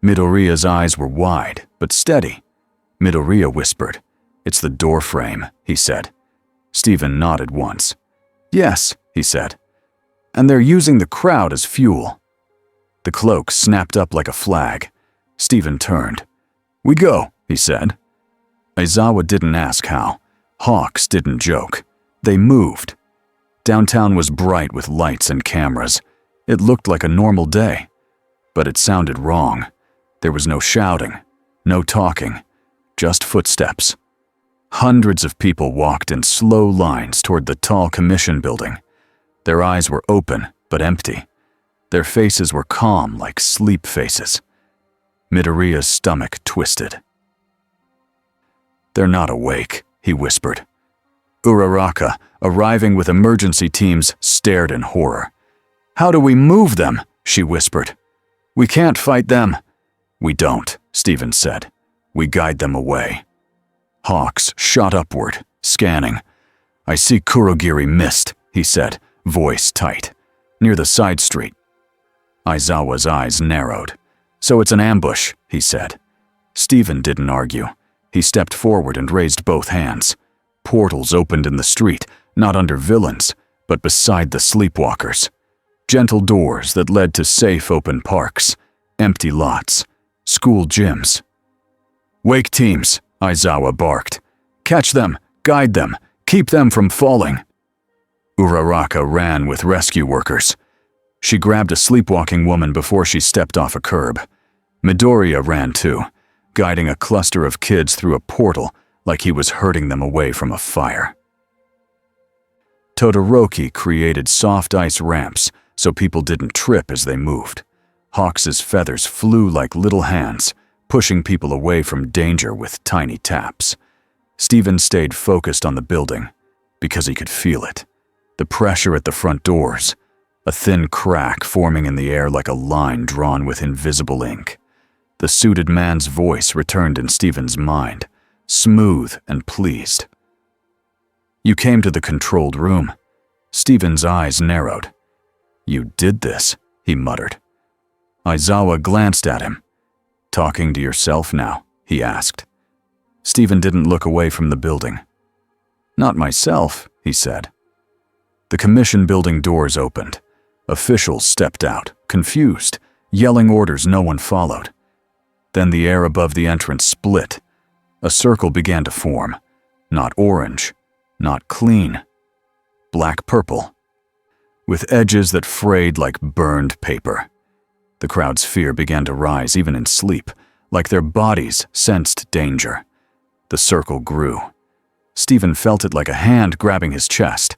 Midoriya's eyes were wide, but steady. Midoriya whispered, "It's the door frame," he said. Stephen nodded once. "Yes," he said. "And they're using the crowd as fuel." The cloak snapped up like a flag. Stephen turned. "We go," he said. Aizawa didn't ask how. Hawks didn't joke. They moved. Downtown was bright with lights and cameras. It looked like a normal day. But it sounded wrong. There was no shouting, no talking, just footsteps. Hundreds of people walked in slow lines toward the tall commission building. Their eyes were open, but empty. Their faces were calm like sleep faces. Midoriya's stomach twisted. "They're not awake," he whispered. Uraraka, arriving with emergency teams, stared in horror. "How do we move them?" she whispered. "We can't fight them." "We don't," Stephen said. "We guide them away." Hawks shot upward, scanning. "I see Kurogiri mist," he said, voice tight. "Near the side street." Aizawa's eyes narrowed. "So it's an ambush," he said. Stephen didn't argue. He stepped forward and raised both hands. Portals opened in the street, not under villains, but beside the sleepwalkers. Gentle doors that led to safe open parks, empty lots, school gyms. "Wake teams," Aizawa barked. "Catch them, guide them, keep them from falling." Uraraka ran with rescue workers. She grabbed a sleepwalking woman before she stepped off a curb. Midoriya ran too. guiding a cluster of kids through a portal like he was herding them away from a fire. Todoroki created soft ice ramps so people didn't trip as they moved. Hawks's feathers flew like little hands, pushing people away from danger with tiny taps. Steven stayed focused on the building because he could feel it. The pressure at the front doors, a thin crack forming in the air like a line drawn with invisible ink. The suited man's voice returned in Steven's mind, smooth and pleased. "You came to the controlled room." Steven's eyes narrowed. "You did this," he muttered. Aizawa glanced at him. "Talking to yourself now?" he asked. Steven didn't look away from the building. "Not myself," he said. The commission building doors opened. Officials stepped out, confused, yelling orders no one followed. Then the air above the entrance split. A circle began to form. Not orange, not clean. Black-purple, with edges that frayed like burned paper. The crowd's fear began to rise even in sleep, like their bodies sensed danger. The circle grew. Steven felt it like a hand grabbing his chest.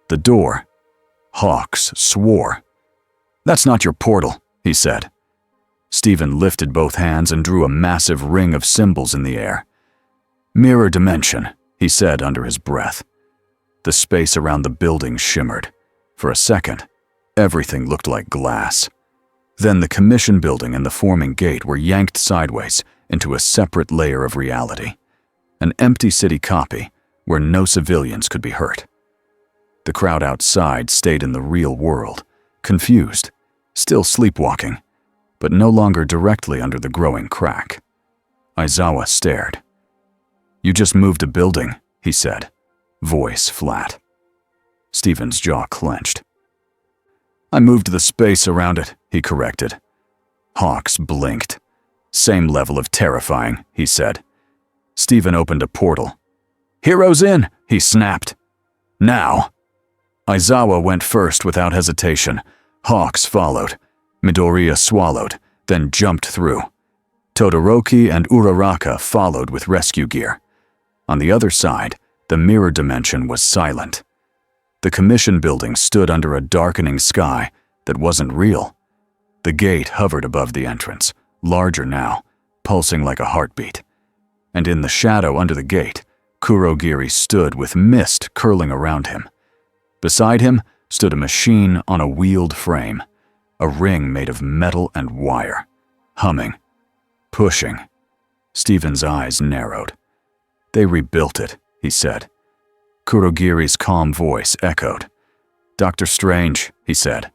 The door. Hawks swore. "That's not your portal," he said. Steven lifted both hands and drew a massive ring of symbols in the air. "Mirror dimension," he said under his breath. The space around the building shimmered. For a second, everything looked like glass. Then the commission building and the forming gate were yanked sideways into a separate layer of reality. An empty city copy where no civilians could be hurt. The crowd outside stayed in the real world, confused, still sleepwalking, but no longer directly under the growing crack. Aizawa stared. "You just moved a building," he said, voice flat. Steven's jaw clenched. "I moved the space around it," he corrected. Hawks blinked. "Same level of terrifying," he said. Steven opened a portal. "Heroes in," he snapped. "Now." Aizawa went first without hesitation. Hawks followed. Midoriya swallowed, then jumped through. Todoroki and Uraraka followed with rescue gear. On the other side, the mirror dimension was silent. The commission building stood under a darkening sky that wasn't real. The gate hovered above the entrance, larger now, pulsing like a heartbeat. And in the shadow under the gate, Kurogiri stood with mist curling around him. Beside him stood a machine on a wheeled frame, a ring made of metal and wire, humming, pushing. Steven's eyes narrowed. "They rebuilt it," he said. Kurogiri's calm voice echoed. "Dr. Strange," he said,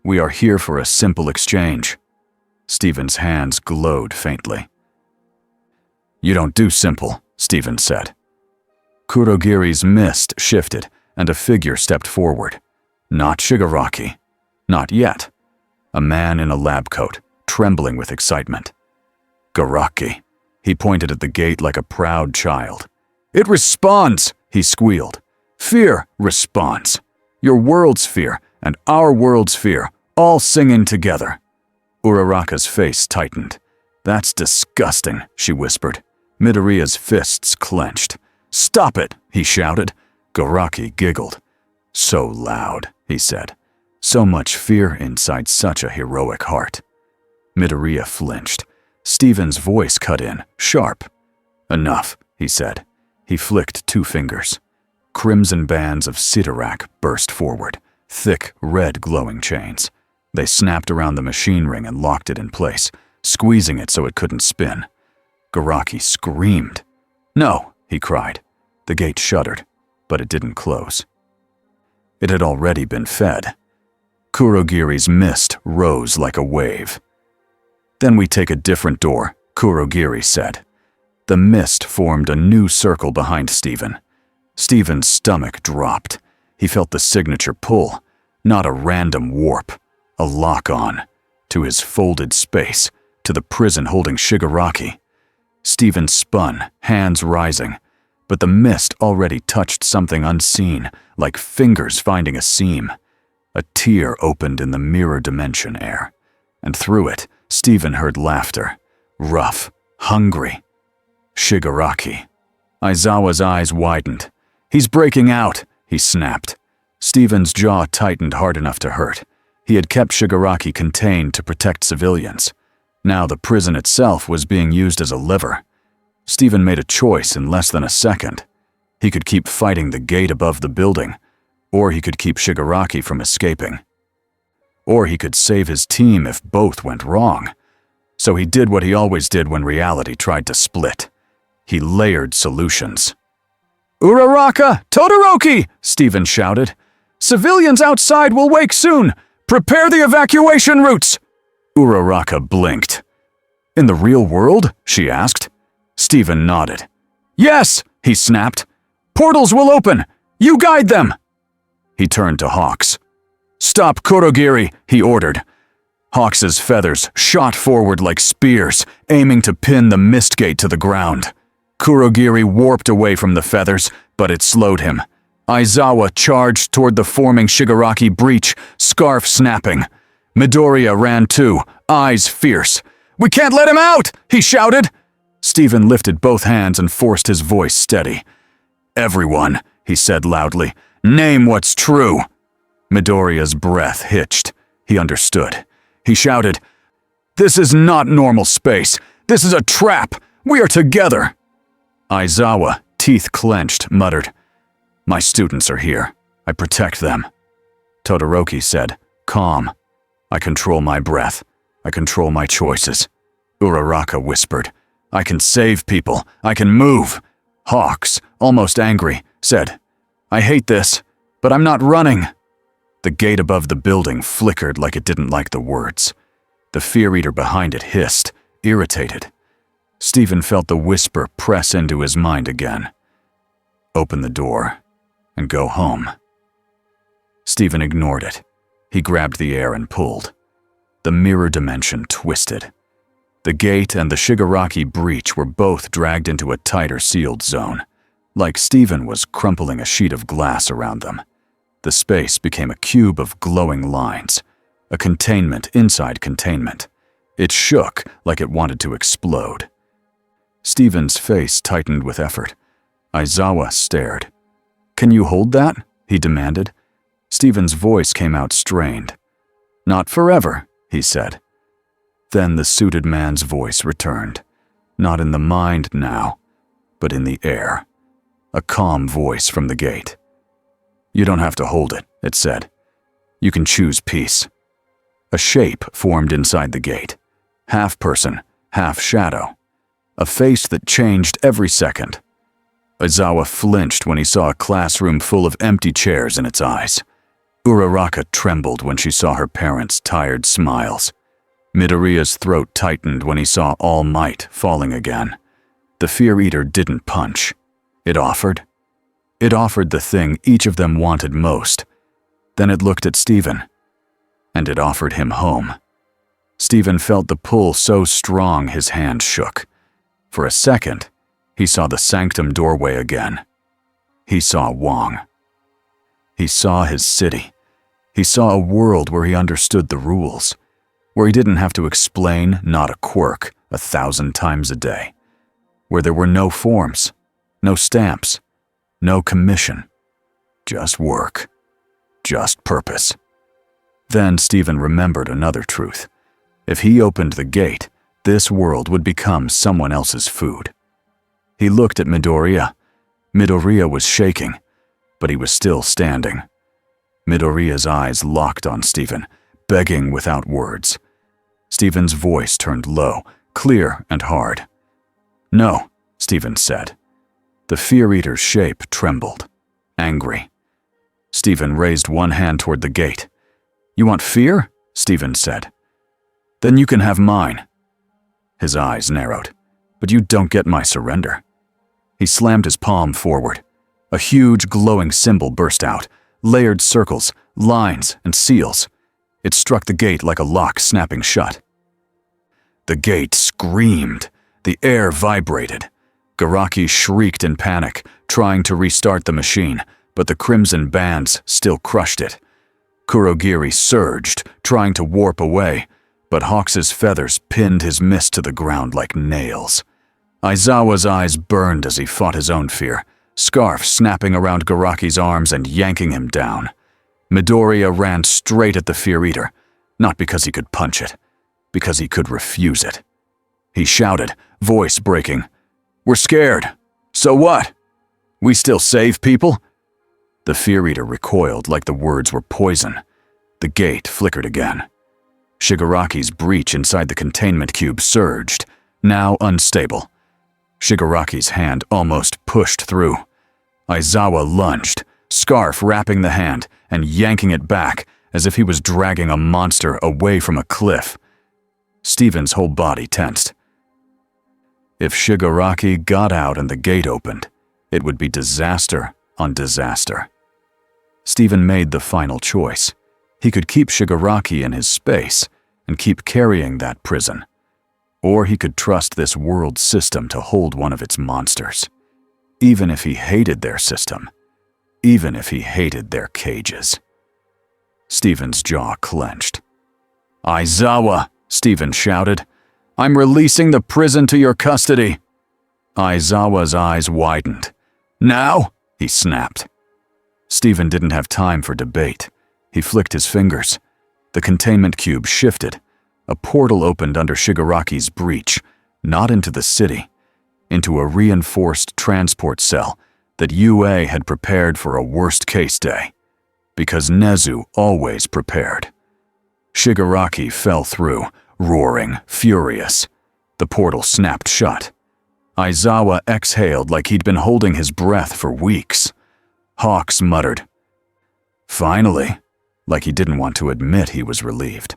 "we are here for a simple exchange." Steven's hands glowed faintly. "You don't do simple," Steven said. Kurogiri's mist shifted, and a figure stepped forward. Not Shigaraki. Not yet. A man in a lab coat, trembling with excitement. "Garaki." He pointed at the gate like a proud child. "It responds," he squealed. "Fear responds. Your world's fear and our world's fear, all singing together." Uraraka's face tightened. "That's disgusting," she whispered. Midoriya's fists clenched. "Stop it," he shouted. Garaki giggled. "So loud," he said. "So much fear inside such a heroic heart." Midoriya flinched. Steven's voice cut in, sharp. "Enough," he said. He flicked 2 fingers. Crimson bands of Sidorak burst forward, thick, red glowing chains. They snapped around the machine ring and locked it in place, squeezing it so it couldn't spin. Garaki screamed. "No," he cried. The gate shuddered, but it didn't close. It had already been fed. Kurogiri's mist rose like a wave. "Then we take a different door," Kurogiri said. The mist formed a new circle behind Steven. Steven's stomach dropped. He felt the signature pull, not a random warp, a lock-on, to his folded space, to the prison holding Shigaraki. Steven spun, hands rising, but the mist already touched something unseen, like fingers finding a seam. A tear opened in the mirror dimension air, and through it, Steven heard laughter, rough, hungry. Shigaraki. Aizawa's eyes widened. "He's breaking out," he snapped. Steven's jaw tightened hard enough to hurt. He had kept Shigaraki contained to protect civilians. Now the prison itself was being used as a lever. Steven made a choice in less than a second. He could keep fighting the gate above the building, or he could keep Shigaraki from escaping. Or he could save his team if both went wrong. So he did what he always did when reality tried to split. He layered solutions. "Uraraka! Todoroki!" Steven shouted. "Civilians outside will wake soon! Prepare the evacuation routes!" Uraraka blinked. "In the real world?" she asked. Steven nodded. "Yes!" he snapped. "Portals will open! You guide them!" He turned to Hawks. "Stop Kurogiri," he ordered. Hawks's feathers shot forward like spears, aiming to pin the mist gate to the ground. Kurogiri warped away from the feathers, but it slowed him. Aizawa charged toward the forming Shigaraki breach, scarf snapping. Midoriya ran too, eyes fierce. "We can't let him out!" he shouted. Steven lifted both hands and forced his voice steady. "Everyone," he said loudly, "name what's true." Midoriya's breath hitched. He understood. He shouted, "This is not normal space. This is a trap. We are together." Aizawa, teeth clenched, muttered, "My students are here. I protect them." Todoroki said, calm, "I control my breath. I control my choices." Uraraka whispered, "I can save people. I can move." Hawks, almost angry, said, "I hate this, but I'm not running." The gate above the building flickered like it didn't like the words. The fear eater behind it hissed, irritated. Steven felt the whisper press into his mind again. "Open the door and go home." Steven ignored it. He grabbed the air and pulled. The mirror dimension twisted. The gate and the Shigaraki breach were both dragged into a tighter sealed zone, like Steven was crumpling a sheet of glass around them. The space became a cube of glowing lines, a containment inside containment. It shook like it wanted to explode. Steven's face tightened with effort. Aizawa stared. "Can you hold that?" he demanded. Steven's voice came out strained. "Not forever," he said. Then the suited man's voice returned, not in the mind now, but in the air. A calm voice from the gate. "You don't have to hold it said. "You can choose peace." A shape formed inside the gate. Half person, half shadow. A face that changed every second. Aizawa flinched when he saw a classroom full of empty chairs in its eyes. Uraraka trembled when she saw her parents' tired smiles. Midoriya's throat tightened when he saw All Might falling again. The Fear Eater didn't punch. It offered. It offered the thing each of them wanted most. Then it looked at Steven. And it offered him home. Steven felt the pull so strong his hand shook. For a second, he saw the sanctum doorway again. He saw Wong. He saw his city. He saw a world where he understood the rules, where he didn't have to explain not a quirk 1,000 times a day, where there were no forms, no stamps, no commission, just work, just purpose. Then Steven remembered another truth. If he opened the gate, this world would become someone else's food. He looked at Midoriya. Midoriya was shaking, but he was still standing. Midoriya's eyes locked on Steven, begging without words. Steven's voice turned low, clear and hard. "No," Steven said. The Fear Eater's shape trembled, angry. Steven raised one hand toward the gate. "You want fear?" Steven said. "Then you can have mine." His eyes narrowed. "But you don't get my surrender." He slammed his palm forward. A huge glowing symbol burst out, layered circles, lines, and seals. It struck the gate like a lock snapping shut. The gate screamed. The air vibrated. Garaki shrieked in panic, trying to restart the machine, but the crimson bands still crushed it. Kurogiri surged, trying to warp away, but Hawks's feathers pinned his mist to the ground like nails. Aizawa's eyes burned as he fought his own fear, scarf snapping around Garaki's arms and yanking him down. Midoriya ran straight at the Fear Eater, not because he could punch it, because he could refuse it. He shouted, voice breaking, "We're scared. So what? We still save people?" The Fear Eater recoiled like the words were poison. The gate flickered again. Shigaraki's breach inside the containment cube surged, now unstable. Shigaraki's hand almost pushed through. Aizawa lunged, scarf wrapping the hand and yanking it back as if he was dragging a monster away from a cliff. Steven's whole body tensed. If Shigaraki got out and the gate opened, it would be disaster on disaster. Steven made the final choice. He could keep Shigaraki in his space and keep carrying that prison. Or he could trust this world system to hold one of its monsters. Even if he hated their system. Even if he hated their cages. Steven's jaw clenched. "Aizawa!" Steven shouted. "I'm releasing the prison to your custody." Aizawa's eyes widened. "Now?" he snapped. Steven didn't have time for debate. He flicked his fingers. The containment cube shifted. A portal opened under Shigaraki's breach, not into the city, into a reinforced transport cell that UA had prepared for a worst-case day, because Nezu always prepared. Shigaraki fell through, roaring, furious. The portal snapped shut. Aizawa exhaled like he'd been holding his breath for weeks. Hawks muttered, "Finally," like he didn't want to admit he was relieved.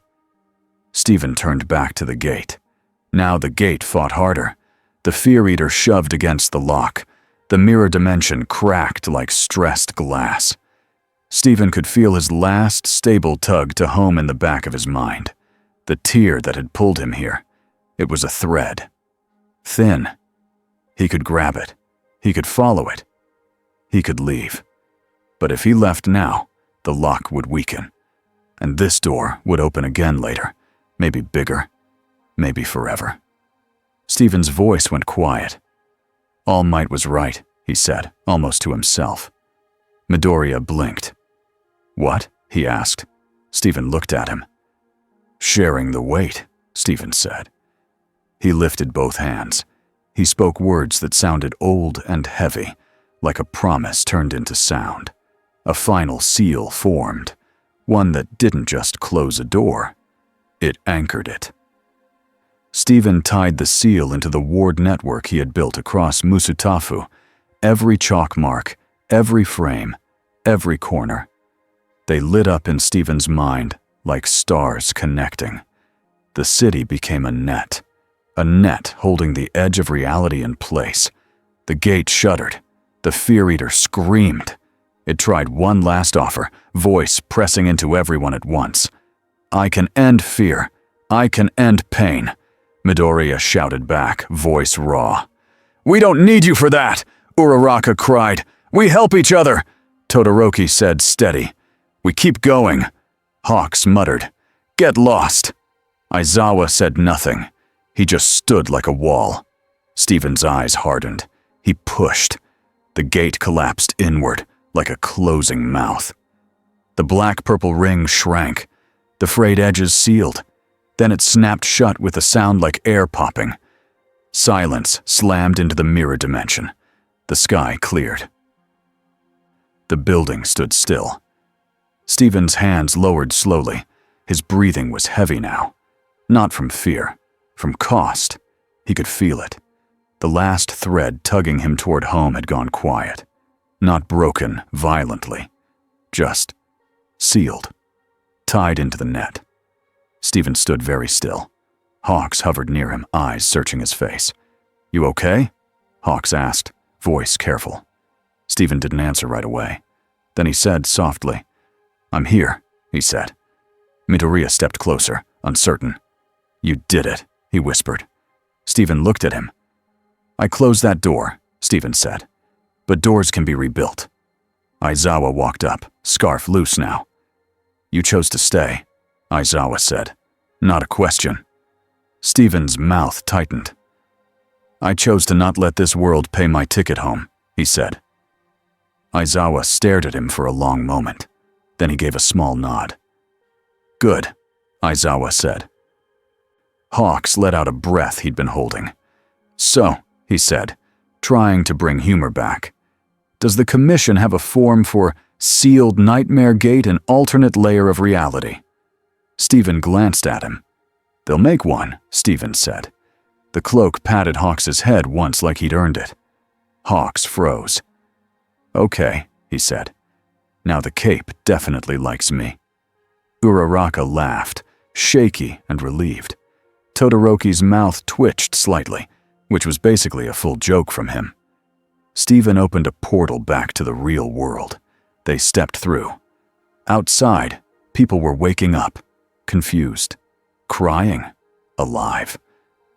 Steven turned back to the gate. Now the gate fought harder. The Fear Eater shoved against the lock. The mirror dimension cracked like stressed glass. Steven could feel his last stable tug to home in the back of his mind. The tear that had pulled him here. It was a thread. Thin. He could grab it. He could follow it. He could leave. But if he left now, the lock would weaken. And this door would open again later. Maybe bigger. Maybe forever. Steven's voice went quiet. All Might was right, he said, almost to himself. Midoriya blinked. "What?" he asked. Steven looked at him. "Sharing the weight," Steven said. He lifted both hands. He spoke words that sounded old and heavy, like a promise turned into sound. A final seal formed, one that didn't just close a door. It anchored it. Steven tied the seal into the ward network he had built across Musutafu. Every chalk mark, every frame, every corner. They lit up in Steven's mind like stars connecting. The city became a net holding the edge of reality in place. The gate shuddered. The Fear Eater screamed. It tried one last offer, voice pressing into everyone at once. "I can end fear. I can end pain." Midoriya shouted back, voice raw. "We don't need you for that," Uraraka cried. "We help each other," Todoroki said steady. "We keep going." Hawks muttered, "Get lost." Aizawa said nothing. He just stood like a wall. Steven's eyes hardened. He pushed. The gate collapsed inward, like a closing mouth. The black-purple ring shrank. The frayed edges sealed. Then it snapped shut with a sound like air popping. Silence slammed into the mirror dimension. The sky cleared. The building stood still. Steven's hands lowered slowly. His breathing was heavy now. Not from fear, from cost. He could feel it. The last thread tugging him toward home had gone quiet. Not broken violently. Just sealed. Tied into the net. Steven stood very still. Hawks hovered near him, eyes searching his face. "You okay?" Hawks asked, voice careful. Steven didn't answer right away. Then he said softly, "I'm here," he said. Midoriya stepped closer, uncertain. "You did it," he whispered. Steven looked at him. "I closed that door," Steven said. "But doors can be rebuilt." Aizawa walked up, scarf loose now. "You chose to stay," Aizawa said. "Not a question." Steven's mouth tightened. I chose to not let this world pay my ticket home, he said. Aizawa stared at him for a long moment. Then he gave a small nod. Good, Aizawa said. Hawks let out a breath he'd been holding. So, he said, trying to bring humor back, does the Commission have a form for sealed nightmare gate and alternate layer of reality? Stephen glanced at him. They'll make one, Stephen said. The cloak patted Hawks's head once like he'd earned it. Hawks froze. Okay, he said. Now the cape definitely likes me. Uraraka laughed, shaky and relieved. Todoroki's mouth twitched slightly, which was basically a full joke from him. Stephen opened a portal back to the real world. They stepped through. Outside, people were waking up, confused, crying, alive.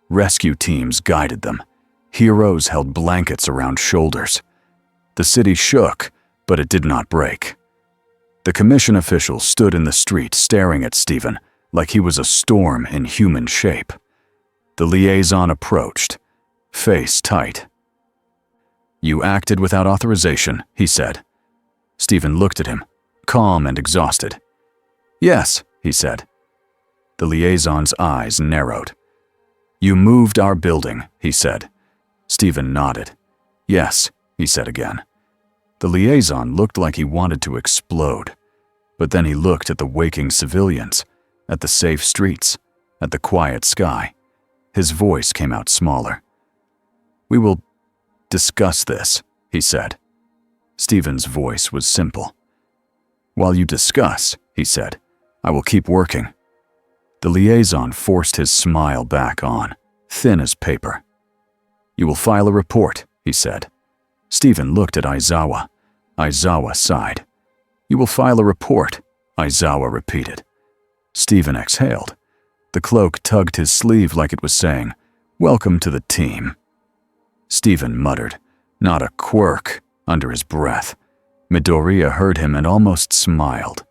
Rescue teams guided them. Heroes held blankets around shoulders. The city shook, but it did not break. The Commission official stood in the street staring at Stephen like he was a storm in human shape. The liaison approached, face tight. You acted without authorization, he said. Stephen looked at him, calm and exhausted. Yes, he said. The liaison's eyes narrowed. You moved our building, he said. Stephen nodded. Yes, he said again. The liaison looked like he wanted to explode, but then he looked at the waking civilians, at the safe streets, at the quiet sky. His voice came out smaller. We will discuss this, he said. Stephen's voice was simple. While you discuss, he said, I will keep working. The liaison forced his smile back on, thin as paper. You will file a report, he said. Stephen looked at Aizawa. Aizawa sighed. You will file a report, Aizawa repeated. Stephen exhaled. The cloak tugged his sleeve like it was saying, Welcome to the team. Stephen muttered, not a quirk, under his breath. Midoriya heard him and almost smiled.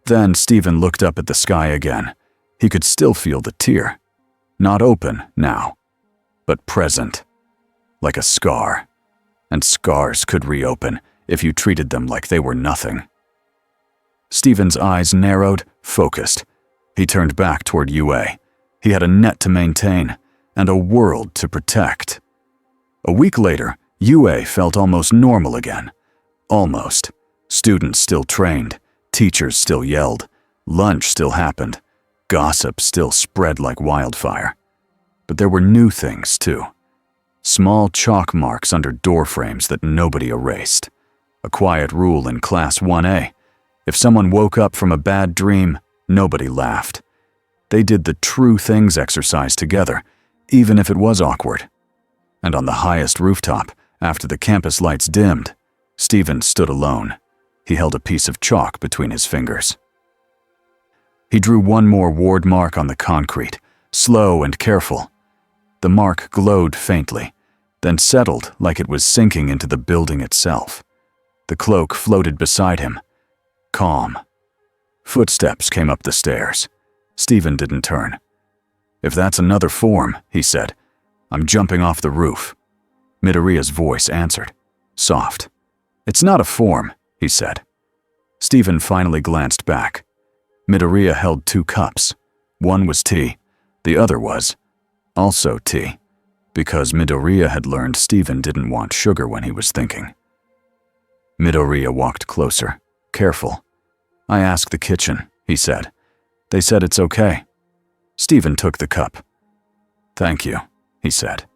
Then Stephen looked up at the sky again. He could still feel the tear. Not open now, but present, like a scar. And scars could reopen if you treated them like they were nothing. Stephen's eyes narrowed, focused. He turned back toward UA. He had a net to maintain and a world to protect. A week later, UA felt almost normal again. Almost. Students still trained. Teachers still yelled. Lunch still happened. Gossip still spread like wildfire. But there were new things, too. Small chalk marks under doorframes that nobody erased. A quiet rule in Class 1A. If someone woke up from a bad dream, nobody laughed. They did the true things exercise together, even if it was awkward. And on the highest rooftop, after the campus lights dimmed, Stephen stood alone. He held a piece of chalk between his fingers. He drew one more ward mark on the concrete, slow and careful. The mark glowed faintly, then settled like it was sinking into the building itself. The cloak floated beside him, calm. Footsteps came up the stairs. Stephen didn't turn. If that's another form, he said, I'm jumping off the roof. Midoriya's voice answered, soft. It's not a form, he said. Stephen finally glanced back. Midoriya held 2 cups. One was tea, the other was also tea, because Midoriya had learned Stephen didn't want sugar when he was thinking. Midoriya walked closer, careful. I asked the kitchen, he said. They said it's okay. Stephen took the cup. Thank you, he said.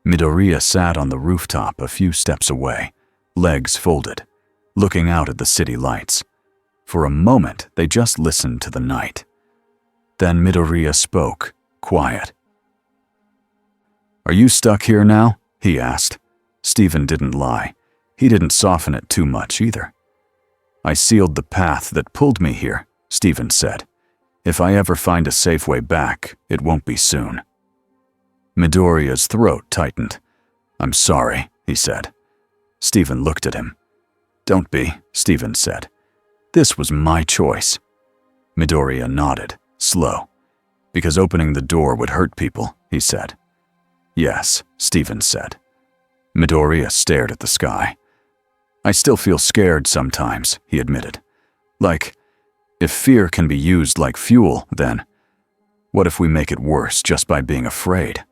Midoriya sat on the rooftop a few steps away, legs folded, looking out at the city lights. For a moment, they just listened to the night. Then Midoriya spoke, quiet. Are you stuck here now? He asked. Stephen didn't lie. He didn't soften it too much either. I sealed the path that pulled me here, Stephen said. If I ever find a safe way back, it won't be soon. Midoriya's throat tightened. I'm sorry, he said. Stephen looked at him. Don't be, Stephen said. This was my choice. Midoriya nodded, slow. Because opening the door would hurt people, he said. Yes, Stephen said. Midoriya stared at the sky. I still feel scared sometimes, he admitted. Like, if fear can be used like fuel, then what if we make it worse just by being afraid?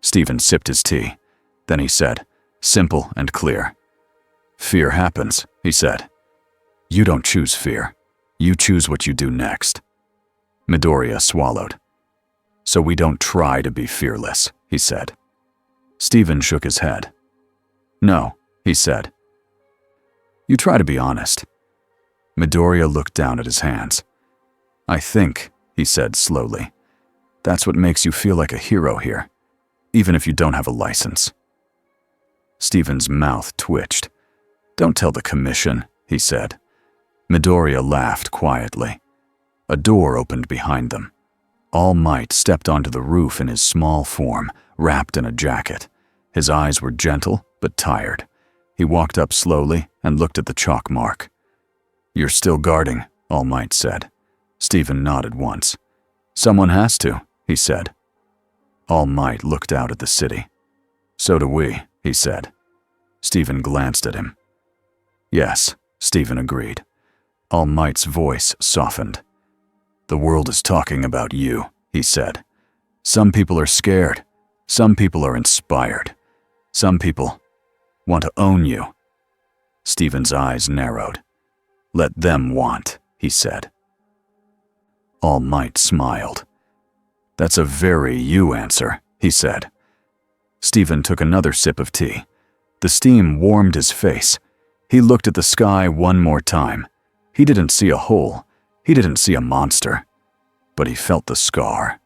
Stephen sipped his tea. Then he said, simple and clear. Fear happens, he said. You don't choose fear. You choose what you do next. Midoriya swallowed. So we don't try to be fearless, he said. Stephen shook his head. No, he said. You try to be honest. Midoriya looked down at his hands. I think, he said slowly, that's what makes you feel like a hero here, even if you don't have a license. Stephen's mouth twitched. Don't tell the commission, he said. Midoriya laughed quietly. A door opened behind them. All Might stepped onto the roof in his small form, wrapped in a jacket. His eyes were gentle but tired. He walked up slowly and looked at the chalk mark. You're still guarding, All Might said. Stephen nodded once. Someone has to, he said. All Might looked out at the city. So do we, he said. Stephen glanced at him. Yes, Stephen agreed. All Might's voice softened. The world is talking about you, he said. Some people are scared. Some people are inspired. Some people want to own you. Stephen's eyes narrowed. Let them want, he said. All Might smiled. That's a very you answer, he said. Stephen took another sip of tea. The steam warmed his face. He looked at the sky one more time. He didn't see a hole. He didn't see a monster. But he felt the scar.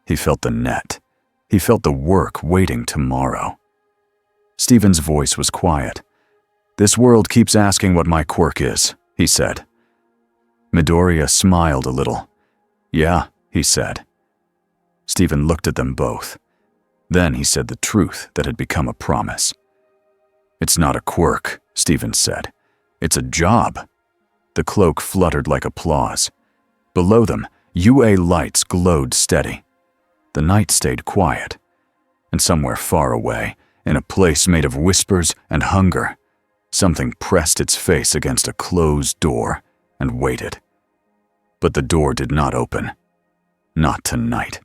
He felt the net. He felt the work waiting tomorrow. Stephen's voice was quiet. This world keeps asking what my quirk is, he said. Midoriya smiled a little. Yeah, he said. Stephen looked at them both. Then he said the truth that had become a promise. It's not a quirk, Stephen said. It's a job. The cloak fluttered like applause. Below them, UA lights glowed steady. The night stayed quiet. And somewhere far away, in a place made of whispers and hunger, something pressed its face against a closed door and waited. But the door did not open. Not tonight.